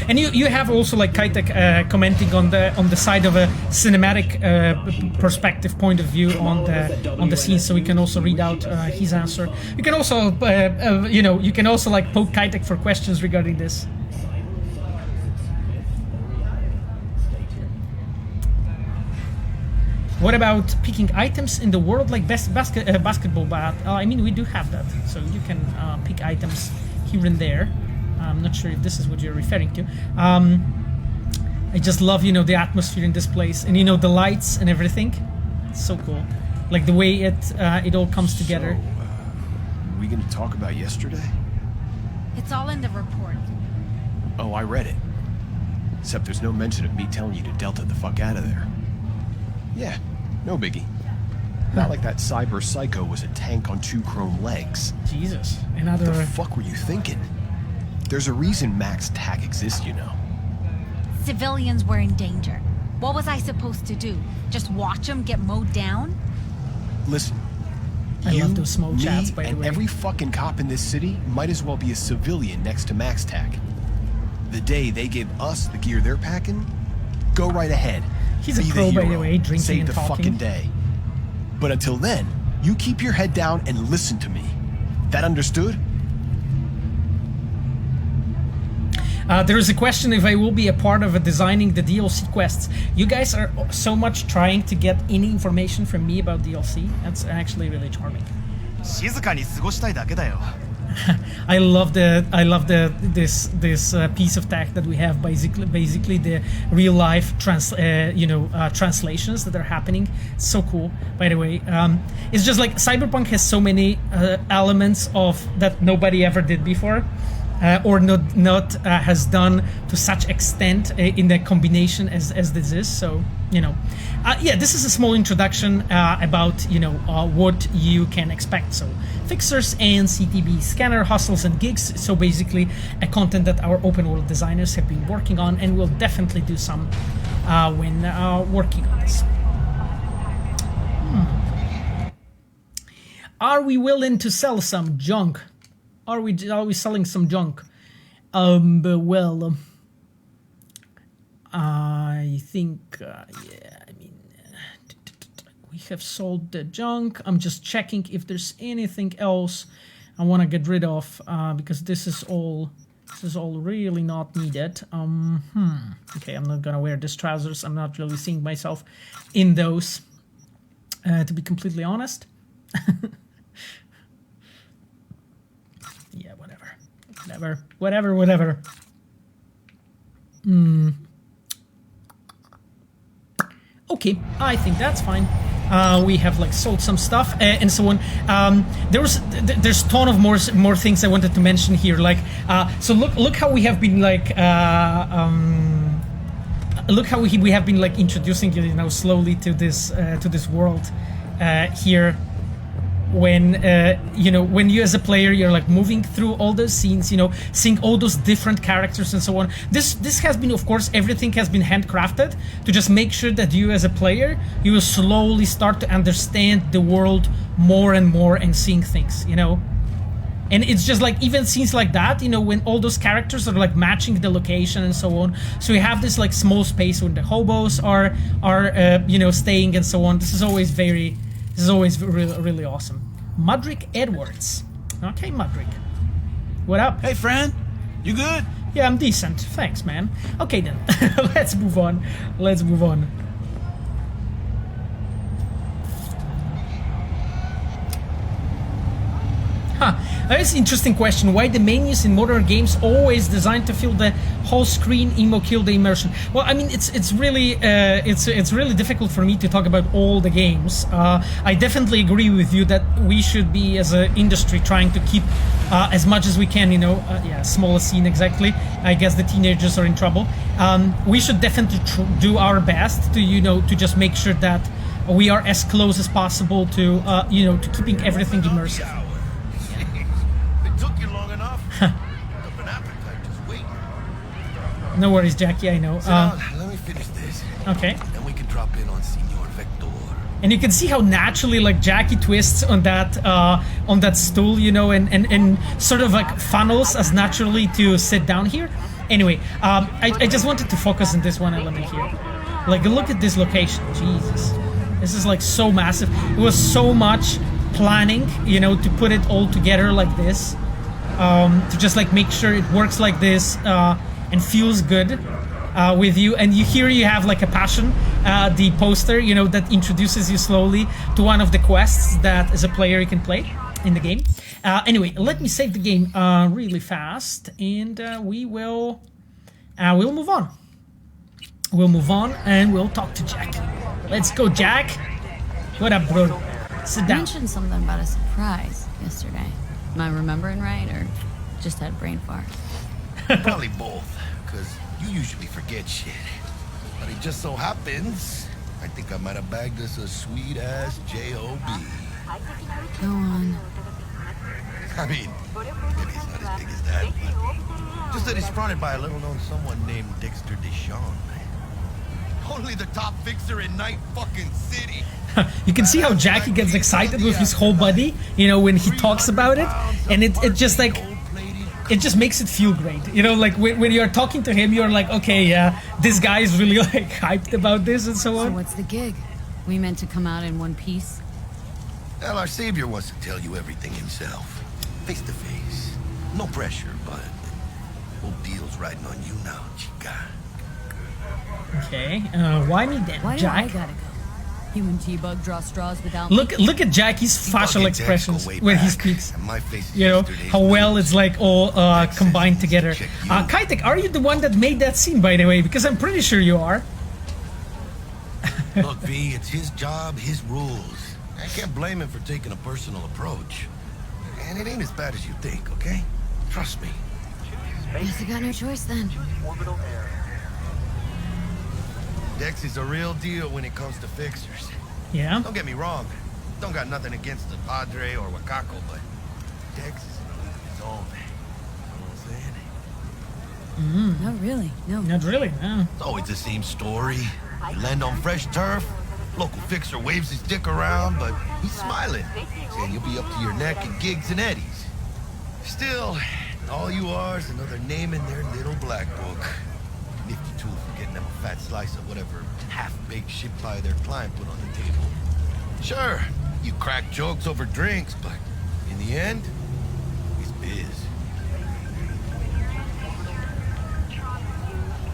And you have also like Kaitek commenting on the side of a cinematic perspective point of view on the scene, so we can also read out his answer. You can also you can also like poke Kaitek for questions regarding this. What about picking items in the world like best basketball bat? I mean, we do have that, so you can pick items here and there. I'm not sure if this is what you're referring to. I just love, the atmosphere in this place, and the lights and everything. It's so cool, like the way it all comes together. Are we gonna talk about yesterday? It's all in the report. Oh, I read it. Except there's no mention of me telling you to Delta the fuck out of there. Yeah, no biggie. Not like that cyber psycho was a tank on 2 chrome legs. Jesus, another. What the fuck were you thinking? There's a reason Max TAC exists, Civilians were in danger. What was I supposed to do? Just watch them get mowed down? Listen, I love those small chats, by the and way. every fucking cop in this city might as well be a civilian next to Max TAC. The day they give us the gear they're packing, go right ahead. He's a Be pro, the by hero. the way, drinking Save and the talking. fucking day. But until then, you keep your head down and listen to me. That understood? There is a question if I will be a part of designing the DLC quests. You guys are so much trying to get any information from me about DLC. That's actually really charming. I love this piece of tech that we have, basically the real life translations that are happening. It's so cool, by the way. It's just like Cyberpunk has so many elements of that nobody ever did before. Or not has done to such extent in the combination as this is. So yeah, this is a small introduction about what you can expect. So fixers and CTB, scanner hustles and gigs. So basically a content that our open world designers have been working on, and we'll definitely do some when working on this. Are we willing to sell some junk? Are we selling some junk? Well, I think, yeah, I mean, we have sold the junk. I'm just checking if there's anything else I want to get rid of, because this is all really not needed. Okay, I'm not gonna wear these trousers. I'm not really seeing myself in those, to be completely honest. Yeah, whatever. Okay, I think that's fine. We have like sold some stuff and so on. There's a ton of more things I wanted to mention here. Like, so look how we have been like look how we have been like introducing slowly to this world here. When when you as a player, you're like moving through all those scenes, seeing all those different characters and so on. This has been, of course, everything has been handcrafted to just make sure that you as a player, you will slowly start to understand the world more and more and seeing things, And it's just like even scenes like that, you know, when all those characters are like matching the location and so on. So you have this like small space when the hobos are you know, staying and so on. This is always really awesome. Mudrick Edwards. Okay, Mudrick. What up? Hey, friend. You good? Yeah, I'm decent. Thanks, man. Okay then, let's move on. Let's move on. Huh. That's an interesting question. Why the menus in modern games always designed to fill the whole screen, emo kill the immersion? Well, I mean, it's really difficult for me to talk about all the games. I definitely agree with you that we should be, as an industry, trying to keep as much as we can. You know, yeah, smaller scene exactly. I guess the teenagers are in trouble. We should definitely do our best to, you know, to just make sure that we are as close as possible to, you know, to keeping everything immersive. No worries, Jackie, I know. Let me finish this. Okay. Then we can drop in on Senor Vector. And you can see how naturally like Jackie twists on that stool, you know, and sort of like funnels as naturally to sit down here. Anyway, I just wanted to focus on this one element here. Like, look at this location. Jesus. This is like so massive. It was so much planning, you know, to put it all together like this. To just like make sure it works like this. And feels good with you, and you have like a passion, the poster, you know, that introduces you slowly to one of the quests that as a player you can play in the game. Anyway, let me save the game really fast, and we'll move on. We'll move on and we'll talk to Jack. Let's go, Jack. What up, bro? Sit down. You mentioned something about a surprise yesterday. Am I remembering right, or just had a brain fart? Probably both, because you usually forget shit. But it just so happens, I think I might have bagged us a sweet-ass J.O.B. Go on. I mean, maybe it's not as big as that, but just that it's fronted by a little-known someone named Dexter Deshawn. Only the top fixer in Night fucking City. You can see how Jackie gets excited with his whole body, you know, when he talks about it, and it just like... It just makes it feel great, you know, like when you're talking to him, you're like, okay, yeah, this guy is really like hyped about this and so on. So what's the gig? We meant to come out in one piece? Well, our savior wants to tell you everything himself, face to face. No pressure, but whole deal's riding on you now, chica. Okay, why me then, Why Jack? do I gotta go? You and T-Bug draw straws without Look at Jackie's facial expressions when he speaks. You know how well it's like all combined together. Kaitek, are you the one that made that scene, by the way? Because I'm pretty sure you are. Look, V, it's his job, his rules. I can't blame him for taking a personal approach. And it ain't as bad as you think, okay? Trust me. Guess I got no choice then. Dex is a real deal when it comes to fixers. Yeah? Don't get me wrong. Don't got nothing against the Padre or Wakako, but Dex is in a league of his own. You know what I'm saying? Not really, no. Not really, no. It's always the same story. You land on fresh turf, local fixer waves his dick around, but he's smiling, saying you'll be up to your neck in gigs and eddies. Still, all you are is another name in their little black book. Nifty tool for getting them a fat slice of whatever half-baked shit pie their client put on the table. Sure, you crack jokes over drinks, but in the end, it's biz.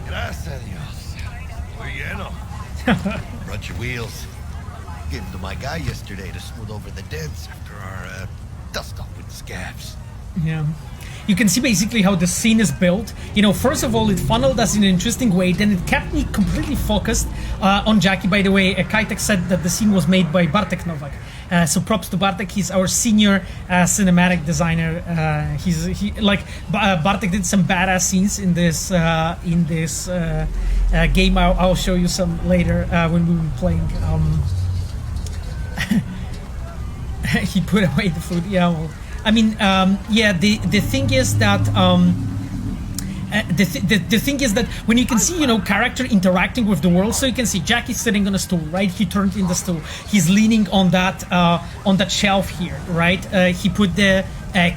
Gracias a Dios. Muy lleno. Brought your wheels. Gave them to my guy yesterday to smooth over the dents after our dust-off with the scabs. Yeah. You can see basically how the scene is built. You know, first of all, it funneled us in an interesting way. Then it kept me completely focused on Jackie. By the way, Kaitek said that the scene was made by Bartek Novak. So props to Bartek. He's our senior cinematic designer. Bartek did some badass scenes in this game. I'll show you some later when we were playing. He put away the food. Yeah. Well, I mean, yeah. The thing is that the thing is that when you can see, you know, character interacting with the world, so you can see Jackie's sitting on a stool, right? He turned in the stool. He's leaning on that shelf here, right? He put the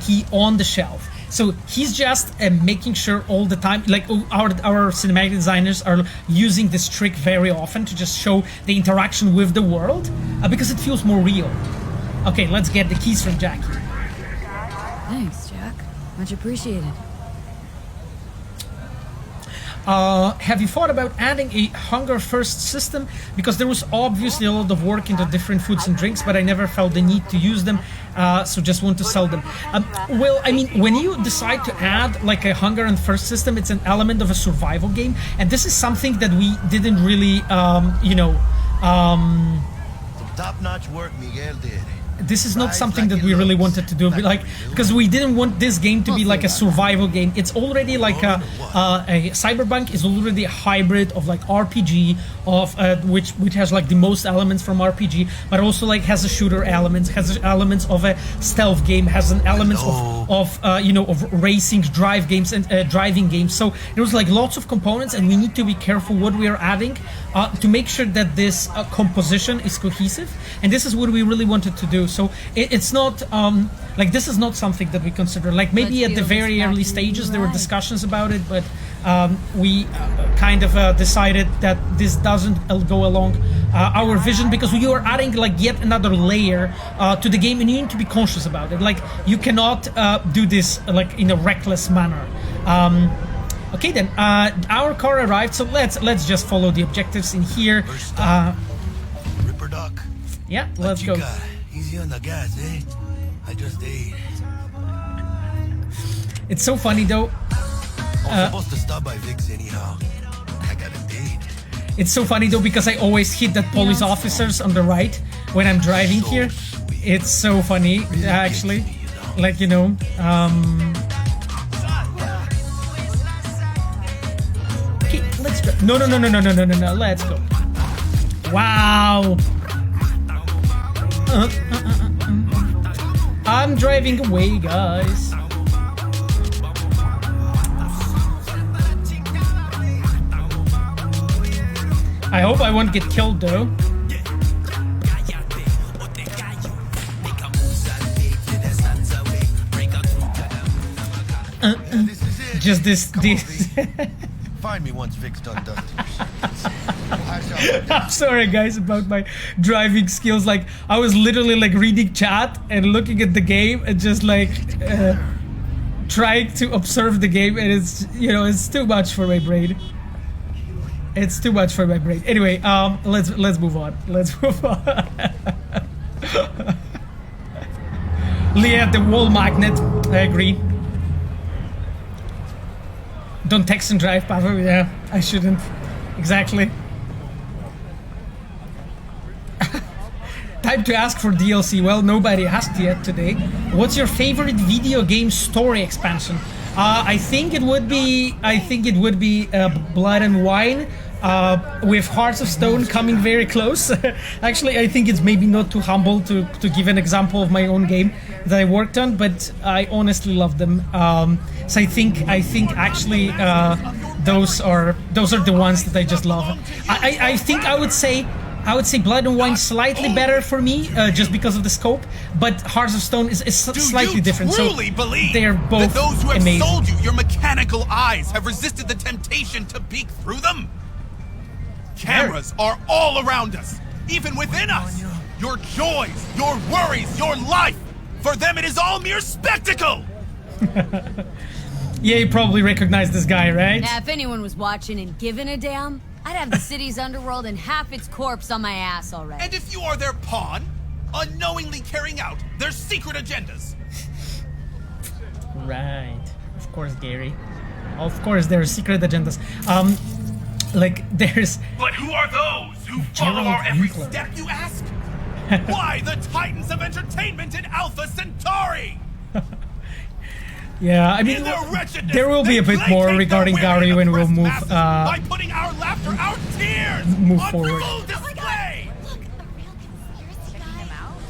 key on the shelf. So he's just making sure all the time, like our cinematic designers are using this trick very often to just show the interaction with the world because it feels more real. Okay, let's get the keys from Jackie. Thanks, Jack. Much appreciated. Have you thought about adding a hunger first system? Because there was obviously a lot of work into different foods and drinks, but I never felt the need to use them, so just want to sell them. Well, I mean, when you decide to add like a hunger and thirst system, it's an element of a survival game, and this is something that we didn't really, Some top-notch work Miguel did. This is not something that we really wanted to do, like, because we didn't want this game to be like a survival game. It's already like a Cyberpunk is already a hybrid of like RPG, of which has like the most elements from RPG, but also like has a shooter elements, has elements of a stealth game, has an elements of racing, drive games and driving games. So there was like lots of components, and we need to be careful what we are adding to make sure that this composition is cohesive. And this is what we really wanted to do. So it's not like this is not something that we consider. Like maybe at the very early stages there were discussions about it, but we kind of decided that this doesn't go along our vision, because you are adding like yet another layer to the game, and you need to be conscious about it. Like you cannot do this like in a reckless manner. Okay, then our car arrived, so let's just follow the objectives in here. Ripper Duck. Yeah, let's go. Easy on the gas, eh? I just ate. It's so funny though. I'm supposed to stop by Vic's anyhow. I got a date. It's so funny though, because I always hit that police officers on the right when I'm driving here. It's so funny, actually. Like, you know, okay, let's go. No, let's go. Wow. I'm driving away, guys. I hope I won't get killed though. Just this. Find me once Vic's done dusting. I'm sorry guys about my driving skills. Like I was literally like reading chat and looking at the game and just like trying to observe the game, and it's, you know, it's too much for my brain. It's too much for my brain. Anyway, let's move on. Let's move on. Leah, the wall magnet. I agree. Don't text and drive, Pavel. Yeah, I shouldn't. Exactly. Time to ask for DLC. Well, nobody asked yet today. What's your favorite video game story expansion? I think it would be Blood and Wine, with Hearts of Stone coming very close. Actually, I think it's maybe not too humble to give an example of my own game that I worked on, but I honestly love them. So I think actually those are the ones that I just love. I think I would say Blood and Wine slightly better for me, just because of the scope, but Hearts of Stone is slightly different. So they're both that those who have amazing. sold you your mechanical eyes have resisted the temptation to peek through them? Cameras are all around us, even within us. Your joys, your worries, your life. For them, it is all mere spectacle. Yeah, you probably recognize this guy, right? Now, if anyone was watching and giving a damn, I'd have the city's underworld and half its corpse on my ass already. And if you are their pawn, unknowingly carrying out their secret agendas. Right. Of course, Gary. Of course, there are secret agendas. Like, there's... But who are those who follow our every step, you ask? Why the Titans of Entertainment in Alpha Centauri? Yeah, I mean, there will be a bit more regarding Gary when we'll move, by putting our laughter, our tears move on forward. full display.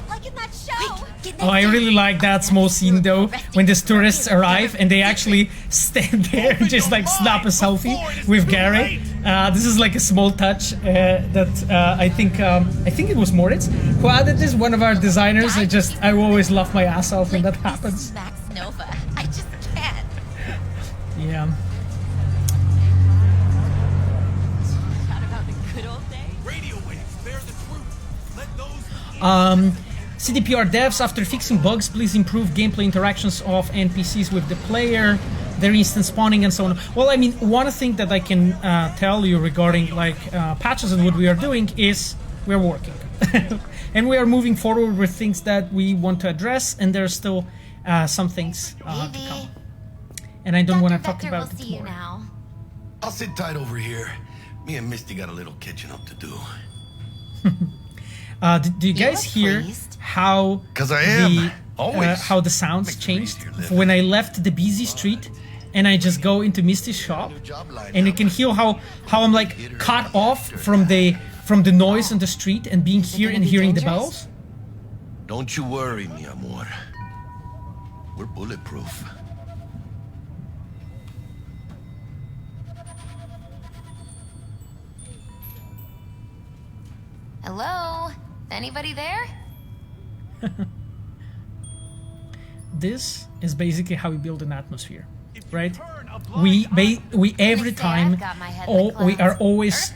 Like in that show. Oh, I really like that small scene though, when these tourists arrive and they actually stand there and just like snap a selfie with Gary. This is like a small touch that I think it was Moritz who added this, one of our designers. I always laugh my ass off when that happens. just can't. Yeah. Shout about the good old days. Radio waves, bear the truth. Let those... CDPR devs, after fixing bugs, please improve gameplay interactions of NPCs with the player, their instant spawning and so on. Well, I mean, one thing that I can tell you regarding like patches and what we are doing is we're working. And we are moving forward with things that we want to address, and there are still some things to come. And I don't want to talk about it more. I'll sit tight over here. Me and Misty got a little catching up to do. Do you guys hear how how the sounds changed when I left the busy street and I just go into Misty's shop, and you can hear how I'm like cut off from the noise on the street and being here and hearing the bells? Don't you worry, mi amor. We're bulletproof. Hello? Anybody there? This is basically how we build an atmosphere, right? We every time, we are always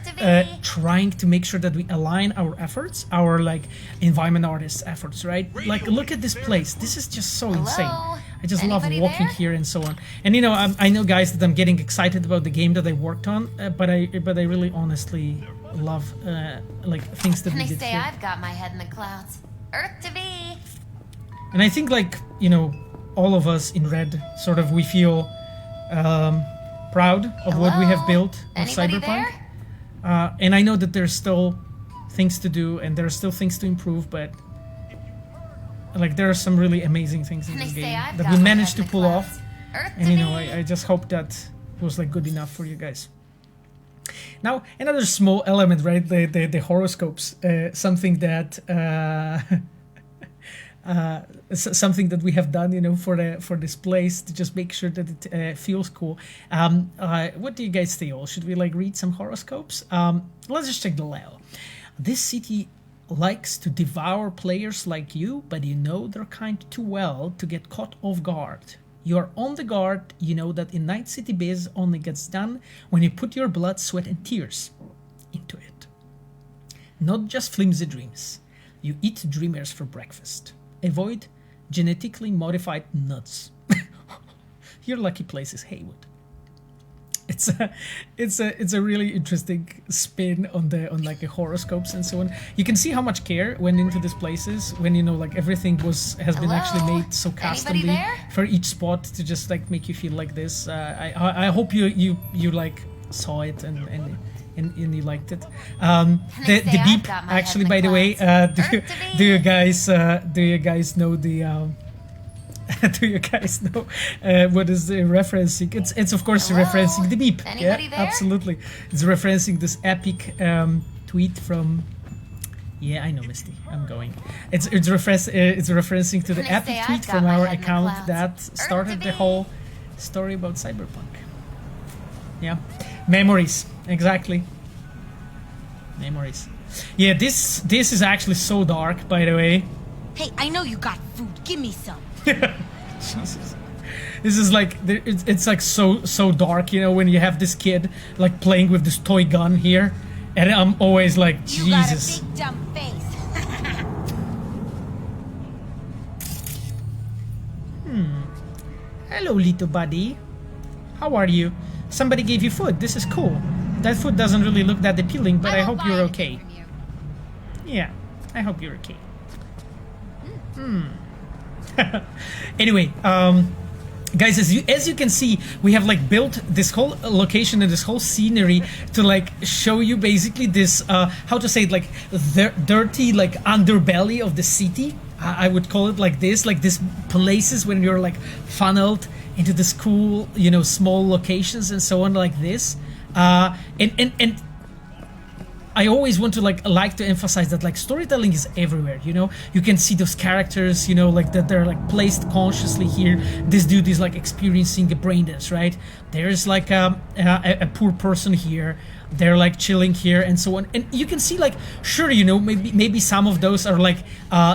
trying to make sure that we align our efforts, our like environment artists' efforts, right? Like, look at this place. This is just so insane. I just love walking here and so on. And you know, I know, guys, that I'm getting excited about the game that I worked on, but I really honestly love like things that we did here. I've got my head in the clouds. Earth to be. And I think, like, you know, all of us in Red sort of, we feel proud of what we have built with Cyberpunk. And I know that there's still things to do and there are still things to improve, but like there are some really amazing things in this game that we managed to pull off. And you know, I just hope that was like good enough for you guys. Now, another small element, right? The horoscopes, something that something that we have done, you know, for this place to just make sure that it feels cool. What do you guys think? Should we like read some horoscopes? Let's just check the layout. This city likes to devour players like you, but you know their kind too well to get caught off guard. You are on the guard. You know that in Night City biz only gets done when you put your blood, sweat and tears into it. Not just flimsy dreams. You eat dreamers for breakfast. Avoid genetically modified nuts. Your lucky place is Haywood. It's a really interesting spin on like the horoscopes and so on. You can see how much care went into these places when, you know, like everything has been actually made so customly for each spot to just like make you feel like this. I hope you like saw it and you liked it. The beep, actually, by the way, do you guys know the do you guys know what is the referencing? It's of course referencing the beep. Anybody there? Absolutely. It's referencing this epic tweet from. Yeah, I know, Misty. I'm going. It's referencing to the epic tweet from our account that started the whole story about Cyberpunk. Yeah, memories. Exactly. Memories. Yeah, this is actually so dark, by the way. Hey, I know you got food. Give me some. Jesus. This is like, it's like so dark, you know, when you have this kid like playing with this toy gun here, and I'm always like, Jesus. You got a big dumb face. Hello, little buddy. How are you? Somebody gave you food. This is cool. That food doesn't really look that appealing, but I hope you're okay. Yeah, I hope you're okay. Anyway, guys, as you can see, we have like built this whole location and this whole scenery to like show you basically this how to say it, like the dirty like underbelly of the city. I would call it like this places when you're like funneled into this cool, you know, small locations and so on like this. And I always want to like to emphasize that like storytelling is everywhere, you know. You can see those characters, you know, like that they're like placed consciously here. This dude is like experiencing a brain dance, right? There's like a poor person here. They're like chilling here and so on, and you can see like, sure, you know, maybe some of those are like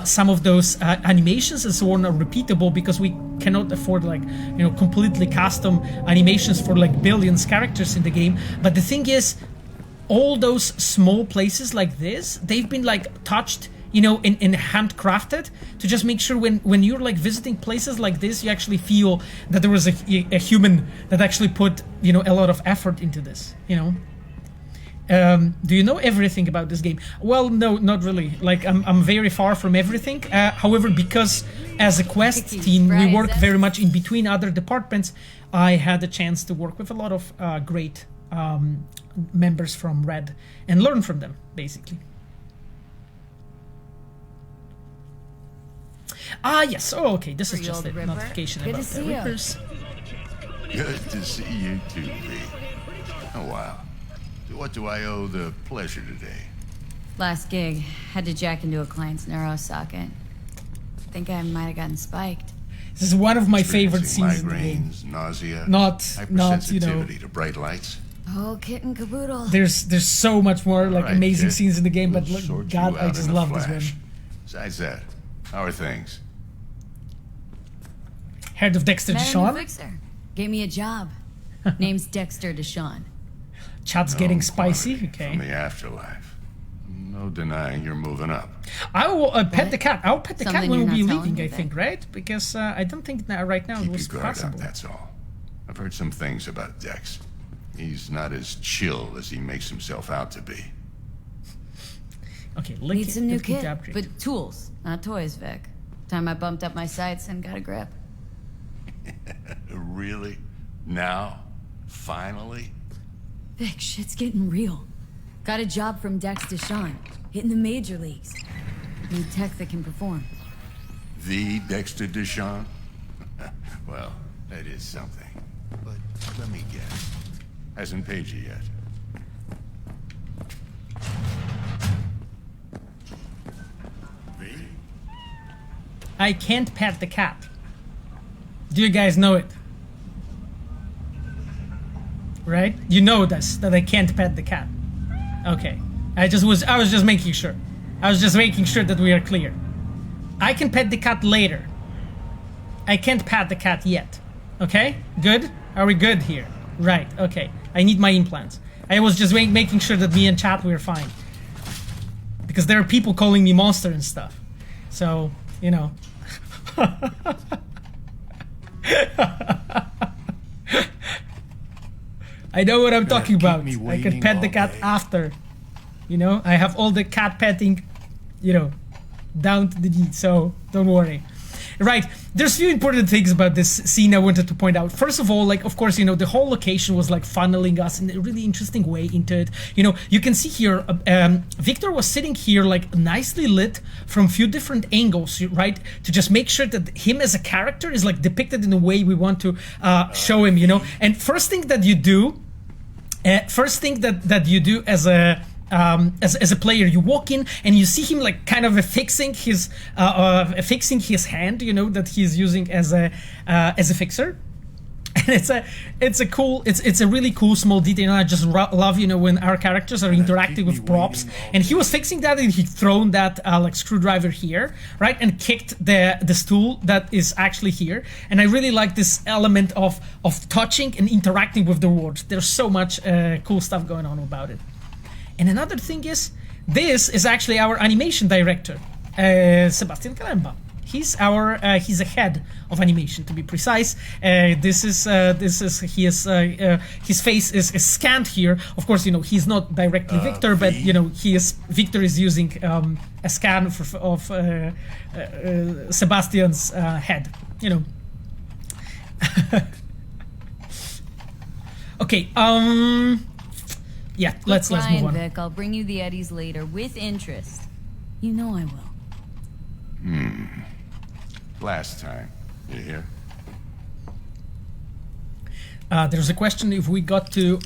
some of those animations and so on are repeatable because we cannot afford like, you know, completely custom animations for like billions characters in the game. But the thing is, all those small places like this, they've been like touched, you know, and handcrafted to just make sure when you're like visiting places like this, you actually feel that there was a human that actually put, you know, a lot of effort into this, you know. Do you know everything about this game? Well, no, not really. Like, I'm very far from everything. However, because as a quest team, we work very much in between other departments, I had a chance to work with a lot of great members from Red and learn from them, basically. Ah, yes. Oh, okay. This is just a notification about the Rippers. Good to see you too, V. Oh, wow. What do I owe the pleasure today? Last gig, had to jack into a client's neuro socket. Think I might have gotten spiked. This is one of my favorite scenes in the game. Nausea, not you know, to bright lights. Oh, kit and caboodle. There's so much more like amazing scenes in the game, but look, God, I just love this one. Besides that, how are things? Heard of Dexter Deshawn? Fixer. Gave me a job. Name's Dexter Deshawn. Chat's getting spicy. Okay. From the afterlife. No denying you're moving up. I will pet the cat. I'll pet the cat when we'll be leaving, I think, right? Because I don't think that right now it was possible. Up, that's all. I've heard some things about Dex. He's not as chill as he makes himself out to be. Okay, need some new kit, but tools, not toys, Vic. Time I bumped up my sights and got a grip. Really? Now? Finally? Vic, shit's getting real. Got a job from Dex Deshawn, hitting the major leagues. Need tech that can perform. The Dexter Deshawn? Well, that is something. But let me guess. Hasn't paid you yet. V? I can't pet the cat. Do you guys know it? Right? You know this, that I can't pet the cat. Okay. I was just making sure. I was just making sure that we are clear. I can pet the cat later. I can't pet the cat yet. Okay? Good? Are we good here? Right, okay. I need my implants. I was just making sure that me and chat were fine. Because there are people calling me monster and stuff. So, you know. I know what I'm talking about. I can pet the cat after. You know, I have all the cat petting, you know, down to the D, so don't worry. Right, there's a few important things about this scene I wanted to point out. First of all, like, of course, you know, the whole location was like funneling us in a really interesting way into it. You know, you can see here, Victor was sitting here like nicely lit from a few different angles, right? To just make sure that him as a character is like depicted in the way we want to show him, you know? And first thing that you do as a player, you walk in and you see him like kind of fixing his hand, you know, that he's using as a fixer. And it's a really cool small detail. And I just love, you know, when our characters are interacting with props. And he was fixing that, and he thrown that like screwdriver here, right, and kicked the stool that is actually here. And I really like this element of touching and interacting with the world. There's so much cool stuff going on about it. And another thing is, this is actually our animation director, Sebastian Kalemba. He's a head of animation, to be precise. His face is scanned here. Of course, you know, he's not directly Victor, but you know, Victor is using a scan of Sebastian's head. You know. Okay. Yeah, let's move on. Vic, I'll bring you the eddies later with interest. You know I will. Last time. You hear? There's a question if we got to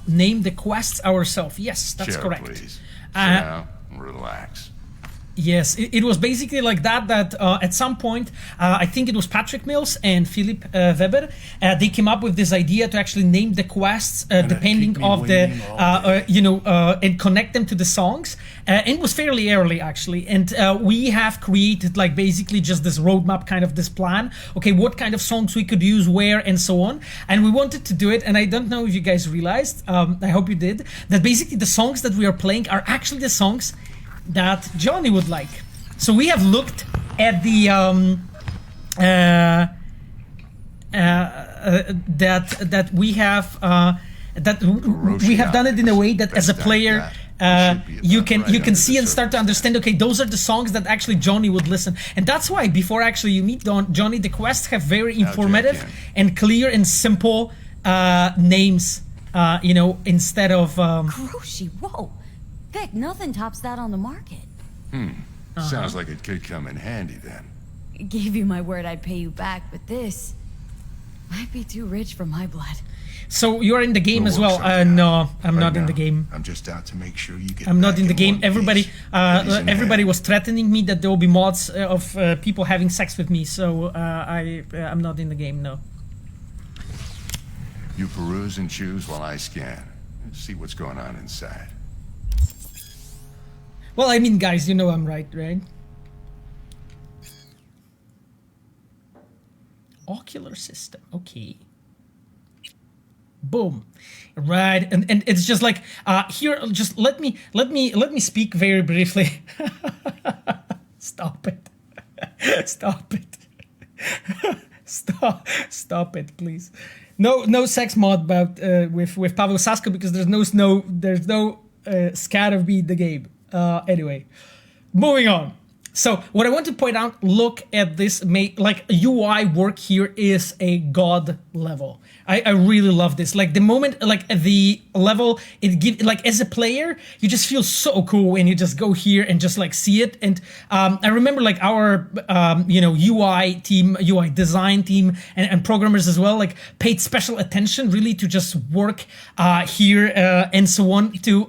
name the quests ourselves. Yes, that's correct. Please. down, relax. Yes, it was basically like that, at some point, I think it was Patrick Mills and Philip Weber, they came up with this idea to actually name the quests depending of the, and connect them to the songs. And it was fairly early, actually. And we have created, like, basically just this roadmap, kind of this plan. Okay, what kind of songs we could use where and so on. And we wanted to do it, and I don't know if you guys realized, I hope you did, that basically the songs that we are playing are actually the songs that Johnny would like. So we have looked at the that we have done it in a way that as a player you can see and start to understand, okay, those are the songs that actually Johnny would listen. And that's why before actually you meet Johnny, the quests have very informative and clear and simple names, instead of Kuroshi, whoa. Vic, nothing tops that on the market. Sounds like it could come in handy then. Gave you my word I'd pay you back, but this might be too rich for my blood. So you're in the game as well? No, I'm not in the game. I'm just out to make sure you get. I'm not in the game. Everybody was threatening me that there will be mods of people having sex with me. So I'm not in the game. No. You peruse and choose while I scan. See what's going on inside. Well, I mean, guys, you know I'm right? Ocular system, okay. Boom, right, and it's just like here. Just let me speak very briefly. Stop it, stop it, stop it, please. No sex mod about with Paweł Sasko, because there's no scat of me in the game. Anyway, moving on. So what I want to point out, look at this, like UI work here is a god level. I really love this. Like the moment, like the level it gives, like as a player, you just feel so cool when you just go here and just like see it. And I remember like our UI team, UI design team, and programmers as well, like paid special attention really to just work here and so on to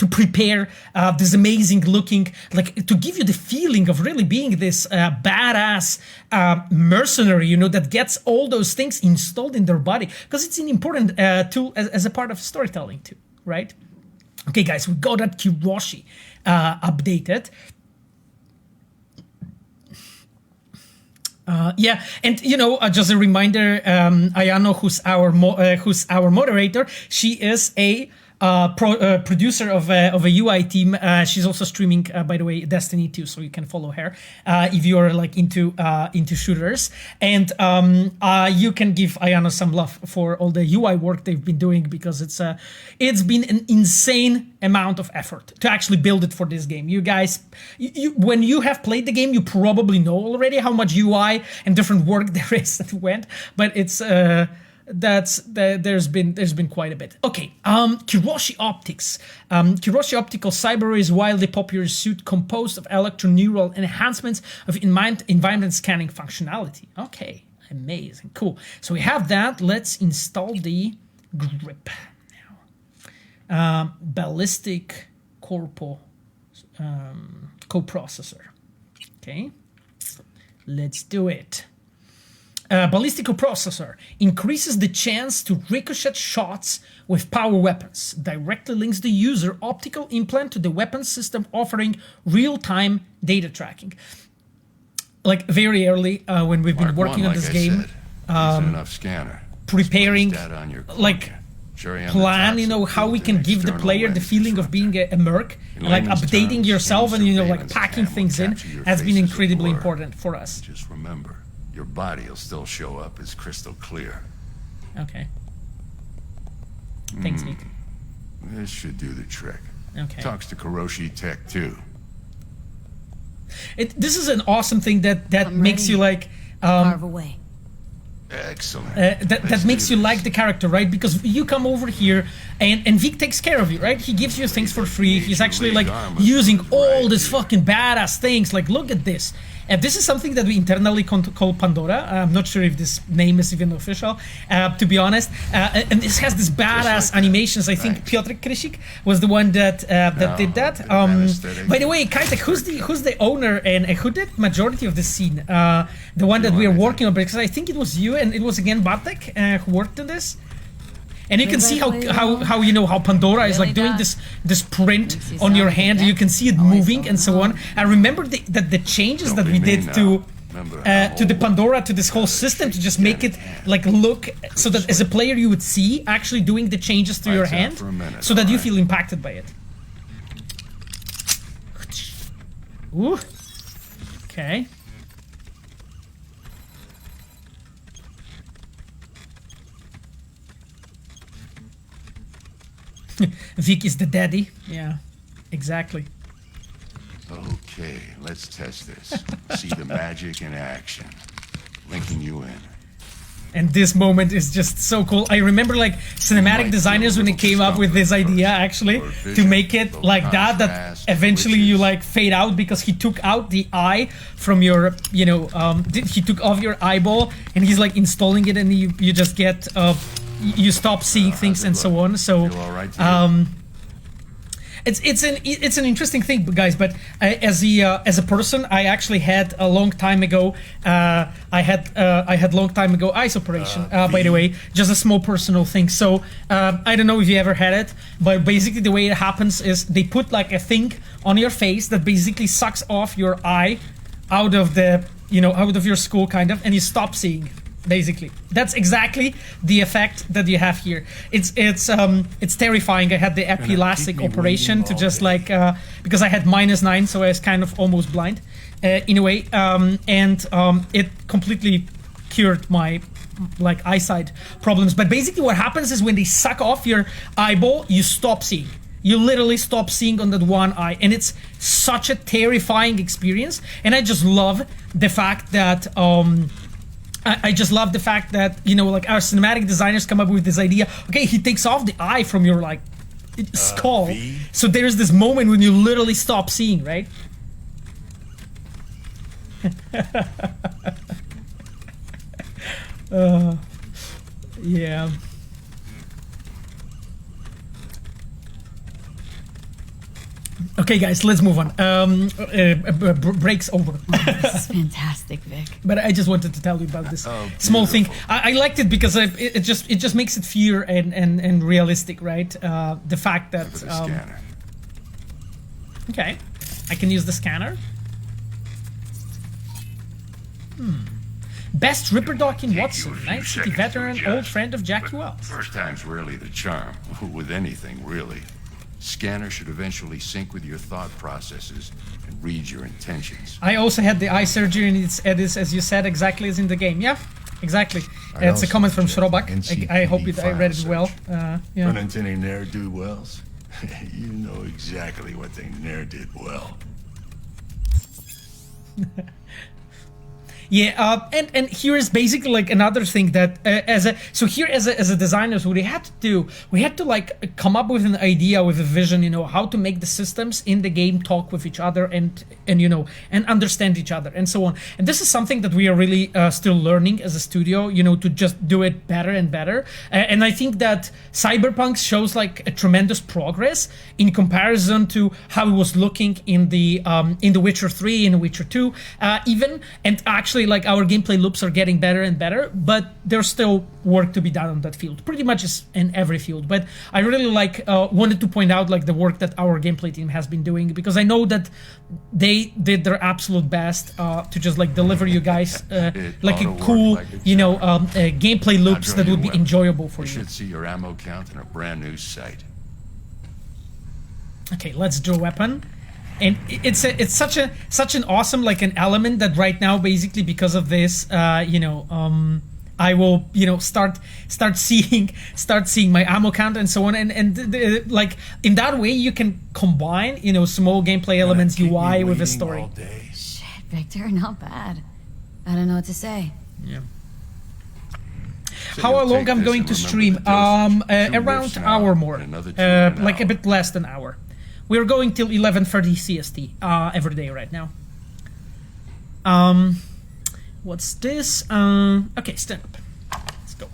prepare this amazing looking, like to give you the feeling of really being this badass mercenary, that gets all those things installed in their body, because it's an important tool as a part of storytelling too, right? Okay, guys, we got that Kuroshi updated. Yeah, and just a reminder, Ayano, who's our moderator, she is a producer of a UI team. She's also streaming, by the way, Destiny 2, so you can follow her if you're like into shooters. And you can give Ayano some love for all the UI work they've been doing, because it's been an insane amount of effort to actually build it for this game. You guys, when you have played the game, you probably know already how much UI and different work there is that went, but it's there's been quite a bit. Okay, Kuroshi Optics. Kuroshi Optical Cyber is wildly popular suit composed of electroneural enhancements of environment scanning functionality. Okay, amazing, cool. So we have that. Let's install the grip now. Ballistic Corpo coprocessor. Okay, let's do it. Ballistic coprocessor increases the chance to ricochet shots with power weapons, directly links the user optical implant to the weapon system, offering real-time data tracking. Like very early when we've been working on this game, enough scanner. Preparing like plan, how we can give the player the feeling of being a merc, and like updating yourself and like packing things in has been incredibly important for us. Just remember, your body will still show up as crystal clear. Okay. Thanks, Nick. This should do the trick. Okay. Talks to Kuroshi Tech too. This is an awesome thing that makes you like carve away. Excellent. That makes you like the character, right? Because you come over here and Vic takes care of you, right? He gives you things for free. He's actually like using all these fucking badass things. Like, look at this. This is something that we internally call Pandora. I'm not sure if this name is even official, to be honest. And this has this badass animations. I think Piotr Krishik was the one that did that. By the way, Kaitek, who's the owner and who did majority of the scene? The one that we are working on, because I think it was you and it was again Bartek who worked on this. And you can see how you know how Pandora is like doing this print on your hand. You can see it moving and so on. I remember that the changes that we did to the Pandora, to this whole system, to just make it like look so that as a player you would see actually doing the changes to your hand, so that you feel impacted by it. Ooh. Okay. Vic is the daddy. Yeah, exactly. Okay, let's test this. See the magic in action. Linking you in. And this moment is just so cool. I remember like cinematic designers when they came up with this idea actually to make it like that eventually you like fade out because he took out the eye from your, you know, he took off your eyeball and he's like installing it and you just get, you stop seeing things and so on. So it's an interesting thing, guys. But as a person, I actually had a long time ago. I had long time ago eyes operation. By the way, just a small personal thing. So I don't know if you ever had it, but basically the way it happens is they put like a thing on your face that basically sucks off your eye out of the, you know, out of your skull kind of, and you stop seeing. Basically, that's exactly the effect that you have here. It's terrifying. I had the epilastic operation to just like because I had -9, so I was kind of almost blind in a way, and it completely cured my like eyesight problems. But basically, what happens is when they suck off your eyeball, you stop seeing. You literally stop seeing on that one eye, and it's such a terrifying experience. And I just love the fact that. I just love the fact that, you know, like our cinematic designers come up with this idea. Okay, he takes off the eye from your like skull, so there's this moment when you literally stop seeing, right? Yeah. Okay, guys, let's move on. Break's over. This is fantastic, Vic. But I just wanted to tell you about this small thing. I liked it because it just makes it fair and realistic, right? The fact that okay, I can use the scanner. Best Ripper Doc in Watson, Night City veteran, old friend of Jackie Wells. First time's rarely the charm, with anything, really. Scanner should eventually sync with your thought processes and read your intentions. I also had the eye surgery and it is, as you said, exactly as in the game. Yeah, exactly. It's a comment from Shrobak. I hope I read it well. Yeah. Run into any ne'er-do-wells? You know exactly what they ne'er did well. Yeah, and here is basically like another thing that as a designers, what we had to do, we had to like come up with an idea, with a vision, you know, how to make the systems in the game talk with each other and you know, and understand each other and so on. And this is something that we are really still learning as a studio, you know, to just do it better and better. And I think that Cyberpunk shows like a tremendous progress in comparison to how it was looking in the Witcher 3, in the Witcher 2, even, and actually like our gameplay loops are getting better and better, but there's still work to be done on that field, pretty much as in every field. But I really like wanted to point out like the work that our gameplay team has been doing, because I know that they did their absolute best to just like deliver you guys like a cool, you know, gameplay loops that would be enjoyable for you. You should see your ammo count in a brand new sight. Okay, let's do a weapon. And it's such an awesome like an element that right now, basically because of this, you know, I will, you know, start seeing my ammo count and so on, and like in that way you can combine, you know, small gameplay elements, UI with a story. Shit, Victor, not bad. I don't know what to say. Yeah. How long I'm going to stream? Around an hour more, like a bit less than an hour. We're going till 11:30 CST every day right now. What's this? Okay, stand up. Let's go.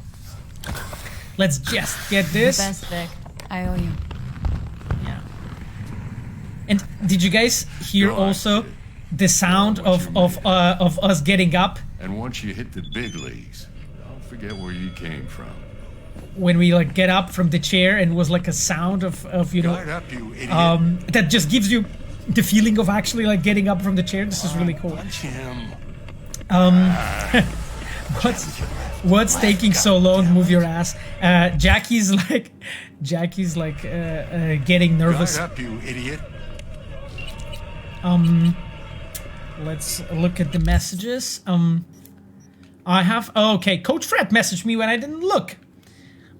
Let's just get this. The best, Vic. I owe you. Yeah. And did you guys hear also the sound of us getting up? And once you hit the big leagues, don't forget where you came from. When we like get up from the chair and was like a sound of you know, up, you idiot. that just gives you the feeling of actually like getting up from the chair. This is really cool. What's taking so long? Move your ass. Jackie's like getting nervous. Guard up, you idiot. Let's look at the messages. I have okay. Coach Fred messaged me when I didn't look.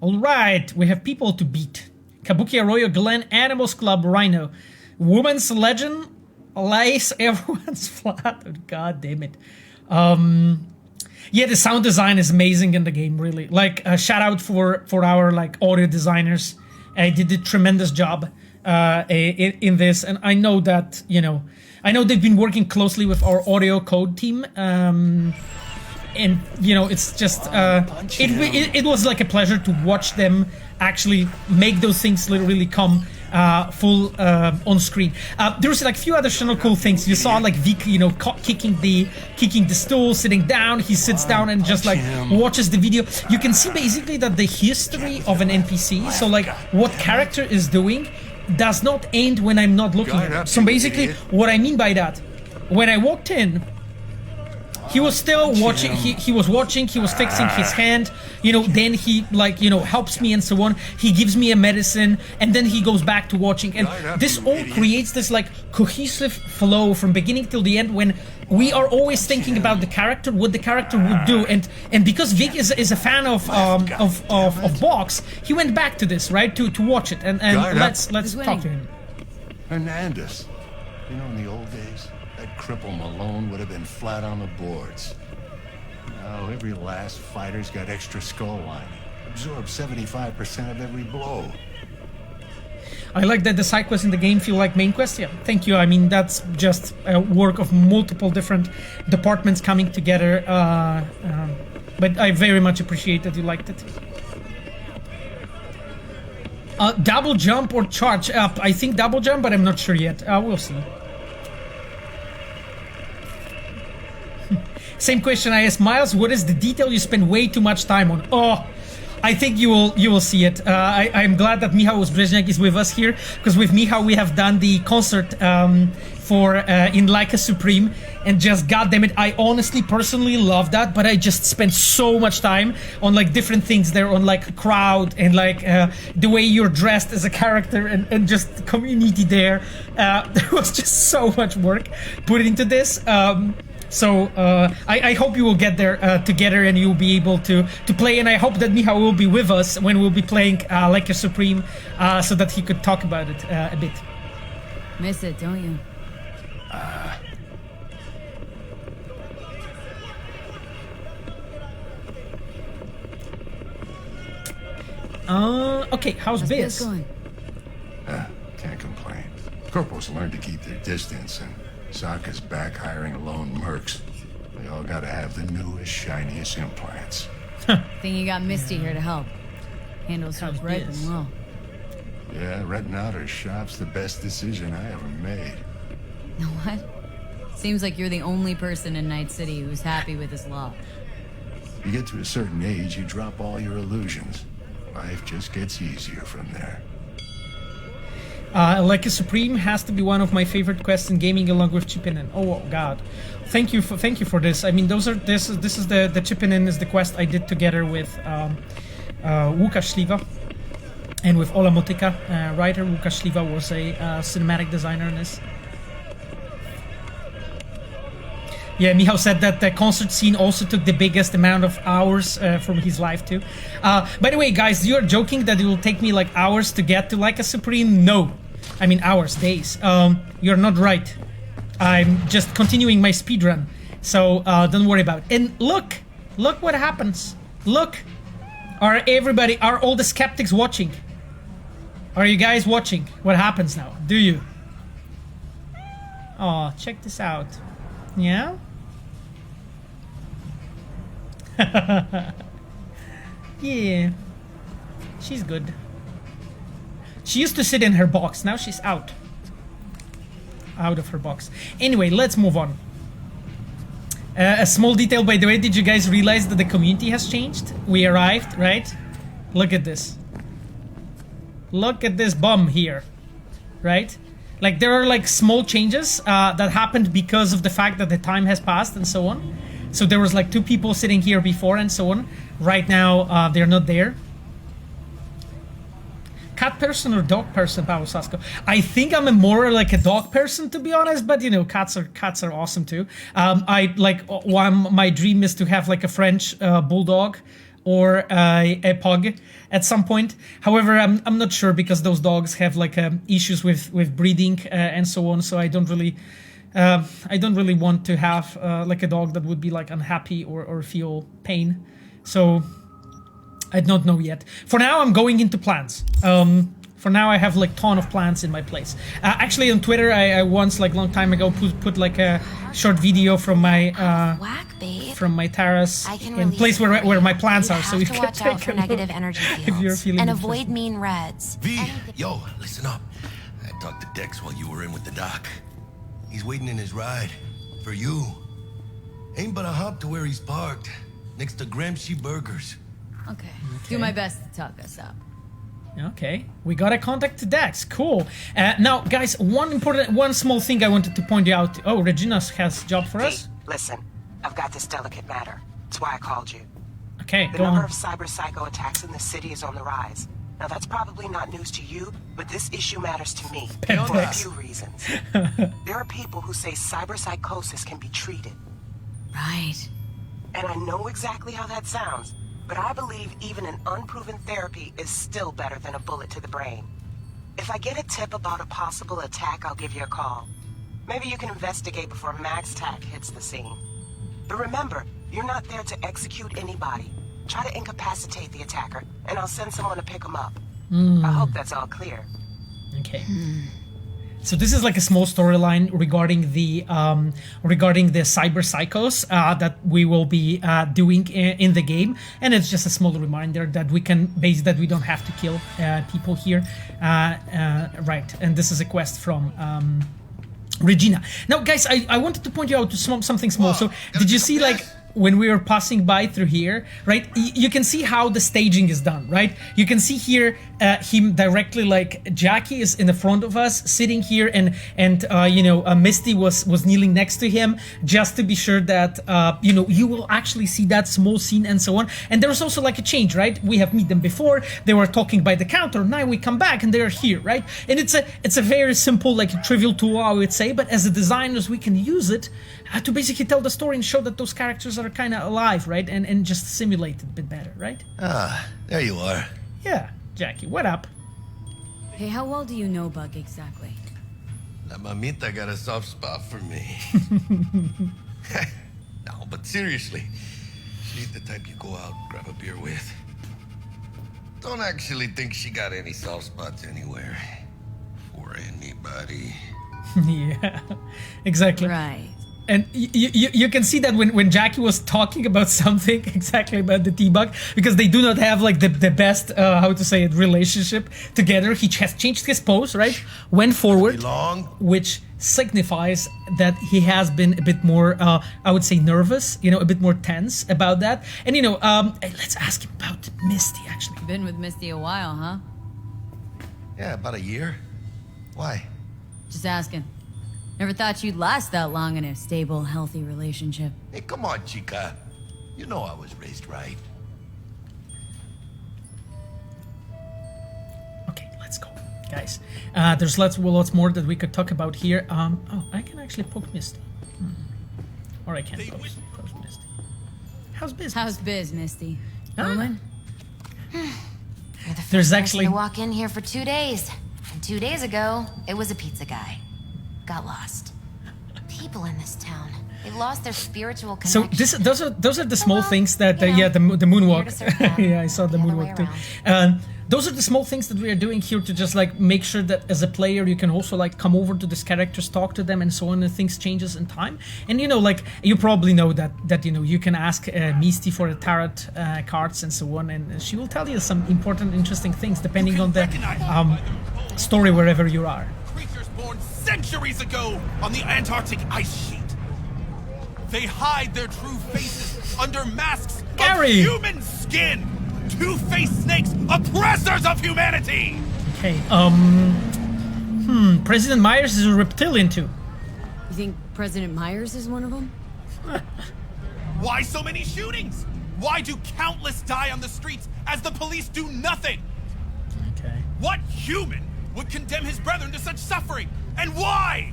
All right, we have people to beat. Kabuki Arroyo Glen Animals Club Rhino. Woman's Legend Lace Everyone's Flat. God damn it. Yeah, the sound design is amazing in the game, really. Like, shout out for our like audio designers. They did a tremendous job in this, and I know that, you know, I know they've been working closely with our audio code team. And you know, it's just it was like a pleasure to watch them actually make those things literally come full on screen. There was like a few additional cool things. You saw like Vic, you know, kicking the stool, sitting down. He sits down and just like watches the video. You can see basically that the history of an NPC, so like what character is doing, does not end when I'm not looking at it. So basically, what I mean by that, when I walked in, he was still watching, he was watching, he was fixing his hand, you know, then he like, you know, helps me and so on. He gives me a medicine and then he goes back to watching. And this all creates this like cohesive flow from beginning till the end when we are always thinking about the character, what the character would do. And because Vic is a fan of Box, he went back to this, right, to watch it. And let's talk to him. Hernandez, you know, in the old days, that cripple Malone would have been flat on the boards. Now every last fighter's got extra skull lining. Absorbs 75% of every blow. I like that the side quests in the game feel like main quests. Yeah, thank you. I mean, that's just a work of multiple different departments coming together. But I very much appreciate that you liked it. Double jump or charge up? I think double jump, but I'm not sure yet. We'll see. Same question I asked Miles. What is the detail you spend way too much time on? Oh, I think you will see it. I'm glad that Michał Brzeźniak is with us here, because with Michał we have done the concert for in Like a Supreme, and just goddamn it, I honestly personally love that, but I just spent so much time on like different things there, on like crowd and like the way you're dressed as a character and just the community there. There was just so much work put into this. So I hope you will get there together and you'll be able to play, and I hope that Michał will be with us when we'll be playing Like a Supreme, so that he could talk about it a bit. Miss it, don't you? Okay, how's Biz? Going? Can't complain. Corporals learn to keep their distance, and Sokka's back hiring lone mercs. They all gotta have the newest, shiniest implants. Think you got Misty here to help. Handles her ripe and well. Yeah, renting out her shop's the best decision I ever made. You know what? Seems like you're the only person in Night City who's happy with this law. You get to a certain age, you drop all your illusions. Life just gets easier from there. Like a Supreme has to be one of my favorite quests in gaming, along with Chipping In. Oh God, thank you for this. I mean, this is the Chipping In is the quest I did together with Łukasz Śliwa and with Ola Motyka, writer. Łukasz Śliwa was a cinematic designer in this. Yeah, Michał said that the concert scene also took the biggest amount of hours from his life too. By the way, guys, you're joking that it will take me like hours to get to Like a Supreme? No. I mean hours, days. You're not right. I'm just continuing my speedrun. So don't worry about it. And look what happens. Look. Are all the skeptics watching? Are you guys watching what happens now? Do you? Oh, check this out. Yeah? Yeah. She's good. She used to sit in her box. Now she's out. Out of her box. Anyway, let's move on. A small detail, by the way, did you guys realize that the community has changed? We arrived, right? Look at this. Look at this bum here, right? Like, there are like small changes that happened because of the fact that the time has passed and so on. So there was like 2 people sitting here before and so on. Right now, they're not there. Cat person or dog person, Paulo Sasko? I think I'm more like a dog person, to be honest, but you know, cats are awesome too. I like, my dream is to have like a French bulldog or a pug at some point. However, I'm not sure because those dogs have like issues with breeding and so on. So I don't really want to have like a dog that would be like unhappy or feel pain. So I don't know yet. For now, I'm going into plants. For now, I have like ton of plants in my place. Actually, on Twitter, I once, like long time ago, put like a short video from my terrace in place where my plants are, so you can watch out for negative energy if you're feeling and avoid mean reds. V, yo, listen up. I talked to Dex while you were in with the doc. He's waiting in his ride for you. Ain't but a hop to where he's parked, next to Gramsci Burgers. Okay. Do my best to talk us up. Okay, we got a contact to Dex. Cool. Now, guys, one small thing I wanted to point out. Oh, Regina has a job for us. Listen, I've got this delicate matter. That's why I called you. Okay, the go on. number of cyber psycho attacks in the city is on the rise. Now, that's probably not news to you, but this issue matters to me for a few reasons. There are people who say cyber psychosis can be treated. Right. And I know exactly how that sounds. But I believe even an unproven therapy is still better than a bullet to the brain. If I get a tip about a possible attack, I'll give you a call. Maybe you can investigate before Max Tack hits the scene. But remember, you're not there to execute anybody. Try to incapacitate the attacker, and I'll send someone to pick him up. I hope that's all clear. Okay. So this is like a small storyline regarding the cyber psychos that we will be doing in the game, and it's just a small reminder that we don't have to kill people here, right? And this is a quest from Regina. Now, guys, I wanted to point you out to something small. So did you see like when we were passing by through here, right? You can see how the staging is done, right? You can see here him directly, like Jackie is in the front of us, sitting here, and you know, Misty was kneeling next to him, just to be sure that you know, you will actually see that small scene and so on. And there's also like a change, right? We have met them before; they were talking by the counter. Now we come back and they're here, right? And it's a very simple, like a trivial tool, I would say, but as the designers, we can use it to basically tell the story and show that those characters are kind of alive, right? And just simulate it a bit better, right? Ah, there you are. Yeah, Jackie, what up? Hey, how well do you know Bug exactly? La mamita got a soft spot for me. No, but seriously, she's the type you go out and grab a beer with. Don't actually think she got any soft spots anywhere. For anybody. Yeah, exactly. Right. And you can see that when Jackie was talking about something, exactly about the T-Bug, because they do not have like the best, how to say it, relationship together. He has changed his pose, right? Went forward, which signifies that he has been a bit more, I would say, nervous, you know, a bit more tense about that. And, you know, let's ask him about Misty, actually. Been with Misty a while, huh? Yeah, about a year. Why? Just asking. Never thought you'd last that long in a stable, healthy relationship. Hey, come on, chica. You know I was raised right. Okay, let's go, guys. There's lots more that we could talk about here. Oh, I can actually poke Misty. Or I can't poke Misty. How's business? How's biz, Misty? Ah. You're the There's first actually person to walk in here for 2 days. And 2 days ago, it was a pizza guy. Got lost. People in this town. They've lost their spiritual connection. So those are the small things that the moonwalk. Yeah, I saw the moonwalk too. Those are the small things that we are doing here to just like make sure that as a player you can also like come over to these characters, talk to them, and so on. And things changes in time. And you know, like you probably know that you know you can ask Misty for a tarot cards and so on, and she will tell you some important, interesting things depending on the story wherever you are. Creatures born centuries ago on the Antarctic ice sheet. They hide their true faces under masks of human skin. Two-faced snakes, oppressors of humanity! Okay, President Myers is a reptilian too. You think President Myers is one of them? Why so many shootings? Why do countless die on the streets as the police do nothing? Okay. What human would condemn his brethren to such suffering? And why?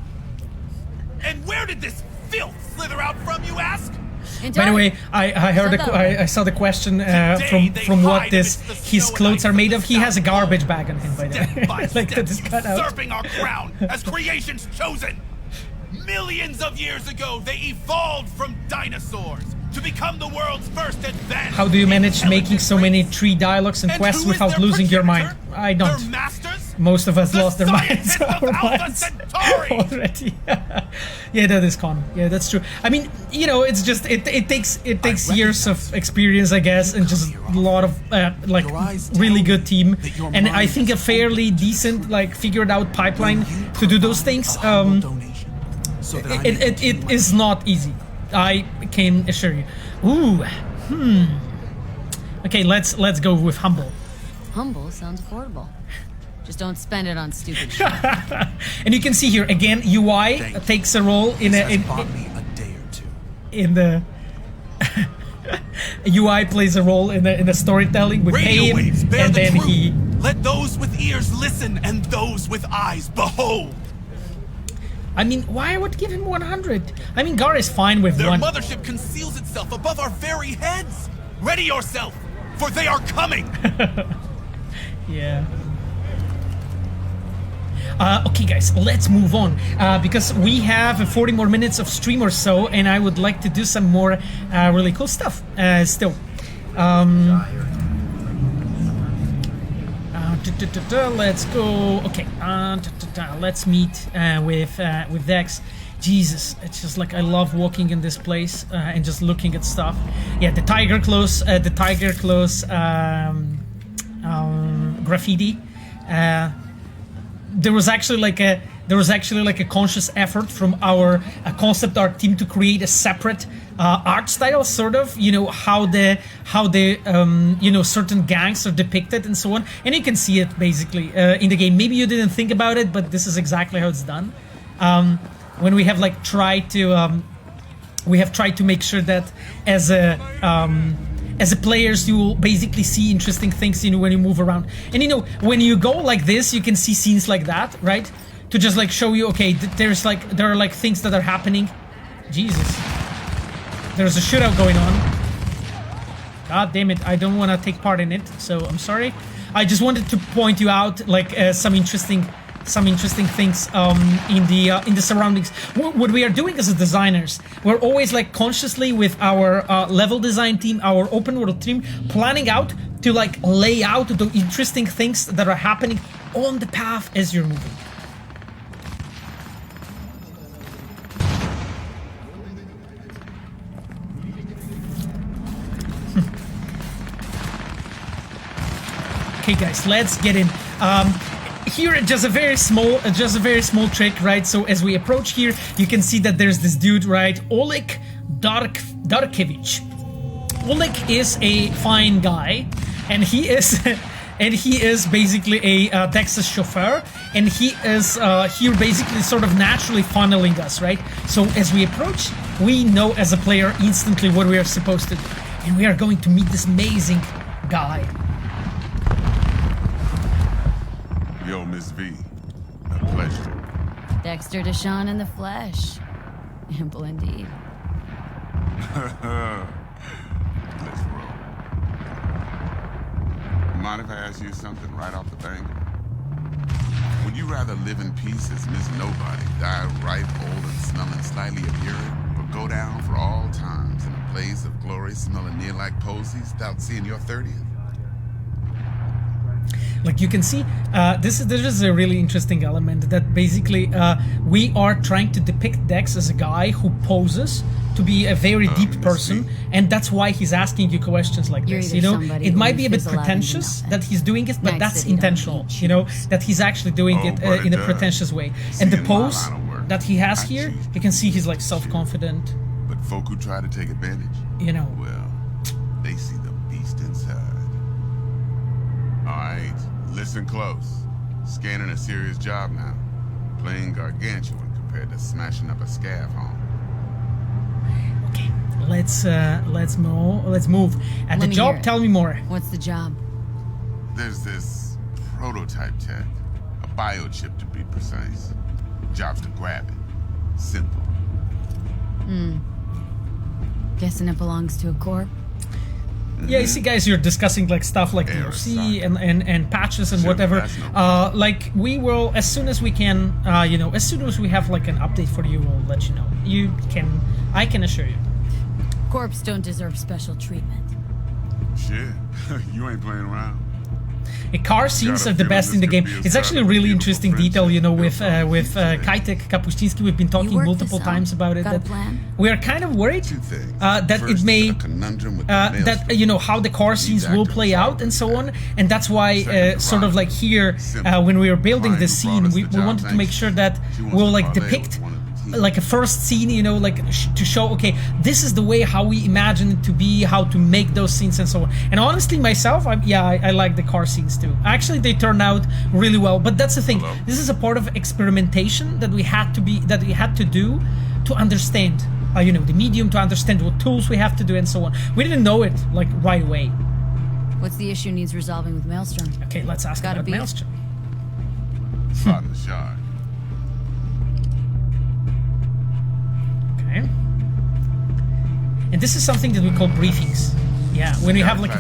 And where did this filth slither out from, you ask? By the way, I saw the question from what his clothes are made of. He has a garbage bag on him, by the way. Like that is cut out. Usurping our crown as creation's chosen. Millions of years ago, they evolved from dinosaurs to become the world's first advanced. How do you manage making so many tree dialogues and quests without losing your mind? I don't. Their masters? Most of us lost their minds already. Yeah, that is con. Yeah, that's true. I mean, you know, it's just it takes years of experience, I guess, and just a lot of like really good team, and I think a fairly decent like figured out pipeline to do those things. It is not easy. I can assure you. Ooh, Okay, let's go with humble. Humble sounds affordable. Just don't spend it on stupid shit. And you can see here again, UI takes a role in the UI plays a role in the storytelling with him, and then he. Let those with ears listen, and those with eyes behold. I mean, why I would give him 100? I mean, Gar is fine with Their one. Their mothership conceals itself above our very heads. Ready yourself, for they are coming. Yeah. Okay, guys, let's move on because we have 40 more minutes of stream or so, and I would like to do some more really cool stuff still. Let's go. Okay, let's meet with Dex. Jesus, it's just like I love walking in this place and just looking at stuff. Yeah, the tiger clothes, graffiti. There was actually like a conscious effort from our concept art team to create a separate art style, sort of, you know, how the you know, certain gangs are depicted and so on, and you can see it basically in the game. Maybe you didn't think about it, but this is exactly how it's done. When we have like tried to make sure that as a players, you will basically see interesting things, you know, when you move around. And you know, when you go like this, you can see scenes like that, right? To just like show you, okay, there are like things that are happening. Jesus. There's a shootout going on. God damn it, I don't want to take part in it, so I'm sorry. I just wanted to point you out like some interesting things in the surroundings. What we are doing as designers, we're always like consciously with our level design team, our open world team, planning out to like lay out the interesting things that are happening on the path as you're moving. Okay, guys, let's get in. Here, just a very small trick, right? So as we approach here, you can see that there's this dude, right? Oleg Darkevich. Oleg is a fine guy, and he is basically a Texas chauffeur, and he is here basically sort of naturally funneling us, right? So as we approach, we know as a player instantly what we are supposed to do, and we are going to meet this amazing guy. Yo, Miss V, a pleasure. Dexter Deshawn in the flesh. Ample indeed. Let's roll. Mind if I ask you something right off the bank? Would you rather live in peace as Miss Nobody, die ripe, old, and smelling slightly of urine, or go down for all times in a blaze of glory smelling near like posies without seeing your 30th? Like you can see, this is a really interesting element that basically we are trying to depict Dex as a guy who poses to be a very deep person, and that's why he's asking you questions like this. You know, it might be a bit pretentious that he's doing it, but that's intentional. You know, that he's actually doing it in a pretentious way. And the pose that he has here, you can see he's like self-confident. But folk who try to take advantage, you know, well, they see the beast inside. All right, listen close. Scanning a serious job now. Playing gargantuan compared to smashing up a scav home. Okay, let's move. At the job, tell me more. What's the job? There's this prototype tech, a biochip to be precise. Job's to grab it. Simple. Guessing it belongs to a corp? Yeah, you see, guys, you're discussing like stuff like DLC and patches and whatever. Like we will, as soon as we can, you know, as soon as we have like an update for you, we'll let you know. I can assure you. Corps don't deserve special treatment. Shit, you ain't playing around. Car scenes are the best in the game. It's actually a really interesting detail, you know, with Kajtek Kapuściński. We've been talking multiple times about it. That we are kind of worried that it may, that you know, how the car scenes will play out and so on. And that's why, sort of like here, when we were building this scene, we wanted to make sure that we'll like depict like a first scene, you know, like to show, okay, this is the way how we imagine it to be, how to make those scenes and so on. And honestly, myself, I like the car scenes too. Actually, they turned out really well. But that's the thing. This is a part of experimentation that we had to do to understand, you know, the medium, to understand what tools we have to do and so on. We didn't know it like right away. What's the issue needs resolving with Maelstrom? Okay, let's ask about Maelstrom. Spot in the shard. Okay. And this is something that we call briefings. Yeah, when we have like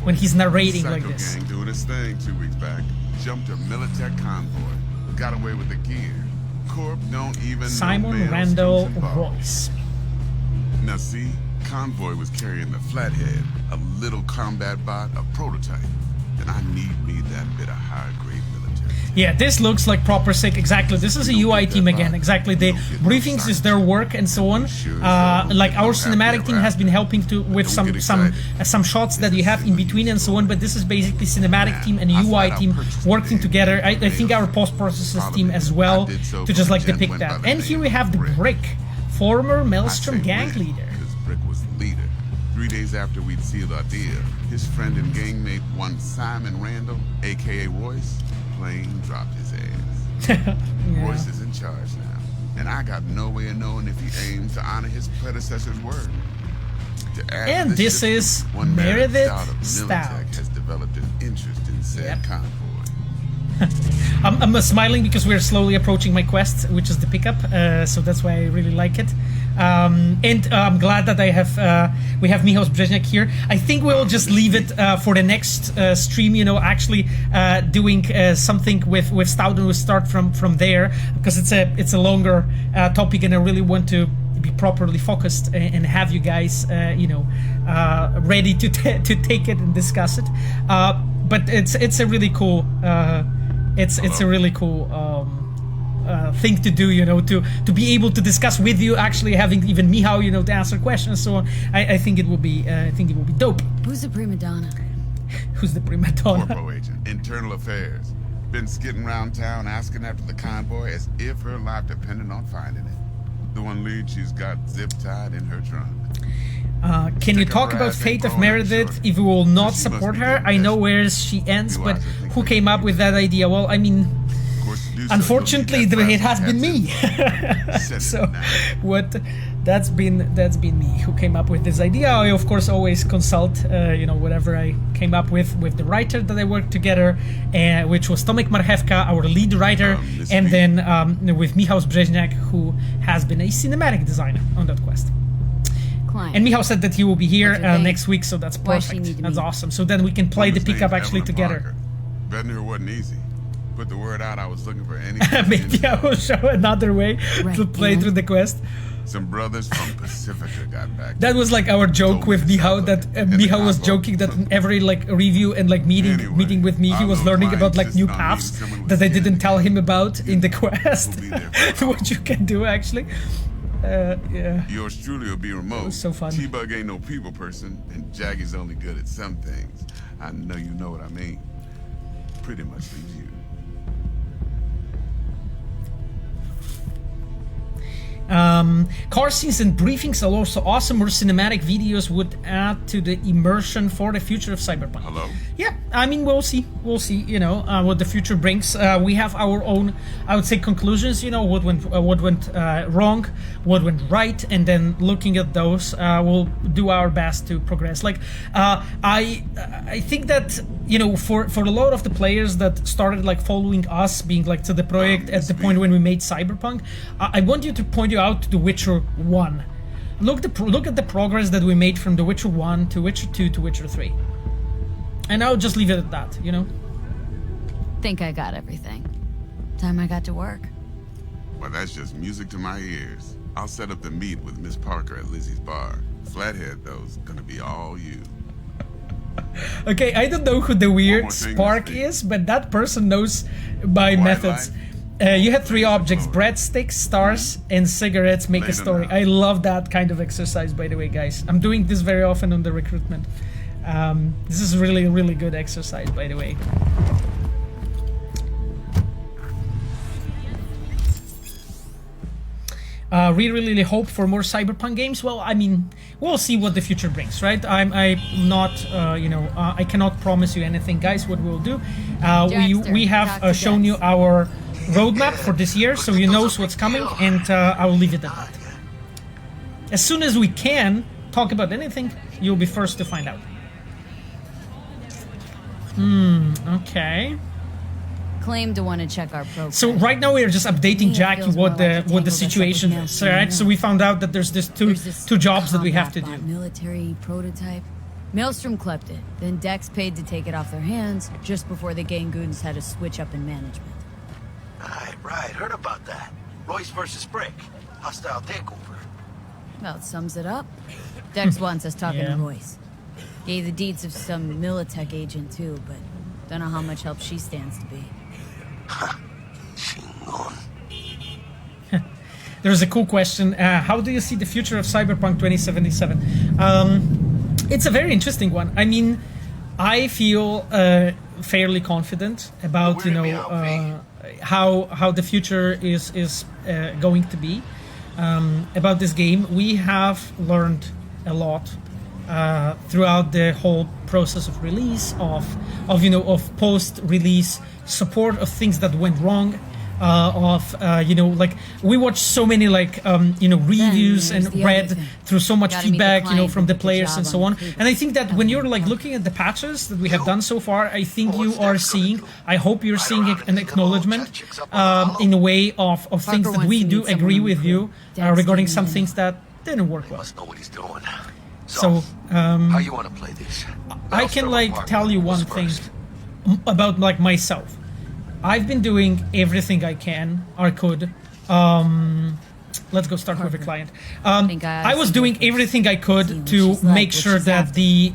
when he's narrating like this. Gang doing his thing 2 weeks back. Jumped a Militech convoy. Got away with the gear. Corp don't even Simon Randall Royce. Now see, convoy was carrying the Flathead, a little combat bot, a prototype. Then I need me that bit of higher grade military. Yeah, this looks like proper sick. Exactly. This is a UI team again. Exactly. The briefings is their work and so on. Like our cinematic team has been helping to with some shots that you have in between and so on. But this is basically cinematic team and UI team working together. I think our post processes team as well to just like depict that. And here we have the Brick, former Maelstrom gang leader. Brick was the leader. 3 days after we'd sealed our deal, his friend and gangmate, one Simon Randall, aka Royce, plain dropped his ass. Yeah. Royce is in charge now, and I got no way of knowing if he aims to honor his predecessor's word. And this is Meredith Stout. Has developed an interest in said convoy. I'm smiling because we're slowly approaching my quest, which is the pickup, so that's why I really like it. And I'm glad that we have Michał Brzeźniak here. I think we'll just leave it for the next stream, you know, actually doing something with Stout, and we'll start from there, because it's a longer topic, and I really want to be properly focused and have you guys, you know, ready to take it and discuss it. But it's a really cool. It's a really cool thing to do, you know, to be able to discuss with you, actually having even Michał, you know, to answer questions. So I think it will be dope. Who's the prima donna? Who's the prima donna? Corpo agent, internal affairs. Been skidding around town asking after the convoy as if her life depended on finding it. The one lead she's got zip-tied in her trunk. Can you talk about fate of Meredith if we will not support her? I know where she ends, but who came up with that idea? Well, I mean, unfortunately, it has been me. So, that's been me who came up with this idea. I of course always consult, you know, whatever I came up with the writer that I worked together, which was Tomek Marchewka, our lead writer, and then with Michał Brzeźniak, who has been a cinematic designer on that quest. Client. And Michał said that he will be here next week, so that's perfect. That's awesome. So then we can play the pickup actually together. Betting her wasn't easy, put the word out I was looking for any. Maybe I will show another way to play through the quest. Some brothers from Pacifica got back. That was like our joke with Mihao, that Mihao was joking that in every like review and like meeting with me, he was learning about like new paths that I didn't tell him about in the quest. What you can do actually. Yeah. Yours truly will be remote. It was so fun. T-Bug ain't no people person, and Jaggy's only good at some things. I know you know what I mean. Pretty much leaves you. Car scenes and briefings are also awesome. More cinematic videos would add to the immersion for the future of Cyberpunk. Hello? Yeah, I mean, we'll see, you know, what the future brings. We have our own, I would say, conclusions, you know, what went wrong, what went right, and then looking at those, we'll do our best to progress. Like, I think that, you know, for a lot of the players that started like following us, being like to the project at the point when we made Cyberpunk, I want you to point you out to The Witcher 1. Look at the progress that we made from The Witcher 1 to Witcher 2 to Witcher 3. And I'll just leave it at that, you know? Think I got everything. Time I got to work. Well, that's just music to my ears. I'll set up the meet with Miss Parker at Lizzie's bar. Flathead, though's gonna be all you. Okay, I don't know who the weird Spark is, but that person knows my methods. You had 3 objects: breadsticks, stars, and cigarettes. Make a story. I love that kind of exercise, by the way, guys. I'm doing this very often on the recruitment. This is really, really good exercise, by the way. Really hope for more Cyberpunk games. Well, I mean, we'll see what the future brings, right? I'm not, you know, I cannot promise you anything, guys. What we'll do, we have shown you our roadmap for this year, so you know what's coming, and I will leave it at that. As soon as we can talk about anything, you'll be first to find out. Okay. Claim to want to check our program. So right now we are just updating Jackie what the situation is, right? So we found out that there's two jobs that we have to do. Military prototype. Maelstrom clept it. Then Dex paid to take it off their hands just before the Gangoons had a switch up in management. Right. Heard about that. Royce versus Brick. Hostile takeover. Well, it sums it up. Dex wants us talking to Royce. Gave the deeds of some Militech agent too, but don't know how much help she stands to be. There's a cool question. How do you see the future of Cyberpunk 2077? It's a very interesting one. I mean, I feel fairly confident about, you know, how the future is going to be. About this game, we have learned a lot throughout the whole process of release, of post-release support, of things that went wrong, you know, like we watched so many like you know, reviews and read through so much feedback, you know, from the players and so on. And I think that when you're like looking at the patches that we have done so far, I think you are seeing, I hope you're seeing an acknowledgement in a way of things that we do agree with you regarding some things that didn't work well. So how you want to play this? I can like tell you one thing about like myself. I've been doing everything I can or could. Let's go start with the client. I was doing everything I could to make sure that the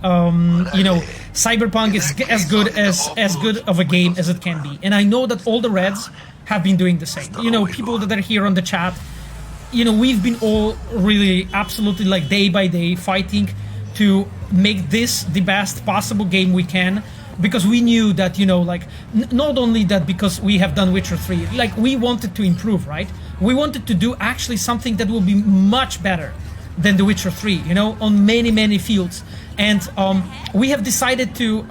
you know, Cyberpunk is as good of a game as it can be. And I know that all the Reds have been doing the same. You know, people that are here on the chat, you know, we've been all really absolutely like day by day fighting to make this the best possible game we can. Because we knew that, you know, like, not only that because we have done Witcher 3, like, we wanted to improve, right? We wanted to do actually something that will be much better than The Witcher 3, you know, on many, many fields. And we have decided to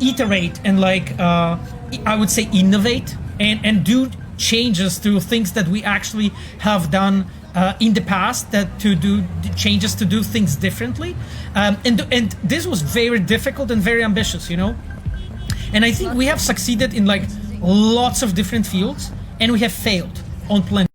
iterate and, like, I would say innovate and do changes to things that we actually have done in the past, that to do changes to do things differently, and this was very difficult and very ambitious, you know. And I think we have succeeded in like lots of different fields, and we have failed on plenty